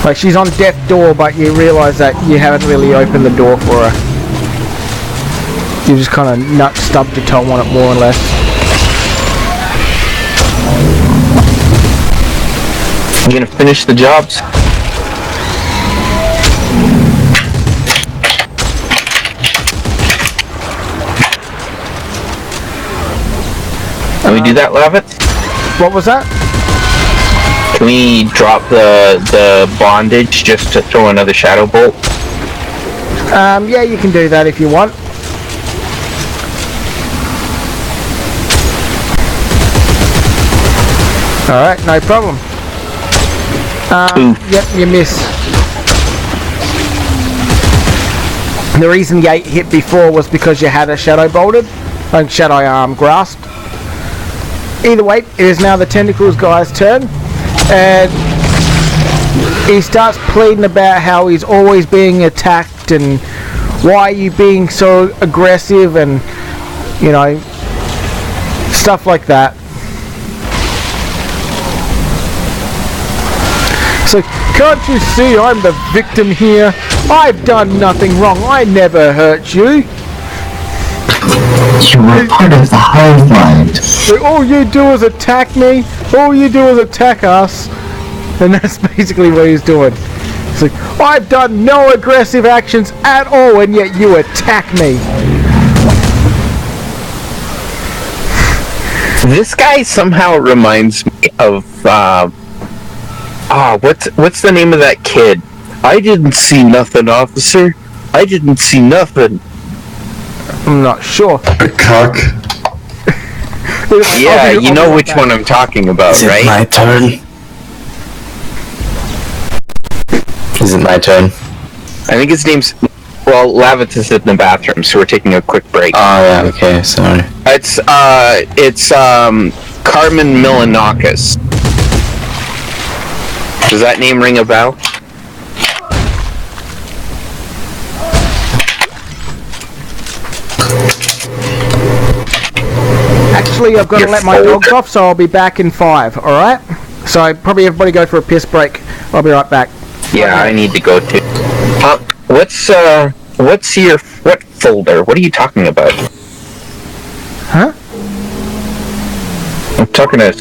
Like, she's on death's door, but you realise that you haven't really opened the door for her. You just kind of nut stubbed your toe on it, more or less. I'm gonna finish the jobs. Can we do that, Lavitz? What was that? Can we drop the bondage just to throw another shadow bolt? Yeah, you can do that if you want. Alright, no problem. Yep, you miss. The reason you hit before was because you had a shadow bolted, like shadow grasped. Either way, it is now the tentacles guy's turn, and he starts pleading about how he's always being attacked and why are you being so aggressive, and you know, stuff like that. So Can't you see I'm the victim here? I've done nothing wrong. I never hurt you. You were part of the hive mind. But all you do is attack me. All you do is attack us. And that's basically what he's doing. It's like, I've done no aggressive actions at all, and yet you attack me. This guy somehow reminds me of what's the name of that kid? I didn't see nothing, officer. I didn't see nothing. I'm not sure. A cock. Yeah, you know which one I'm talking about, Is it right? my turn? Is it my turn? I think his name's... Well, Lavitz is in the bathroom, so we're taking a quick break. Oh yeah, okay, sorry. It's Carmen Milanakis. Does that name ring a bell? Actually, I've got to You're let my full. dogs off, so I'll be back in 5, alright? So probably everybody go for a piss break. I'll be right back. Yeah, I need to go too. What folder? What are you talking about? Huh? I'm talking to...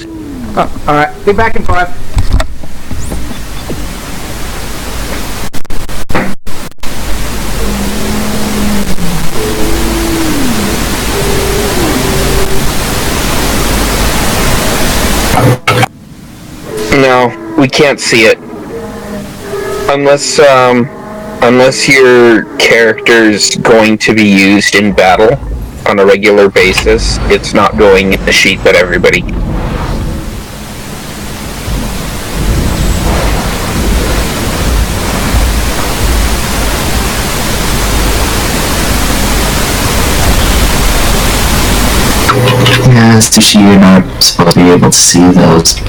Oh, alright. Be back in 5. No, we can't see it. Unless your character's going to be used in battle on a regular basis, it's not going in the sheet that everybody... Yeah, especially you're not supposed to be able to see those.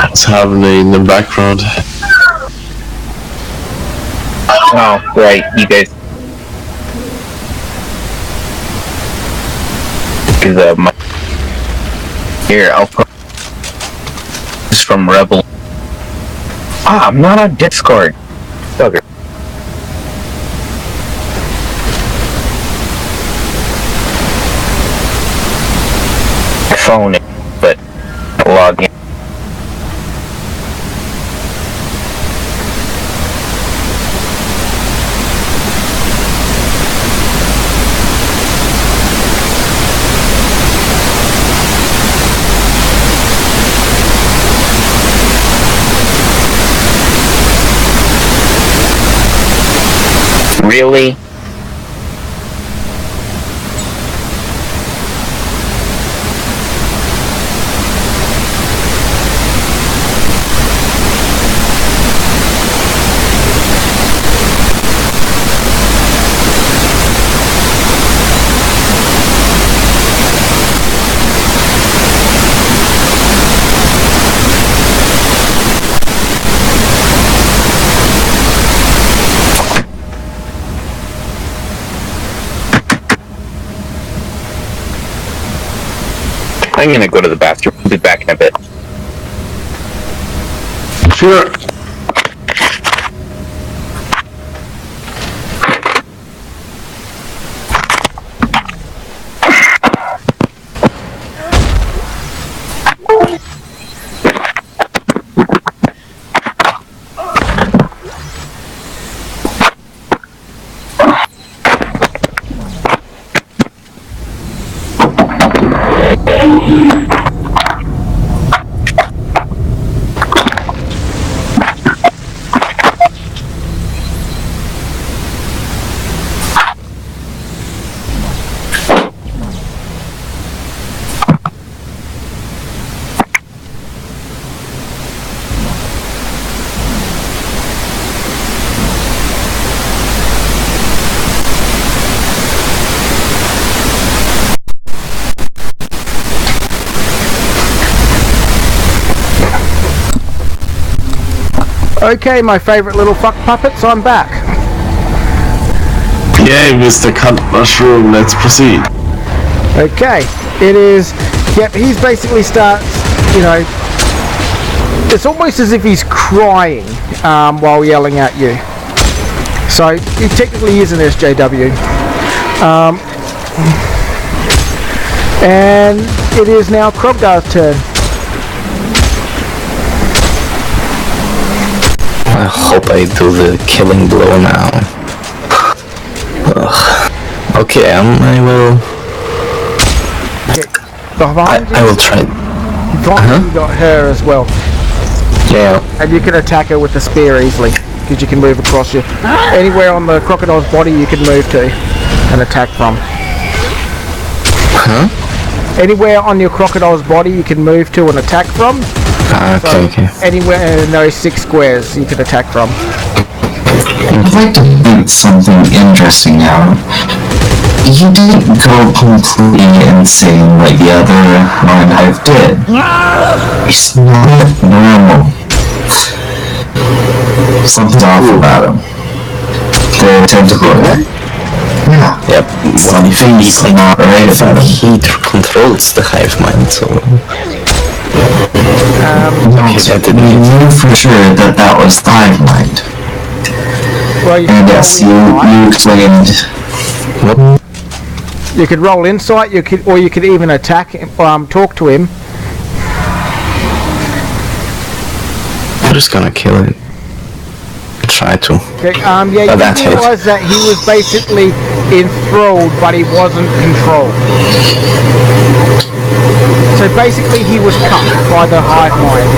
What's happening in the background? Oh, right, you guys... Here, I'll put... This is from Rebel. Ah, I'm not on Discord. Bugger. phone, but log in. Really? I'm gonna go to the bathroom. I'll be back in a bit. Sure. Okay, my favourite little fuck puppets, I'm back. Yay, Mr. Cunt Mushroom, let's proceed. Okay, it is. Yep, he's basically starts. You know, it's almost as if he's crying while yelling at you. So he technically is an SJW. And it is now Krogdar's turn. I hope I do the killing blow now. Ugh. Okay, I will. Behind I will try. Behind you got her as well. Yeah. And you can attack her with the spear easily, because you can move across you. Anywhere on the crocodile's body you can move to and attack from. Huh? Anywhere on your crocodile's body you can move to and attack from. Okay. Anywhere in those 6 squares you can attack from. I'd like to point something interesting out. You didn't go completely insane like the other Mind Hive did. He's not normal. Something's off about him. The tentacle. Yeah. Yep. Something's not right about him. He controls the hive mind, so. We knew for sure that was the hive mind. Well, you And yes, you explained. What? You could roll insight, you could even attack him, talk to him. I'm just gonna kill it. Try to. Okay, yeah, that you hit. realize that he was basically enthralled, but he wasn't controlled. So basically he was cut by the hive mind.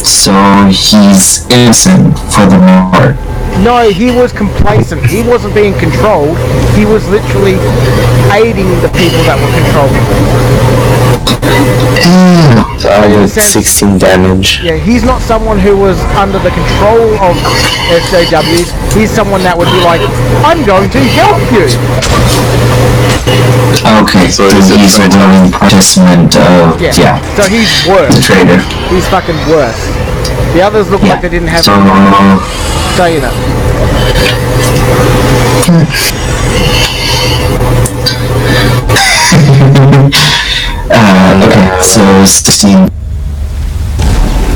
So he's innocent for the most part. No, he was complacent. He wasn't being controlled. He was literally aiding the people that were controlled. So I did 16 damage. Yeah, he's not someone who was under the control of SJWs. He's someone that would be like, I'm going to help you. Okay, so he's a willing participant of, yeah, So he's worse. the traitor. He's fucking worse. The others look like they didn't have So, say that. okay, so 16.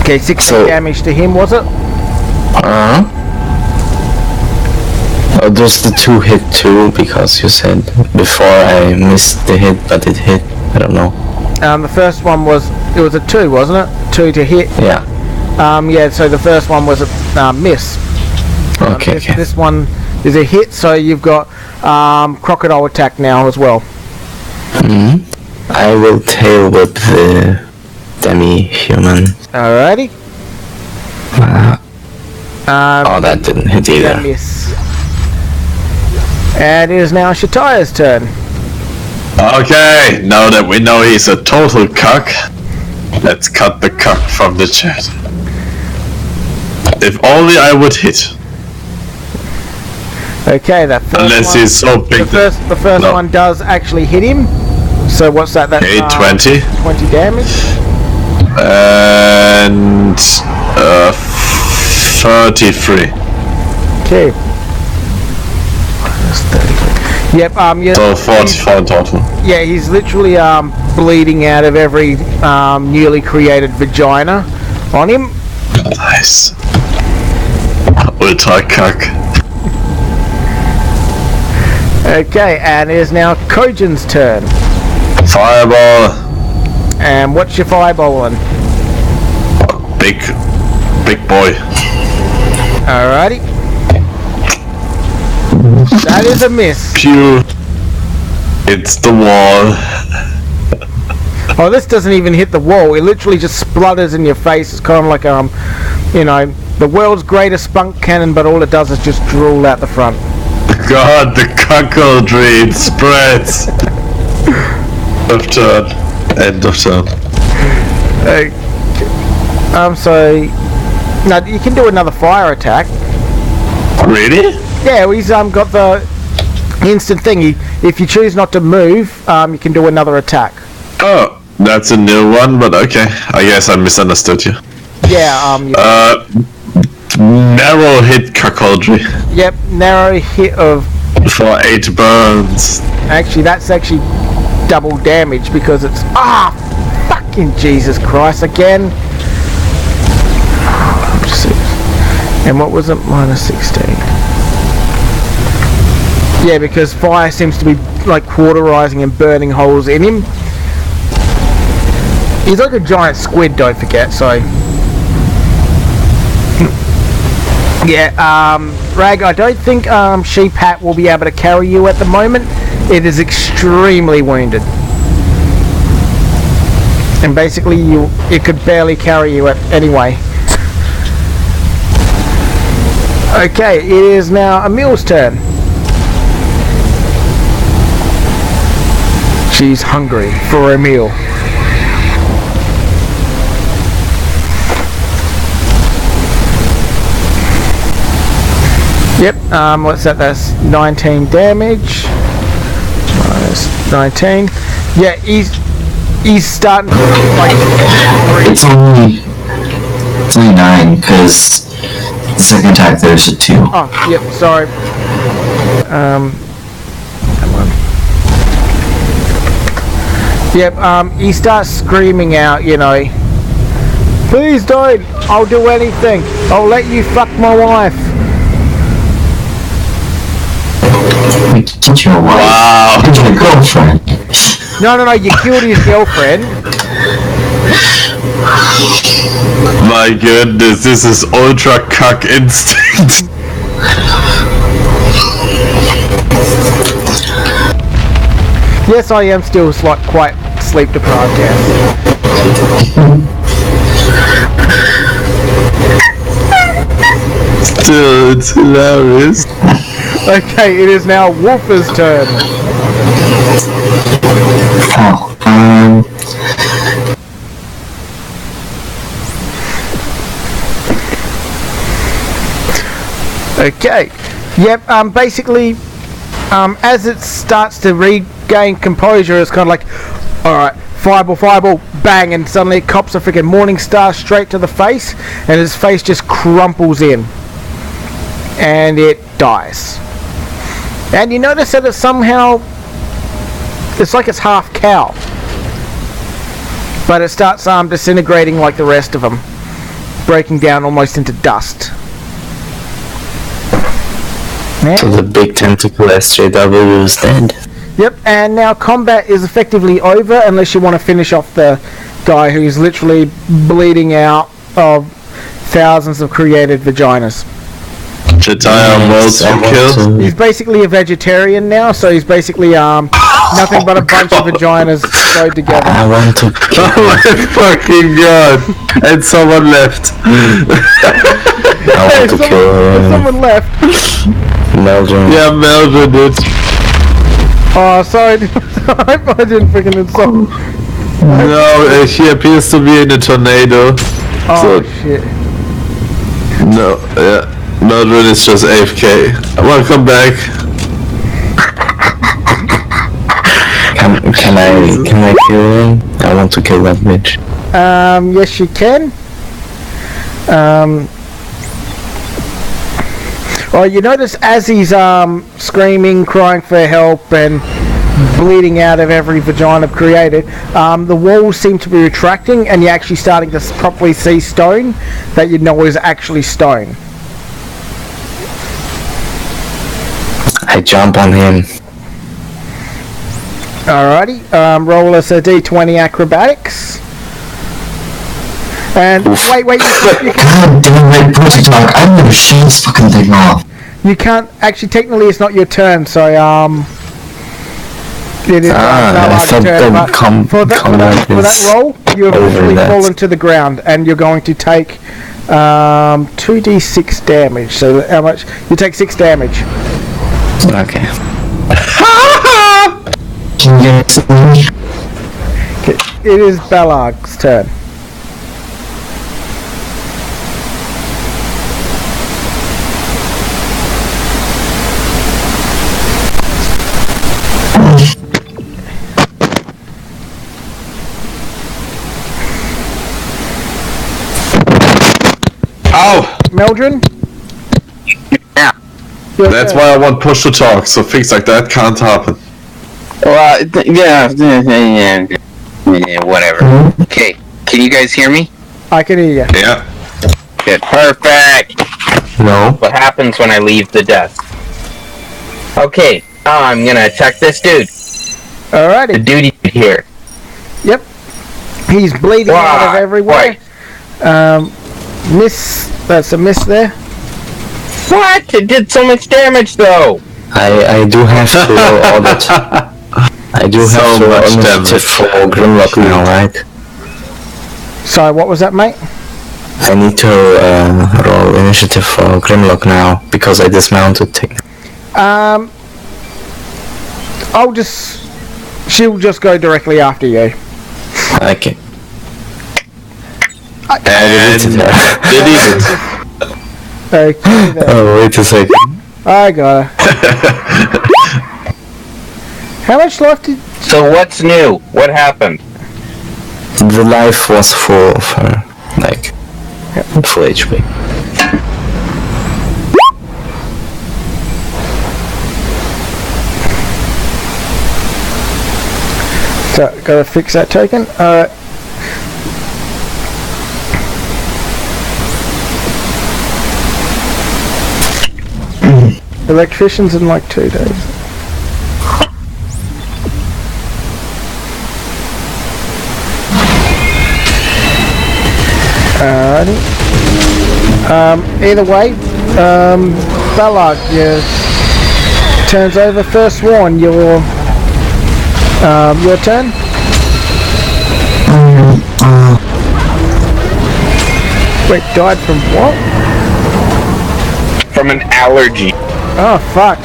Okay, 16 damage to him, was it? Oh, does the 2 hit too? Because you said before I missed the hit, but it hit. I don't know. The first one was, it was a 2, wasn't it? 2 to hit. Yeah. Yeah, so the first one was a miss. Okay. This one is a hit, so you've got crocodile attack now as well. I will tail whip the demi-human. Alrighty. Oh, that didn't hit either. Miss. And it is now Shataya's turn. Okay, now that we know he's a total cuck, let's cut the cuck from the chat. If only I would hit. Okay, that first Unless one, he's so big. the first no. one does actually hit him. So what's that? That's 20. 20 damage. And 33. Okay. That's 33. Yep. Yeah. So 44 total. Yeah, he's literally bleeding out of every newly created vagina on him. Nice. Ultra cuck. Okay, and it is now Kojin's turn. Fireball. And what's your fireballing? Big boy. Alrighty. That is a miss. Pew. It's the wall. Oh, this doesn't even hit the wall. It literally just splutters in your face. It's kind of like you know, the world's greatest spunk cannon, but all it does is just drool out the front. God, the cuckoldry spreads. Of turn. End of turn. So now you can do another fire attack. Really? Yeah, he's got the instant thingy. If you choose not to move, you can do another attack. Oh, that's a new one, but okay. I guess I misunderstood you. Yeah. Narrow hit cuckoldry. Yep, narrow hit of. For 8 burns. Actually, that's actually double damage because it's fucking Jesus Christ again. And what was it? -16. Yeah, because fire seems to be like cauterizing and burning holes in him. He's like a giant squid, don't forget. So yeah, Rag, I don't think Sheep Hat will be able to carry you at the moment. It is extremely wounded. And basically it could barely carry you anyway. Okay, it is now Emil's turn. She's hungry for a meal. Yep, what's that? That's 19 damage. Minus 19. Yeah, he's starting to like. It's only 9 because the second attack there's a 2. Oh, yep, sorry. Come on. Yep, he starts screaming out, you know, please don't, I'll do anything, I'll let you fuck my wife. We killed your wife. Wow. And your girlfriend. No, you killed his girlfriend. My goodness, this is ultra cuck instinct. Yes, I am still quite sleep deprived, yes. Still, it's hilarious. Okay, it is now Wolfer's turn. Oh, Okay. Yep, basically, as it starts to regain composure, it's kind of like, alright, fireball, bang, and suddenly it cops a freaking morning star straight to the face, and his face just crumples in. And it dies. And you notice that it's somehow, it's like it's half cow. But it starts disintegrating like the rest of them, breaking down almost into dust. So the big tentacle SJW is dead. Yep, and now combat is effectively over unless you want to finish off the guy who's literally bleeding out of thousands of created vaginas. Jetire modes for kill. He's basically a vegetarian now, so he's basically nothing but a bunch of vaginas sewed together. I want to kill Oh my fucking god! And someone left. I want to kill Someone left. Meldrum. Yeah, Melvin did. Oh, sorry. I didn't freaking insult. No, he appears to be in a tornado. Oh, So- shit. No, yeah. Meldrin is just AFK. Welcome back. Can I kill him? I want to kill that bitch. Yes, you can. Well, you notice as he's screaming, crying for help, and bleeding out of every vagina created, the walls seem to be retracting, and you're actually starting to properly see stone that you know is actually stone. I jump on him. Alrighty, roll us a d20 acrobatics. And wait, you God damn it, Protodog, I'm gonna shut this fucking thing off. can't, actually technically it's not your turn, so it is I Ballard's thought turn, that but for that is roll, you have over literally that. fallen to the ground, and you're going to take 2d6 damage. So how much? You take 6 damage. Okay. Can you get it to me? It is Ballard's turn. Ow! Meldrin? Yeah. Your That's turn. why I want push to talk, so things like that can't happen. Well, yeah, whatever. Okay, can you guys hear me? I can hear you. Yeah. Good. Perfect. No. What happens when I leave the desk? Okay, I'm gonna attack this dude. The Alrighty. dude here. Yep. He's bleeding out of Why? everywhere. Miss. That's a miss there. What? It did so much damage though. I do have to audit. I do So have to much initiative damage. for Grimlock now, right? Sorry, what was that, mate? I need to roll initiative for Grimlock now because I dismounted. She'll just go directly after you. Okay. And Deleted her. deleted. Okay, there. Oh, wait a second. I got her. How much life did... So what's new? What happened? The life was full of her, like full HP. So, gotta fix that token. Alright. Electrician's in like 2 days. Alrighty. Either way, Ballard, your turn's over. First one, your turn. Wait, died from what? From an allergy. Oh, fuck.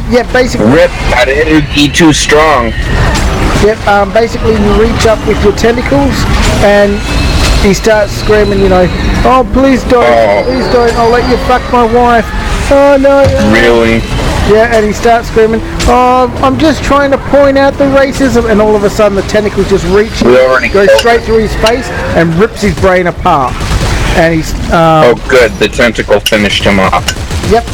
Yeah, basically... Rip, that energy too strong. Yep, basically you reach up with your tentacles and he starts screaming, you know, oh, please don't, I'll let you fuck my wife. Oh, no. Really? Yeah, and he starts screaming, oh, I'm just trying to point out the racism, and all of a sudden the tentacles just reach, We already go killed straight him. through his face and rips his brain apart. And he's, Oh, good. The tentacle finished him off. yep,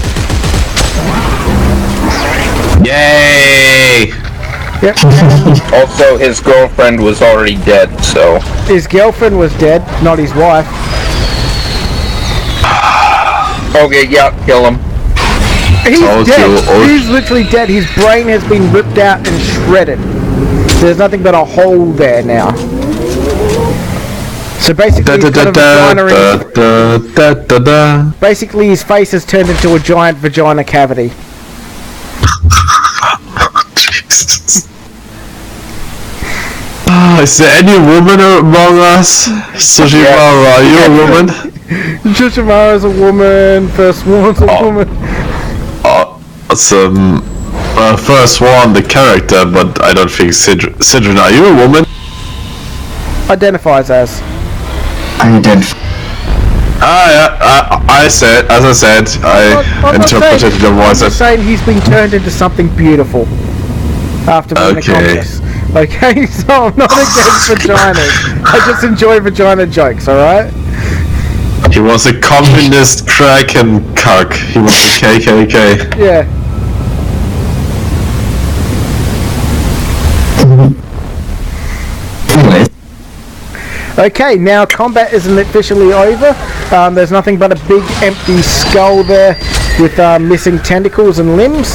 Yay! yep. Also, his girlfriend was already dead, so... His girlfriend was dead, not his wife. Okay, yeah, kill him. He's Told dead. you, He's literally dead. His brain has been ripped out and shredded. There's nothing but a hole there now. So basically, he's got a vagina in, basically his face has turned into a giant vagina cavity. Jesus. Is there any woman among us? Sushimara, are you a woman? Shishimara's a woman. First one's a woman. Awesome. First one, the character, but I don't think Sidron, are you a woman? Identifies as. I identify. As I said, I interpreted your voice I'm as... saying he's been turned into something beautiful after being a conscious. Okay, so I'm not against vaginas. I just enjoy vagina jokes, alright? He was a communist crack and cuck. He was a KKK. Yeah. Anyway, Okay, now combat isn't officially over. There's nothing but a big empty skull there with missing tentacles and limbs.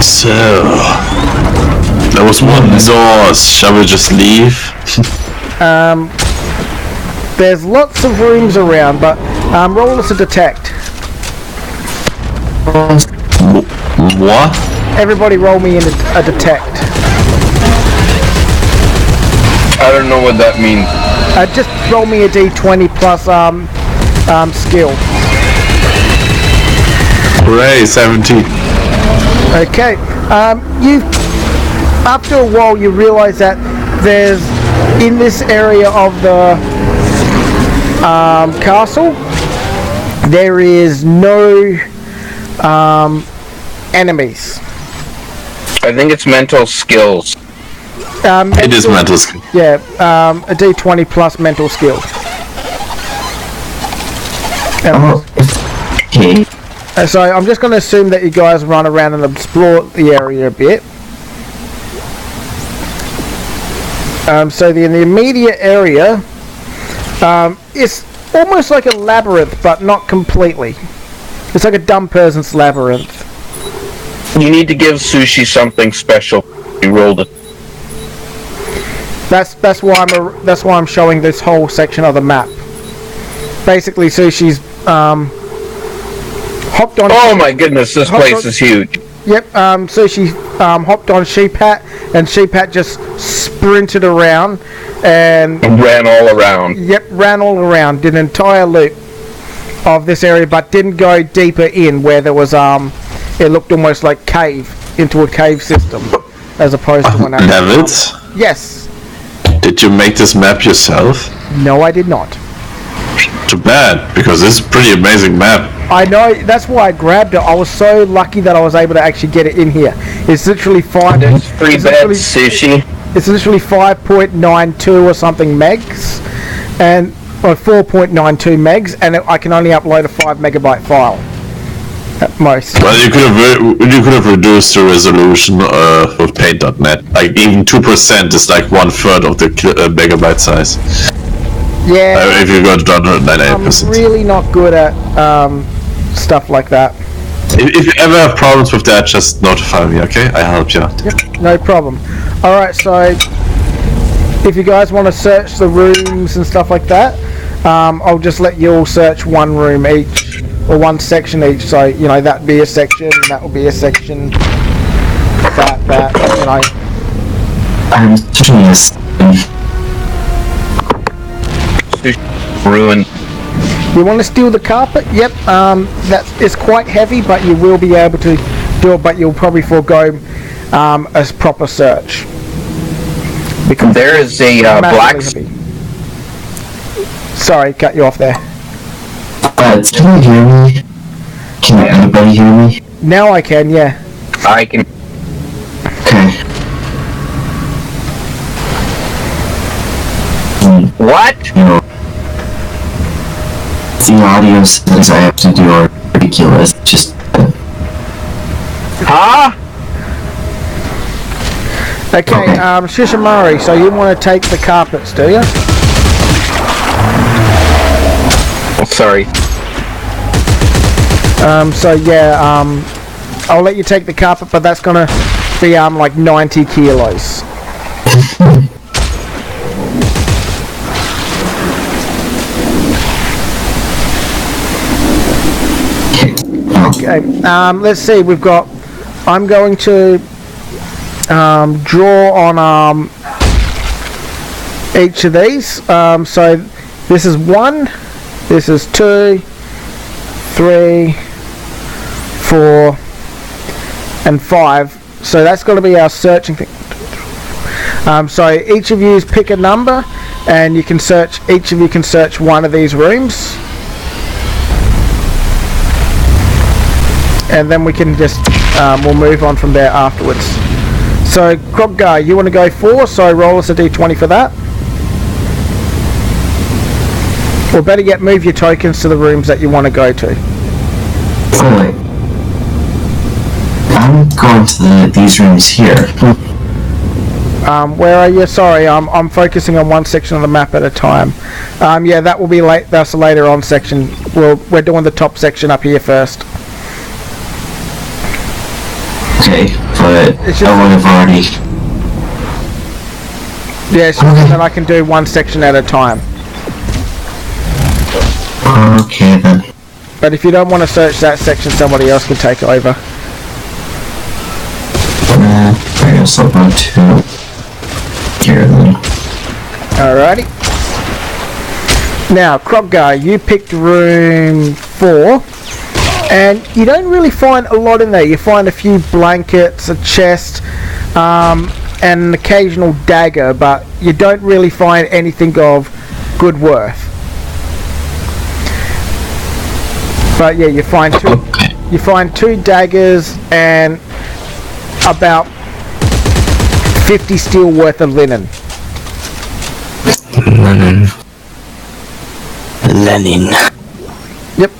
So... There was one door. Shall we just leave? There's lots of rooms around, but roll us a detect. What? Everybody roll me in a detect. I don't know what that means. Just roll me a d20 plus skill. Hooray, 17. Okay. You after a while you realise that there's in this area of the castle there is no enemies. I think it's mental skills. It is mental skill. Yeah, a d20 plus mental skill. okay. So I'm just going to assume that you guys run around and explore the area a bit. So in the immediate area, it's almost like a labyrinth, but not completely. It's like a dumb person's labyrinth. You need to give Sushi something special. You rolled it. That's why I'm showing this whole section of the map. Basically, Sushi's hopped on. Oh my goodness, this place is huge. Yep. So she hopped on Sheep Hat, and Sheep Hat just sprinted around and Ran all around. Yep, ran all around, did an entire loop of this area, but didn't go deeper in where there was it looked almost like cave into a cave system, as opposed to one. Levitz? Yes. Did you make this map yourself? No, I did not. Too bad, because this is a pretty amazing map. I know, that's why I grabbed it. I was so lucky that I was able to actually get it in here. It's literally There's 3 beds, Sushi. It's literally 5.92 or something megs, and or 4.92 megs, and I can only upload a 5 megabyte file at most. Well, you could have reduced the resolution with Paint.net. Like even 2% is like 1/3 of the megabyte size. Yeah, If you go to I'm 198%. really not good at stuff like that. If you ever have problems with that, just notify me, okay? I'll help you out. Yep, no problem. Alright, so if you guys want to search the rooms and stuff like that, I'll just let you all search one room each, or one section each, so, you know, that'd be a section, that will be a section, that, you know. I'm searching this. Ruin. You want to steal the carpet? Yep, that is quite heavy, but you will be able to do it, but you'll probably forego a proper search. Because There is a black. heavy. Sorry, cut you off there. Can you hear me? Can anybody hear me? Now I can, yeah. I can. Okay. What? You know, the audio settings I have to do are ridiculous. Just Huh? Okay, Shishimari, so you want to take the carpets, do you? Sorry. So yeah, I'll let you take the carpet, but that's gonna be like 90 kilos. Okay. Let's see. We've got. I'm going to draw on each of these. So this is 1. This is 2, 3, 4, and 5. So that's going to be our searching thing. So each of you pick a number, and you can search. Each of you can search one of these rooms, and then we can just we'll move on from there afterwards. So Kroggar, you want to go 4? So roll us a d20 for that. Or better yet, move your tokens to the rooms that you want to go to. Oh wait. I'm going to these rooms here. Where are you? Sorry, I'm focusing on one section of the map at a time. Yeah, that will be late. That's a later on section. We're doing the top section up here first. Okay, but I would have already. Yeah, so then I can do one section at a time. Okay then. But if you don't want to search that section, somebody else can take over. I guess I'll go to here then. Alrighty. Now, Kroggar, you picked room 4, and you don't really find a lot in there. You find a few blankets, a chest, and an occasional dagger, but you don't really find anything of good worth. But yeah, you find two daggers and about 50 steel worth of linen. Lenin. Yep.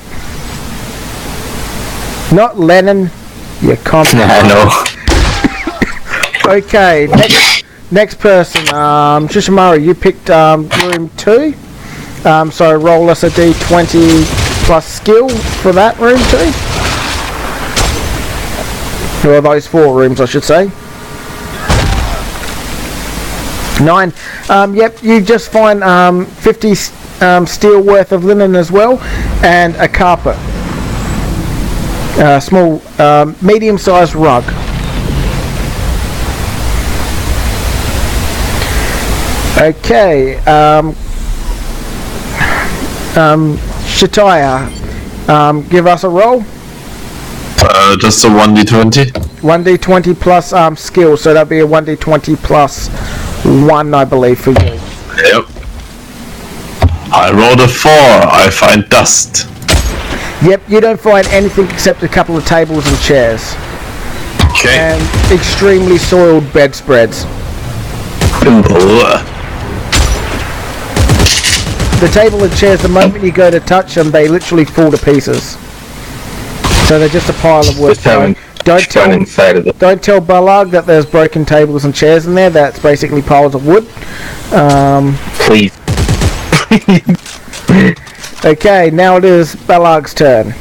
Not Lenin. You can't. I know. Okay. Next person. Shishimaru, you picked room 2. So roll us a d20 plus skill for that room 2. Or those 4 rooms, I should say. 9. Yep, you just find 50 steel worth of linen as well, and a carpet. Small, medium-sized rug. Okay. Shataya, give us a roll. Just a 1d20. 1d20 plus skill, so that'd be a 1d20 plus 1, I believe, for you. Yep. I rolled a 4. I find dust. Yep, you don't find anything except a couple of tables and chairs. Okay. And extremely soiled bedspreads. The table and chairs, the moment you go to touch them, they literally fall to pieces. So they're just a pile of wood. Don't tell Balag that there's broken tables and chairs in there. That's basically piles of wood. Please. Okay, now it is Balag's turn.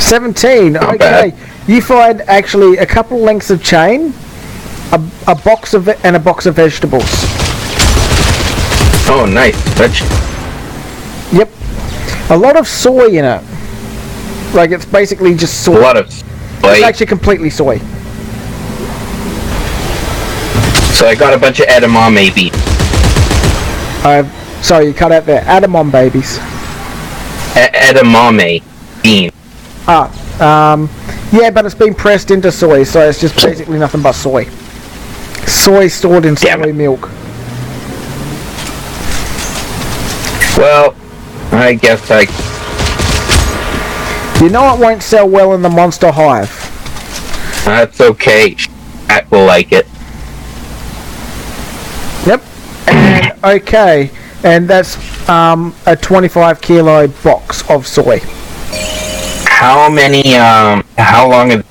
17. Okay, bad. you find actually a couple lengths of chain, a box of and a box of vegetables. Oh, nice. Yep. A lot of soy in it. Like, it's basically just soy. A lot of It's actually completely soy. So I got a bunch of edamame beans. Sorry, you cut out there. Adamon babies. Edamame beans. Yeah, but it's been pressed into soy, so it's just basically nothing but soy. Soy stored in soy milk. Well, I guess You know it won't sell well in the Monster Hive. That's okay. Cat will like it. Yep. And okay, and that's a 25 kilo box of soy. How many? How long?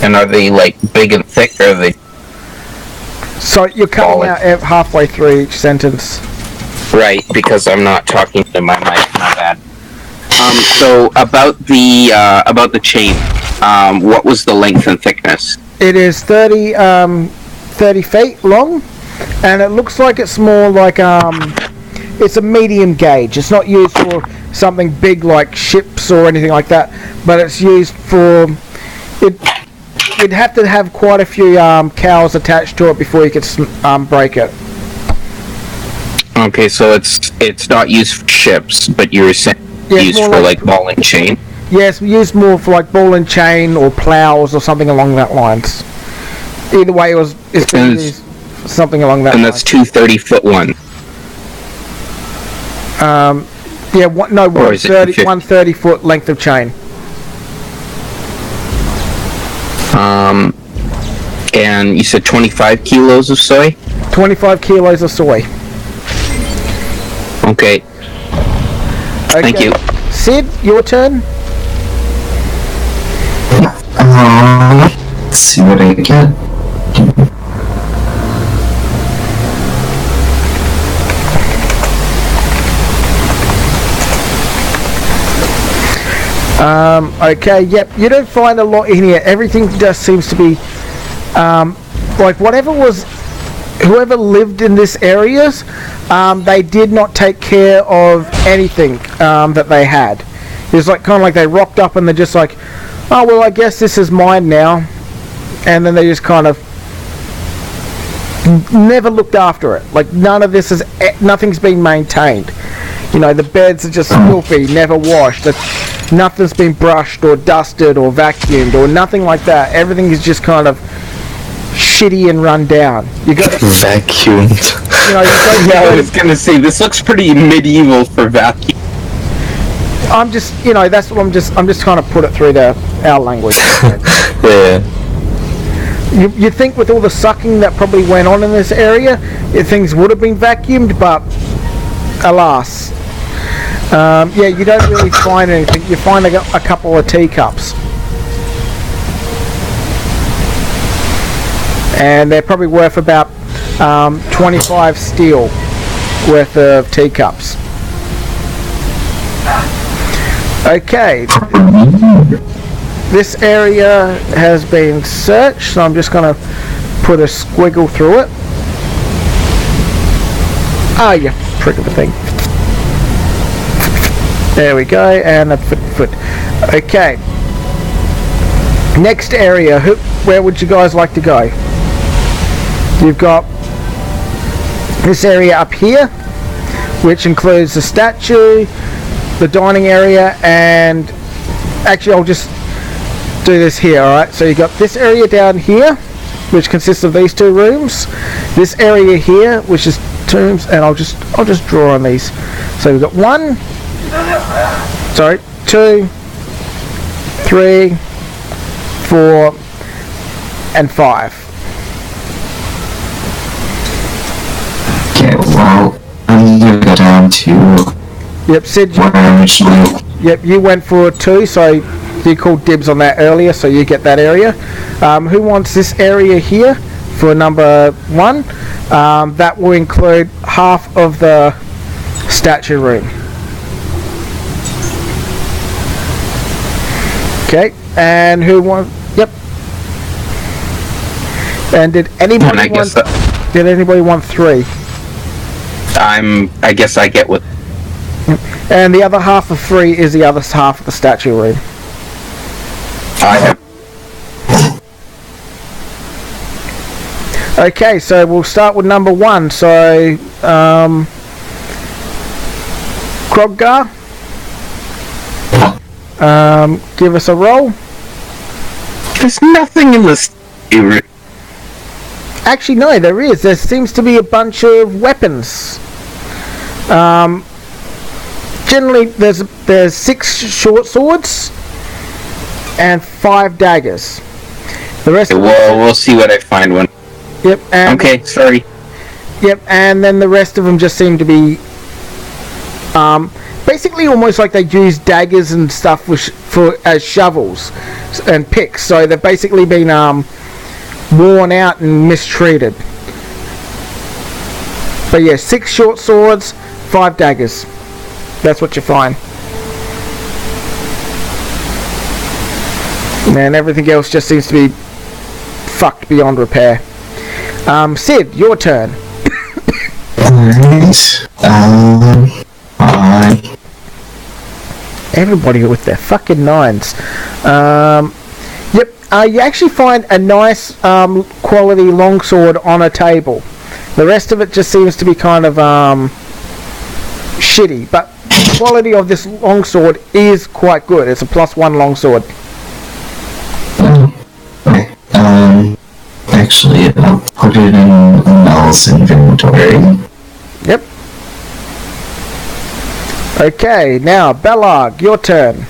And are they like big and thick? Or are they? So you're cutting out halfway through each sentence. Right, because I'm not talking to my mic. My bad. So about the chain, what was the length and thickness? It is 30 feet long, and it looks like it's more like it's a medium gauge. It's not used for something big like ships or anything like that, but it's used for it. You'd have to have quite a few cows attached to it before you could break it. Okay, so it's not used for ships, but you're saying used for like ball and chain. Yes, used more for like ball and chain or plows or something along that lines. Either way, it's been used for something along that. And that's 2 30-foot ones. Yeah, one 30-foot length of chain. And you said 25 kilos of soy? 25 kilos of soy. Okay. Thank you. Sid, your turn. Let's see what I get. Okay, yep, you don't find a lot in here. Everything just seems to be, like whoever lived in this areas, they did not take care of anything that they had. It was like kind of like they rocked up and they're just like, oh well, I guess this is mine now, and then they just kind of never looked after it. Like nothing's been maintained. You know, the beds are just filthy, never washed. Nothing's been brushed or dusted or vacuumed or nothing like that. Everything is just kind of shitty and run down. You got vacuumed. You know, I was gonna say this looks pretty medieval for vacuum. I'm just, you know, that's what I'm just trying to put it through our language. Yeah. You think with all the sucking that probably went on in this area, things would have been vacuumed, but alas. Yeah, you don't really find anything. You find a couple of teacups. And they're probably worth about 25 steel worth of teacups. Okay. This area has been searched, so I'm just going to put a squiggle through it. Ah, you prick of a thing. There we go, and a foot. Okay. Next area, where would you guys like to go? You've got this area up here, which includes the statue, the dining area, and actually I'll just do this here, alright? So you've got this area down here, which consists of these two rooms, this area here, which is two rooms, and I'll just draw on these. So we've got 2, 3, 4, and 5. Okay, well, I'm gonna go down to Yep, Sid. where I originally. Yep, you went for 2, so you called dibs on that earlier, so you get that area. Who wants this area here for number 1? That will include half of the statue room. Okay, and who wants? Yep. And did anybody want 3? I guess I get what. And the other half of 3 is the other half of the statue room. I have. Okay, so we'll start with number 1. So, Kroggar, give us a roll. There's nothing in this. Actually, no, there is. There seems to be a bunch of weapons. Generally, there's 6 short swords and 5 daggers. The rest. Well, we'll see what I find when. Yep. And Okay, sorry. Yep, and then the rest of them just seem to be, basically almost like they use daggers and stuff as shovels and picks. So they've basically been worn out and mistreated. But yeah, 6 short swords, 5 daggers. That's what you find. And everything else just seems to be fucked beyond repair. Sid, your turn. Alright. Fine. Everybody with their fucking 9s. Yep. You actually find a nice quality longsword on a table. The rest of it just seems to be kind of shitty, but the quality of this longsword is quite good. It's a +1 longsword. Okay. Actually, I'll put it in Mel's inventory. Yep. Okay, now Bellarg, your turn.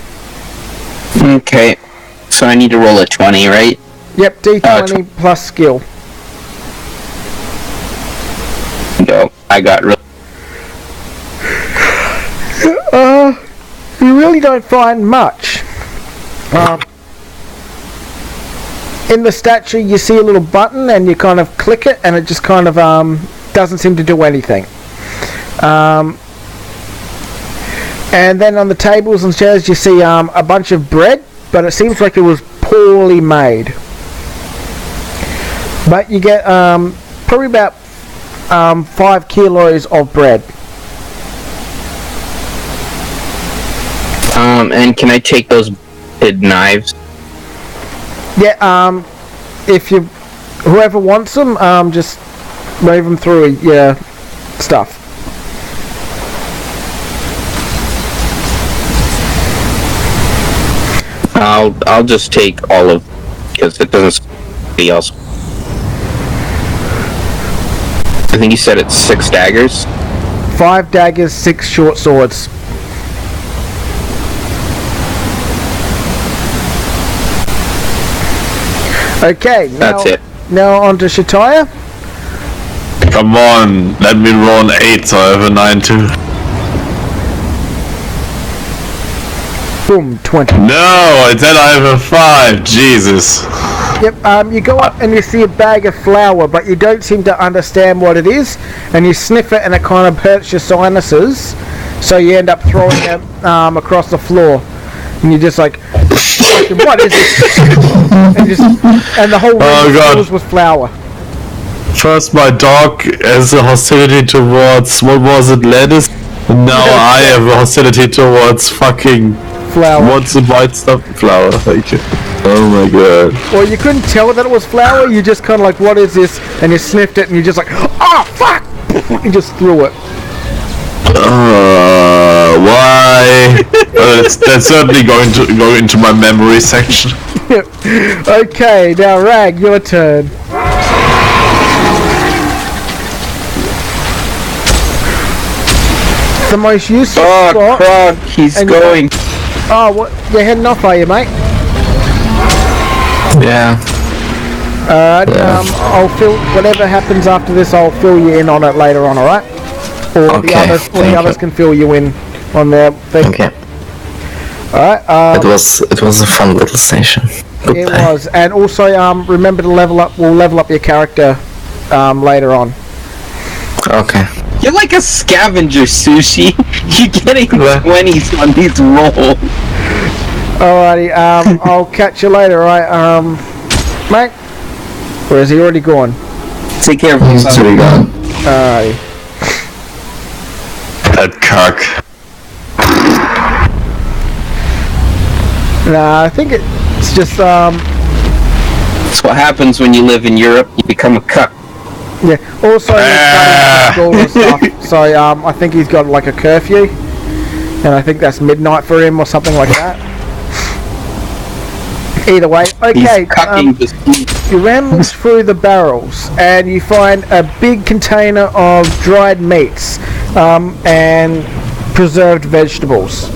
Okay. So I need to roll a 20, right? Yep, D20 plus skill. No, I got You really don't find much. In the statue, you see a little button, and you kind of click it, and it just kind of doesn't seem to do anything. And then on the tables and chairs, you see a bunch of bread, but it seems like it was poorly made. But you get probably about 5 kilos of bread. And can I take those knives? Yeah, if you, whoever wants them, just wave them through your stuff. I'll just take all of, because it doesn't be else. I think you said it's 6 daggers. 5 daggers, 6 short swords. Okay, now, That's it. Now on to Shataya. Come on, let me roll an 8 so I have a 9 too. Boom, 20. No, I said I have a 5, Jesus. Yep, you go up and you see a bag of flour, but you don't seem to understand what it is, and you sniff it and it kind of hurts your sinuses, so you end up throwing it across the floor. And you're just like, what is this? And the whole room fills with flour. First my dog has a hostility towards, what was it, lettuce? And now I have a hostility towards fucking flour. What's the white stuff? Flour, thank you. Oh my god. Well, you couldn't tell that it was flour, you just kind of like, what is this? And you sniffed it and you just like, oh fuck! You just threw it. Why? That's certainly going to go into my memory section. Okay, now Rag, your turn. The most useful spot. Krog, he's going. Oh, what? You're heading off, are you, mate? Yeah. I'll fill whatever happens after this. I'll fill you in on it later on. All right? Or Okay, the others can fill you in on their thing. Okay. All right. It was a fun little session. It was, and also remember to level up. We'll level up your character later on. Okay. You're like a scavenger, Sushi. You're getting 20s on these rolls. Alrighty. I'll catch you later. All right, mate. Or is he already gone? Take care of He's yourself. already gone. Alrighty. That cock. Nah, I think it's just That's what happens when you live in Europe. You become a cuck. yeah. Also, he's school and stuff. So I think he's got like a curfew, and I think that's midnight for him or something like that. Either way, okay. He's cucking the steed. You ramble through the barrels and you find a big container of dried meats and preserved vegetables.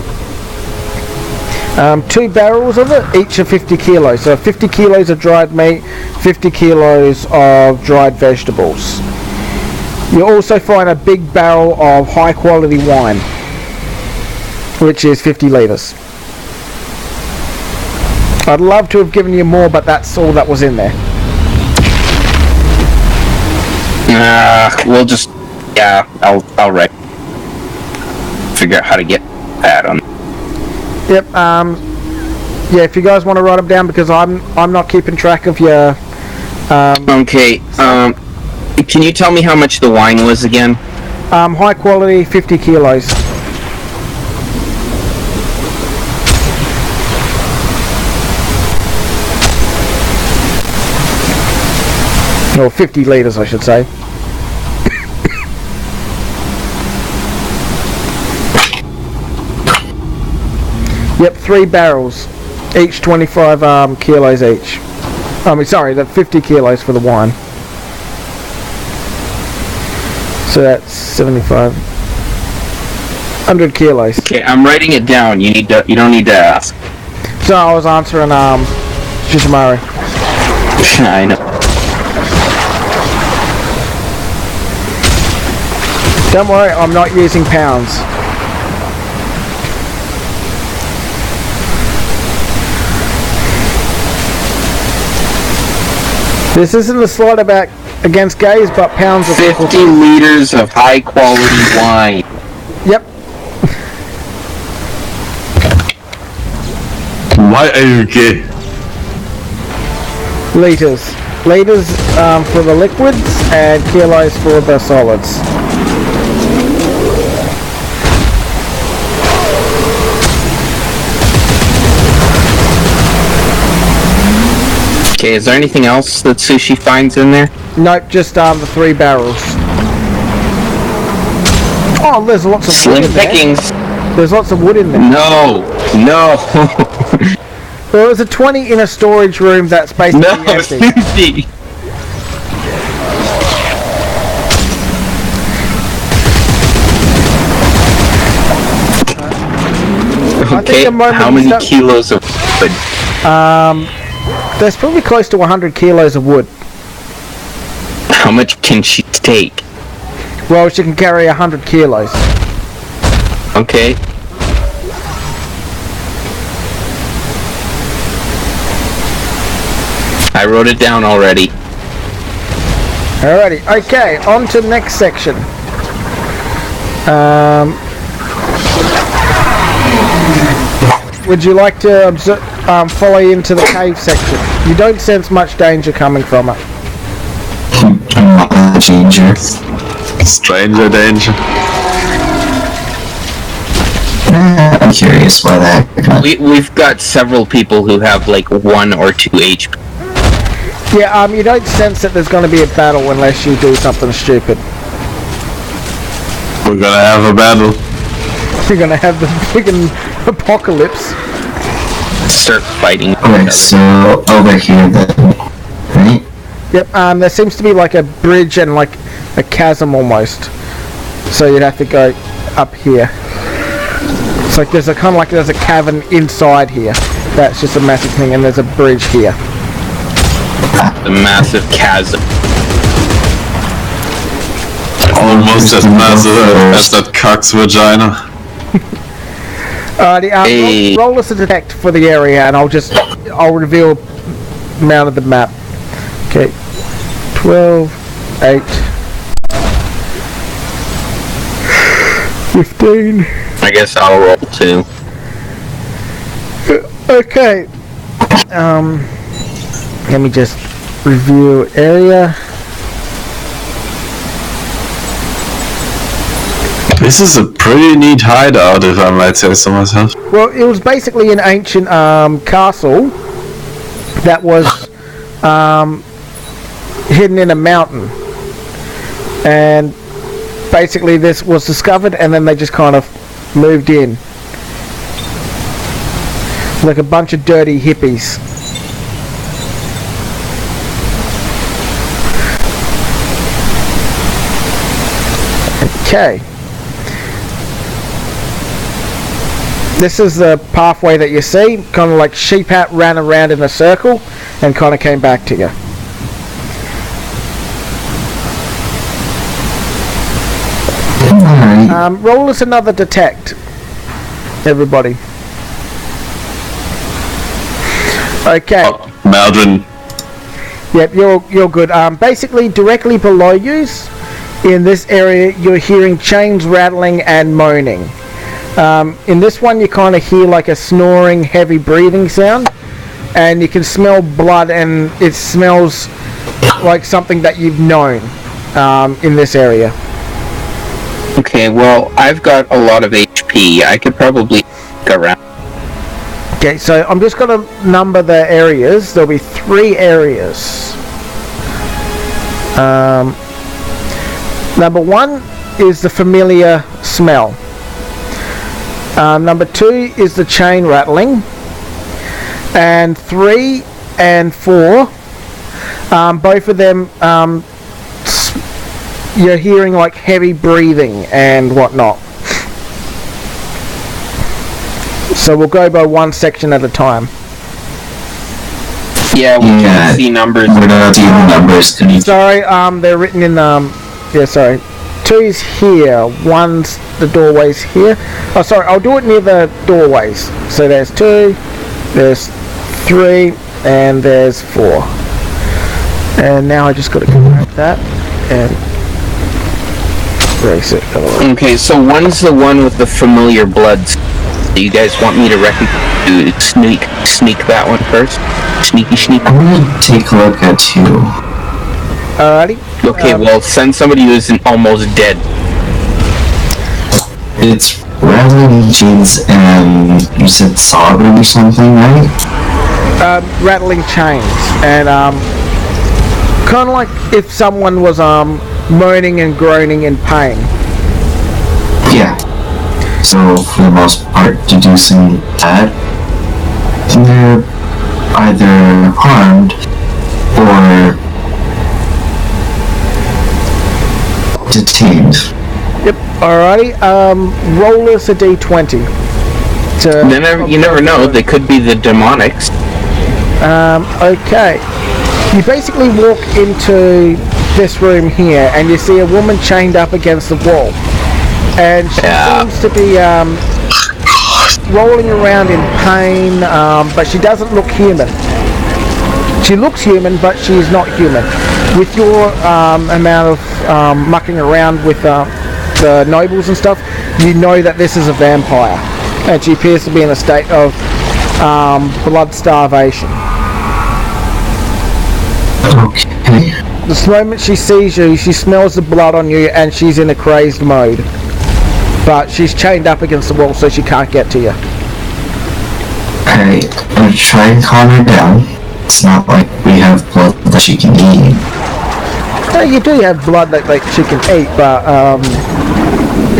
2 barrels of it, each are 50 kilos. So 50 kilos of dried meat, 50 kilos of dried vegetables. You also find a big barrel of high quality wine, which is 50 litres. I'd love to have given you more, but that's all that was in there. We'll just, yeah, I'll wreck. figure out how to get that on. Yep. Yeah. If you guys want to write them down, because I'm not keeping track of your. Okay. Can you tell me how much the wine was again? High quality, 50 kilos. Or 50 litres, I should say. Yep, 3 barrels, each 25 kilos each. I mean, sorry, that's 50 kilos for the wine. So that's 75. 100 kilos. Okay, I'm writing it down. You don't need to ask. So I was answering Shishimaru. I know. Don't worry, I'm not using pounds. This isn't a slide about against gays, but pounds of 50 liters of high quality wine. Yep. Why are you gay? Liters. Liters for the liquids and kilos for the solids. Okay, is there anything else that Sushi finds in there? Nope, just the 3 barrels. Oh, there's lots of Slim wood in there. pickings. There's lots of wood in there. No. There was a 20 in a storage room that's basically No, empty. Sushi. Okay, the moment how you many start- kilos of wood? There's probably close to 100 kilos of wood. How much can she take? Well, she can carry 100 kilos. Okay. I wrote it down already. Alrighty, okay, on to the next section. Would you like to follow into the cave section? You don't sense much danger coming from it. Danger. Stranger danger. I'm curious why that. We've got several people who have like 1 or 2 HP. Yeah, you don't sense that there's going to be a battle unless you do something stupid. We're gonna have a battle. You're going to have the friggin' apocalypse. Start fighting. Okay, so over here then, right? Yep, there seems to be like a bridge and like a chasm almost. So you'd have to go up here. It's like there's a kind of like there's a cavern inside here. That's just a massive thing, and there's a bridge here. The massive chasm. Almost as massive as that cock's vagina. Alrighty, Hey. roll us a detect for the area, and I'll reveal amount of the map. Okay, 12, 8, 15. I guess I'll roll too. Okay. Let me just review area. This is a pretty neat hideout, if I might say so myself. Well, it was basically an ancient castle that was hidden in a mountain, and basically this was discovered, and then they just kind of moved in like a bunch of dirty hippies. Okay. This is the pathway that you see, kind of like sheep ran around in a circle and kind of came back to you. Alright. Roll us another detect, everybody. Okay. Maldron. Yep, you're good. Basically, directly below you, in this area, you're hearing chains rattling and moaning. In this one, you kind of hear like a snoring, heavy breathing sound, and you can smell blood, and it smells like something that you've known in this area. Okay, well, I've got a lot of HP. I could probably go around. Okay, so I'm just going to number the areas. There'll be 3 areas. Number 1 is the familiar smell. Number 2 is the chain rattling. And 3 and 4, both of them, you're hearing like heavy breathing and whatnot. So we'll go by one section at a time. Yeah, we can see numbers. We're not seeing numbers. Can you... Sorry, they're written in, yeah, sorry. 2's here, 1's the doorways here. Oh, sorry, I'll do it near the doorways. So there's 2, there's 3, and there's 4. And now I just got to grab that and erase it. Okay, so 1's the one with the familiar bloods. Do you guys want me to sneak that one first? Sneaky. I'm gonna take a look at 2. Alrighty. Okay, well, send somebody who's almost dead. It's rattling chains and you said sobbing or something, right? Rattling chains, and kind of like if someone was moaning and groaning in pain. Yeah. So for the most part, deducing that they're either harmed or detained. Yep. Alrighty. Roll us a d20. You never know. They could be the demonics. Okay. You basically walk into this room here, and you see a woman chained up against the wall, and she seems to be rolling around in pain, but she doesn't look human. She looks human, but she's not human. With your amount of mucking around with the nobles and stuff, you know that this is a vampire, and she appears to be in a state of blood starvation. Okay. The moment she sees you, she smells the blood on you, and she's in a crazed mode. But she's chained up against the wall, so she can't get to you. Okay, I'm gonna try and calm her down. It's not like we have blood that she can eat. You do have blood that she can eat, but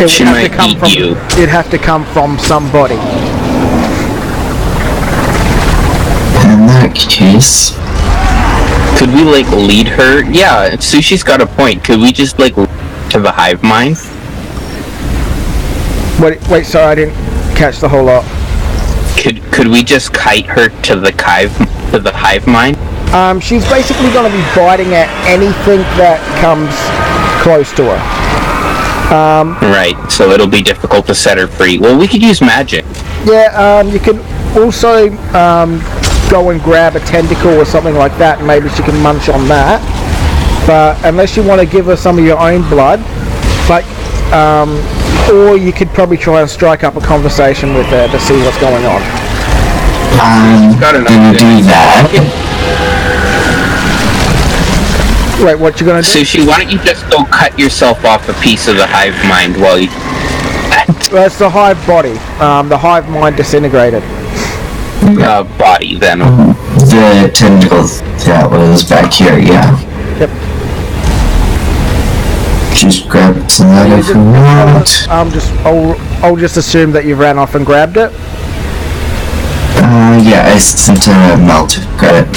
it She would have might to come eat from you. it'd have to come from somebody. In that case, Could we, lead her? Yeah, Sushi's got a point. Could we just, to the hive mind? Wait, sorry, I didn't catch the whole lot. Could we just kite her to the hive mind? She's basically going to be biting at anything that comes close to her. Right, so it'll be difficult to set her free. Well, we could use magic. Yeah, you can also go and grab a tentacle or something like that, and maybe she can munch on that. But unless you want to give her some of your own blood, or you could probably try and strike up a conversation with her to see what's going on. I'm gonna do that. Wait, what you gonna do? Sushi, why don't you just go cut yourself off a piece of the hive mind while you... Well, it's the hive body. The hive mind disintegrated. body, then. The tentacle that was back here, yeah. Yep. Just grab some of that if you want. I'll just assume that you ran off and grabbed it. Yeah, I sent a melt. Grab it.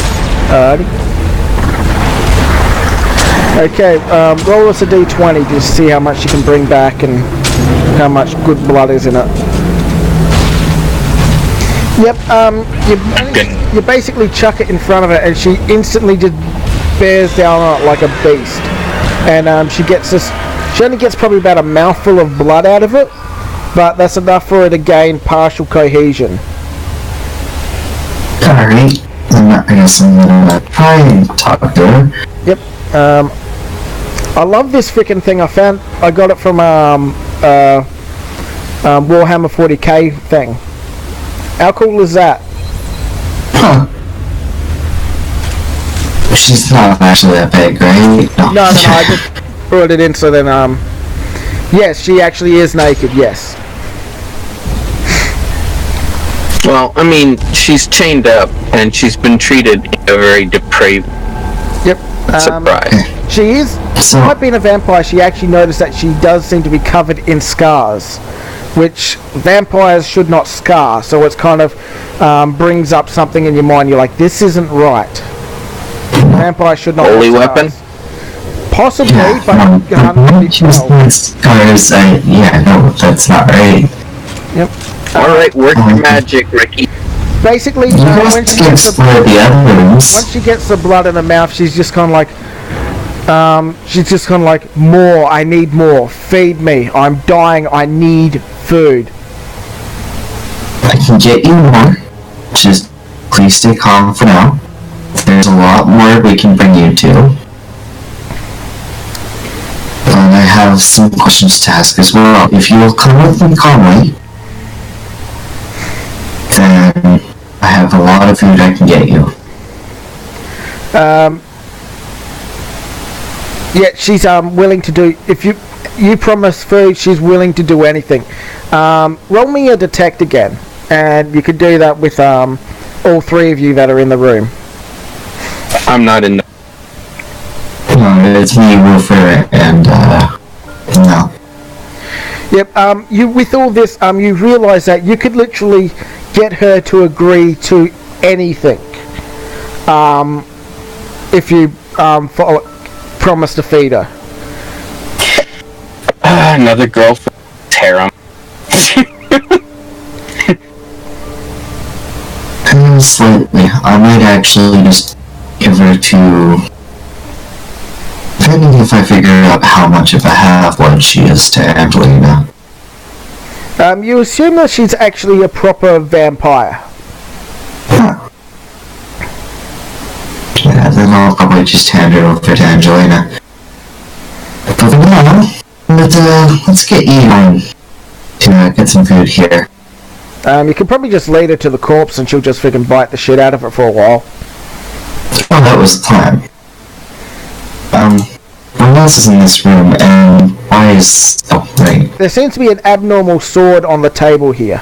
Alrighty. Okay, roll us a d20 to see how much you can bring back and how much good blood is in it. Yep, you basically chuck it in front of her, and she instantly just bears down on it like a beast. And she only gets probably about a mouthful of blood out of it, but that's enough for her to gain partial cohesion. Alright, I guess I'm gonna try and talk to her. Yep. I love this frickin' thing. I got it from Warhammer 40k thing. How cool is that? Huh. She's not actually that big, right? No, I just brought it in so then, yes, she actually is naked, yes. Well, I mean, she's chained up and she's been treated in a very depraved Yep. surprise. She is, despite being a vampire, she actually noticed that she does seem to be covered in scars, which vampires should not scar, so it's kind of brings up something in your mind. You're like, this isn't right. Vampires should not Holy have weapon? scars. Possibly, Yeah, but you can't really tell. scars, yeah, no, that's not right. Yep. Alright, work your magic, Ricky. Basically, You when guys she can gets explore the other rooms. once she gets the blood in her mouth, she's just kind of like, more, I need more, feed me, I'm dying, I need food. I can get you more. Just please stay calm for now. There's a lot more we can bring you to. And I have some questions to ask as well. If you will come with me calmly, then I have a lot of food I can get you. Yeah, she's willing to do, if you promise food, she's willing to do anything. Roll me a detect again, and you could do that with all three of you that are in the room. I'm not in the... No, it's me, Wilfer, and no. Yep, you, with all this, you realise that you could literally get her to agree to anything. If you promise to feed her. Another girlfriend. Harem. Slightly. I might actually just give her to... Depending if I figure out how much of a half-blood she is to Angelina. You assume that she's actually a proper vampire. Huh. Yeah, then I'll probably just hand her over to Angelina. But for now, let's get you on to get some food here. You can probably just lead her to the corpse and she'll just freaking bite the shit out of it for a while. Oh, that was the plan. What else is in this room, and why is... Oh, right. There seems to be an abnormal sword on the table here.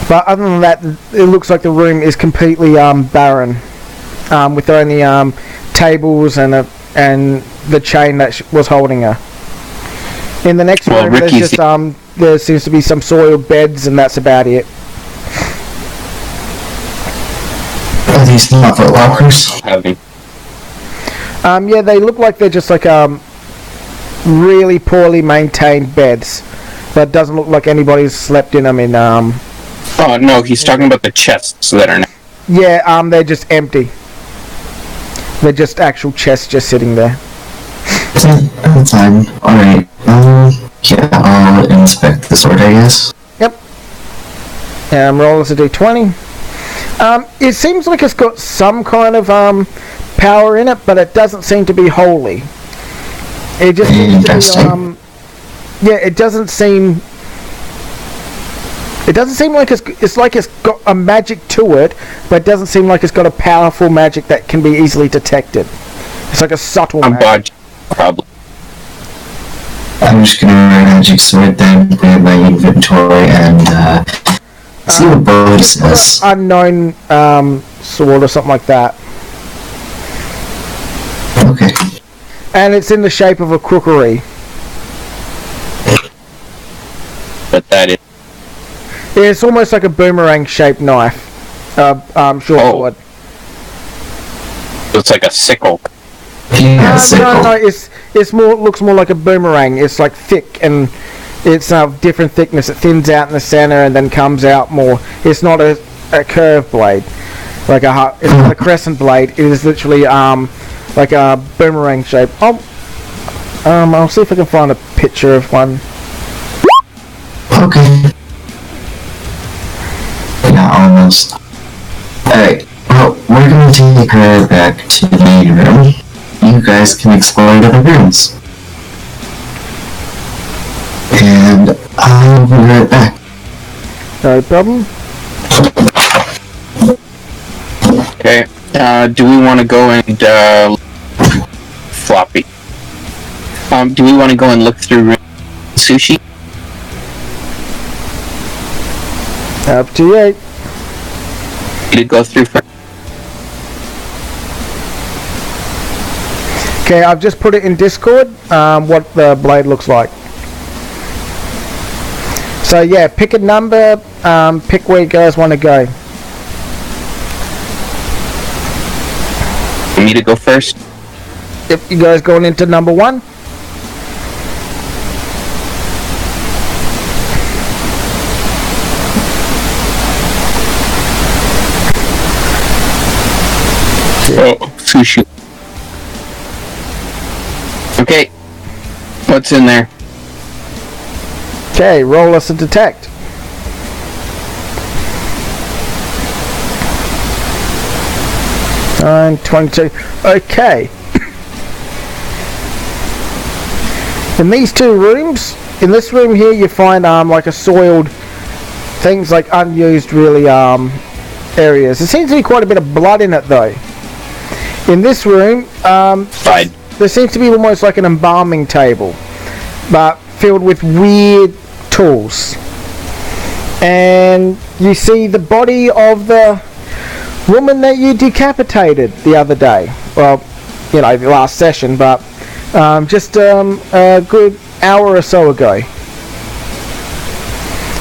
But other than that, it looks like the room is completely barren. With only tables and the chain that was holding her. In the next room, there's just there seems to be some soiled beds, and that's about it. Are these not foot lockers? Yeah, they look like they're just like really poorly maintained beds. That doesn't look like anybody's slept in them in Oh no, he's talking about the chests that are... Yeah, they're just empty. They're just actual chests just sitting there. Fine. Alright. Yeah, I'll inspect the sword, I guess. Yep. Roll as a d20. It seems like it's got some kind of power in it, but it doesn't seem to be holy. It just seems to be, yeah, it doesn't seem like it's like it's got a magic to it, but it doesn't seem like it's got a powerful magic that can be easily detected. It's like a subtle magic. Probably. I'm just gonna write magic sword then, put it in my inventory, and see what Bo says. Unknown sword or something like that. Okay. And it's in the shape of a crookery. But that is... Yeah, it's almost like a boomerang-shaped knife. Short sword. It's like a sickle. Yeah, No, it's more, looks more like a boomerang. It's like thick and it's different thickness. It thins out in the center and then comes out more. It's not a curved blade, like it's not a crescent blade. It is literally like a boomerang shape. I'll see if I can find a picture of one. Okay. Yeah, almost. Alright, well, we're gonna take her back to the main room. You guys can explore the other rooms. And I'll be right back. No problem. Okay. Do we want to go and floppy? Do we want to go and look through sushi? Up to you. You go through first. Okay, I've just put it in Discord, what the blade looks like. So yeah, pick a number, pick where you guys want to go. For me to go first? If you guys going into number 1. Oh, sushi. Okay. What's in there? Okay, roll us a detect. And 22. Okay. In these two rooms, in this room here, you find like a soiled things, like unused really areas. There seems to be quite a bit of blood in it though. In this room, Fine. there seems to be almost like an embalming table, but filled with weird tools. And you see the body of the woman that you decapitated the other day. Well, you know, the last session, but just a good hour or so ago.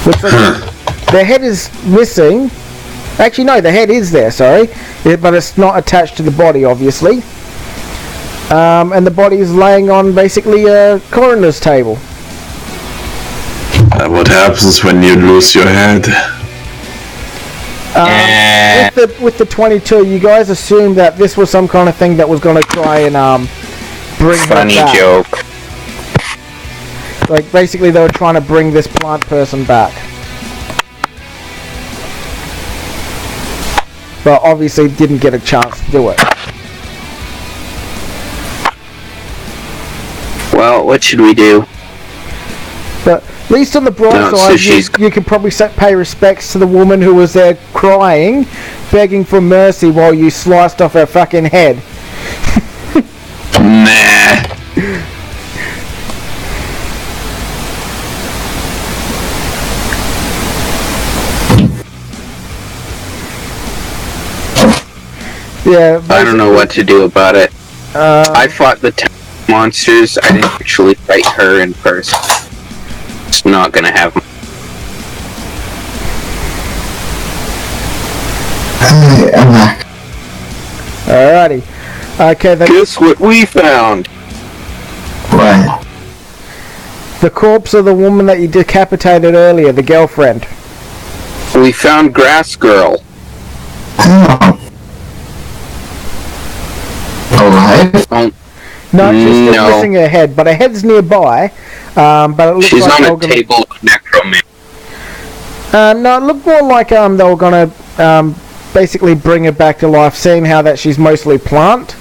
Looks like their head is missing. Actually, no, the head is there, sorry. But it's not attached to the body, obviously. And the body is laying on basically a coroner's table. What happens when you lose your head? With the 22, you guys assumed that this was some kind of thing that was going to try and bring her Funny back. joke. Like, basically they were trying to bring this plant person back. But obviously didn't get a chance to do it. Well, what should we do? But at least on the bright No, so side, she's- you could probably pay respects to the woman who was there crying, begging for mercy while you sliced off her fucking head. Nah. Yeah, I don't know what to do about it. Uh, I fought the monsters. I didn't actually fight her in person. It's not gonna happen. Alright, I'm back. Alrighty. Okay, Guess what we found? What? the corpse of the woman that you decapitated earlier, the girlfriend. We found Grass Girl. Oh. Alive? Oh, No, she's still No. missing her head, but her head's nearby. But it looks she's like on they a were gonna, table of necromancy. no, it looked more like they were gonna basically bring her back to life, seeing how that she's mostly plant.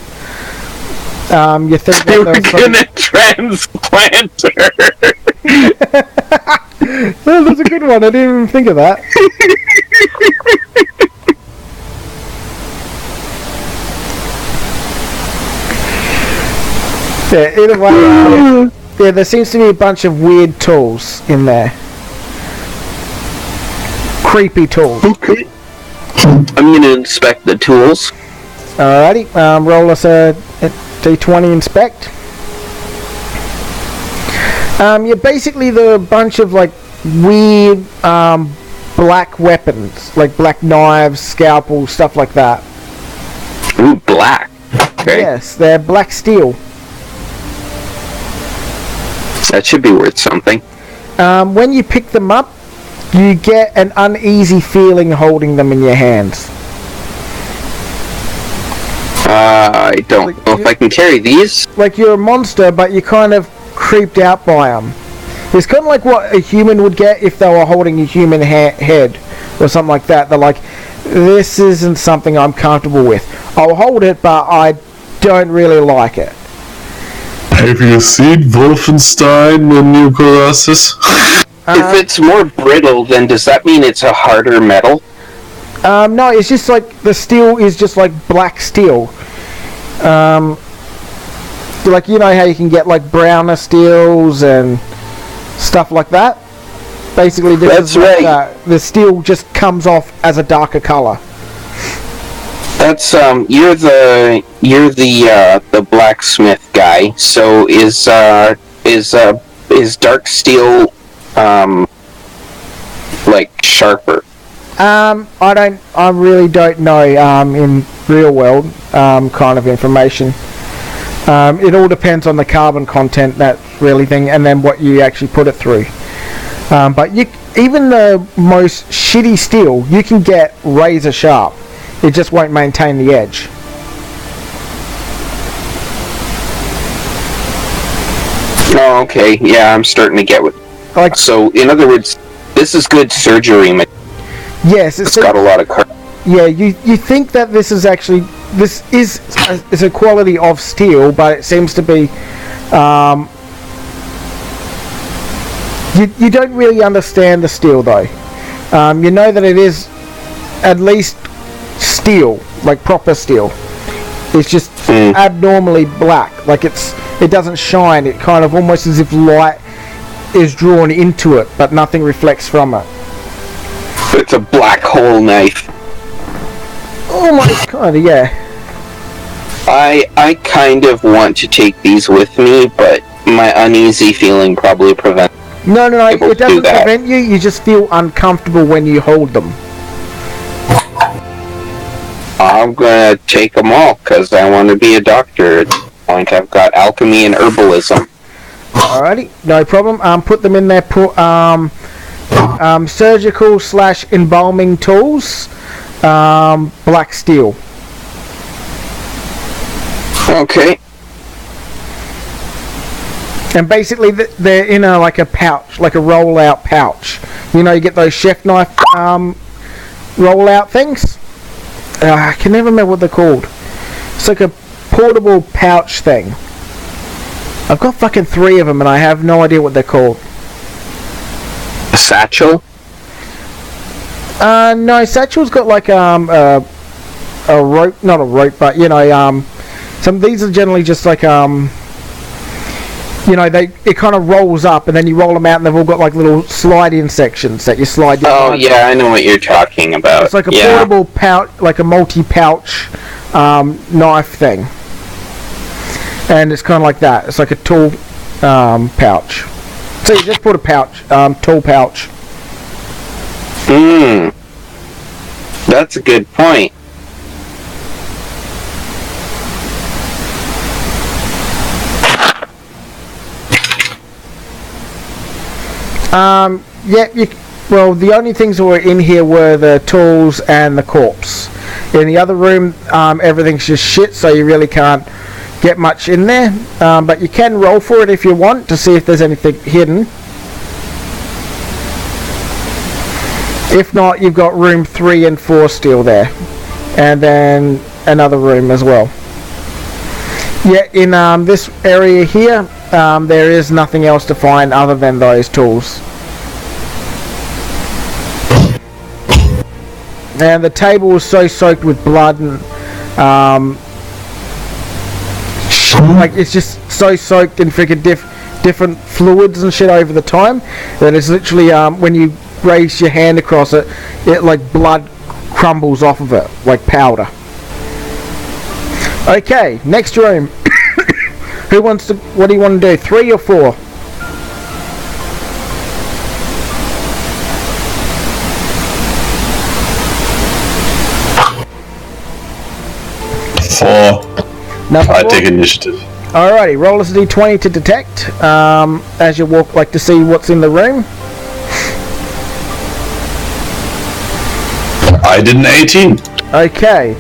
You think They that were there's gonna transplant her. Well, that's a good one. I didn't even think of that. Yeah, either way, yeah, there seems to be a bunch of weird tools in there. Creepy tools. Okay. I'm gonna inspect the tools. Alrighty, roll us a d20 inspect. Yeah, basically there are a bunch of like weird black weapons, like black knives, scalpels, stuff like that. Ooh, black. Okay. Yes, they're black steel. That should be worth something. When you pick them up, you get an uneasy feeling holding them in your hands. I don't know if I can carry these. Like you're a monster, but you're kind of creeped out by them. It's kind of like what a human would get if they were holding a human head or something like that. They're like, this isn't something I'm comfortable with. I'll hold it, but I don't really like it. Have you seen Wolfenstein: The New Colossus? If it's more brittle, then does that mean it's a harder metal? No, it's just like the steel is just like black steel. Like, you know how you can get like browner steels and stuff like that? Basically, That's right. The steel just comes off as a darker color. That's you're the blacksmith guy. So is dark steel like sharper? I really don't know in real world kind of information. It all depends on the carbon content, that really thing, and then what you actually put it through. But even the most shitty steel, you can get razor sharp. It just won't maintain the edge. Oh, okay. Yeah, I'm starting to get what. Like, so, in other words, this is good surgery. Yes, it's got a lot of carbon. Yeah, you think that this is a quality of steel, but it seems to be. You don't really understand the steel though. You know that it is at least steel, like proper steel. It's just abnormally black, like it doesn't shine. It kind of almost as if light is drawn into it, but nothing reflects from it. It's a black hole knife. Almost, kind of, yeah. I kind of want to take these with me, but my uneasy feeling probably prevents. No, it doesn't prevent you. You just feel uncomfortable when you hold them. I'm gonna take them all because I want to be a doctor. At this point, I've got alchemy and herbalism. Alrighty, no problem. Put them in there. Put surgical / embalming tools, black steel. Okay. And basically, they're in like a pouch, like a roll-out pouch. You know, you get those chef knife roll-out things. I can never remember what they're called. It's like a portable pouch thing. I've got fucking 3 of them, and I have no idea what they're called. A satchel? No, satchel's got like a rope, not a rope, but you know, some these are generally just like you know, it kind of rolls up, and then you roll them out, and they've all got like little slide-in sections that you slide. Oh yeah, I know what you're talking about. It's like a portable pouch, like a multi-pouch knife thing, and it's kind of like that. It's like a tool pouch. So you just put a pouch, tool pouch. That's a good point. Yeah, well, the only things that were in here were the tools and the corpse. In the other room, everything's just shit, so you really can't get much in there. But you can roll for it if you want to see if there's anything hidden. If not, you've got room 3 and 4 still there. And then another room as well. Yeah, in this area here, there is nothing else to find other than those tools. And the table was so soaked with blood and like it's just so soaked in freaking different fluids and shit over the time that it's literally when you raise your hand across it, it like blood crumbles off of it like powder. Okay, next room. Who wants to? What do you want to do? 3 or 4? 4. I take initiative. Alrighty, roll us a d20 to detect as you walk, like to see what's in the room. I did an 18. Okay.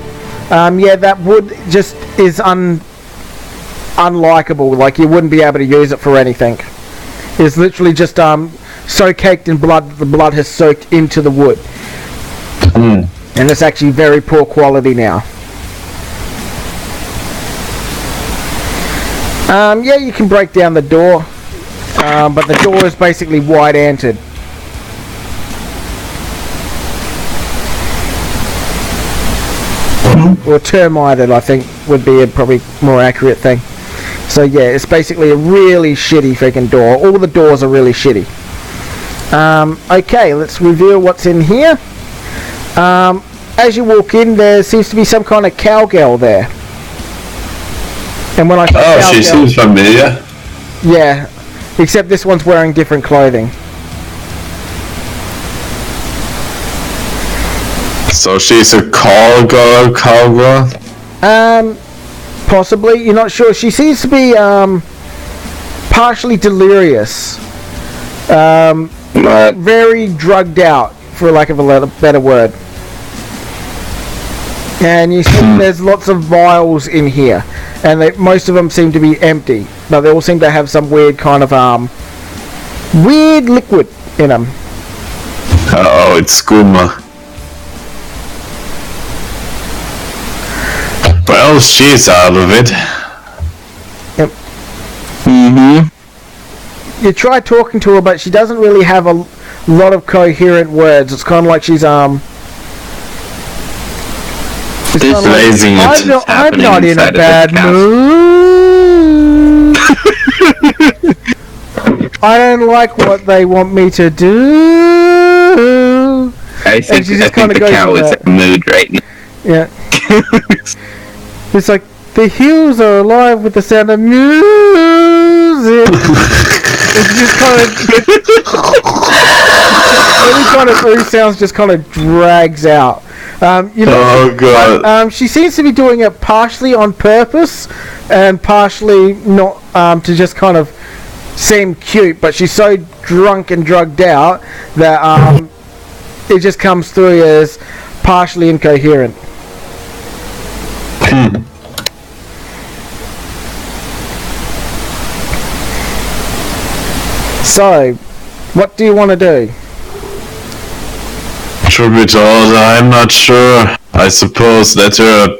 Yeah, that wood just is unlikable. Like you wouldn't be able to use it for anything. It's literally just so caked in blood that the blood has soaked into the wood. And it's actually very poor quality now. Yeah, you can break down the door, but the door is basically wide-anted. or termited, I think would be a probably more accurate thing. So yeah, it's basically a really shitty freaking door. All the doors are really shitty. Okay, let's reveal what's in here. As you walk in, there seems to be some kind of cowgirl there. And when I say she seems familiar. yeah, except this one's wearing different clothing. So she's a cowgirl. Possibly, you're not sure. She seems to be partially delirious, very drugged out, for lack of a better word. And you see there's lots of vials in here, and most of them seem to be empty, but they all seem to have some weird kind of weird liquid in them. Oh, it's skooma. Well, she's out of it. Yep. Mm-hmm. You try talking to her, but she doesn't really have a lot of coherent words. It's kind of like she's This blazing it. I'm not in a bad mood. I don't like what they want me to do. I think the cow is in a mood right now. Yeah. It's like the hills are alive with the sound of music. It's just kind of any kind of ooh sounds just kind of drags out. Oh god. She seems to be doing it partially on purpose and partially not, to just kind of seem cute. But she's so drunk and drugged out that it just comes through as partially incoherent. So, what do you want to do? Truth be told, I'm not sure. I suppose let her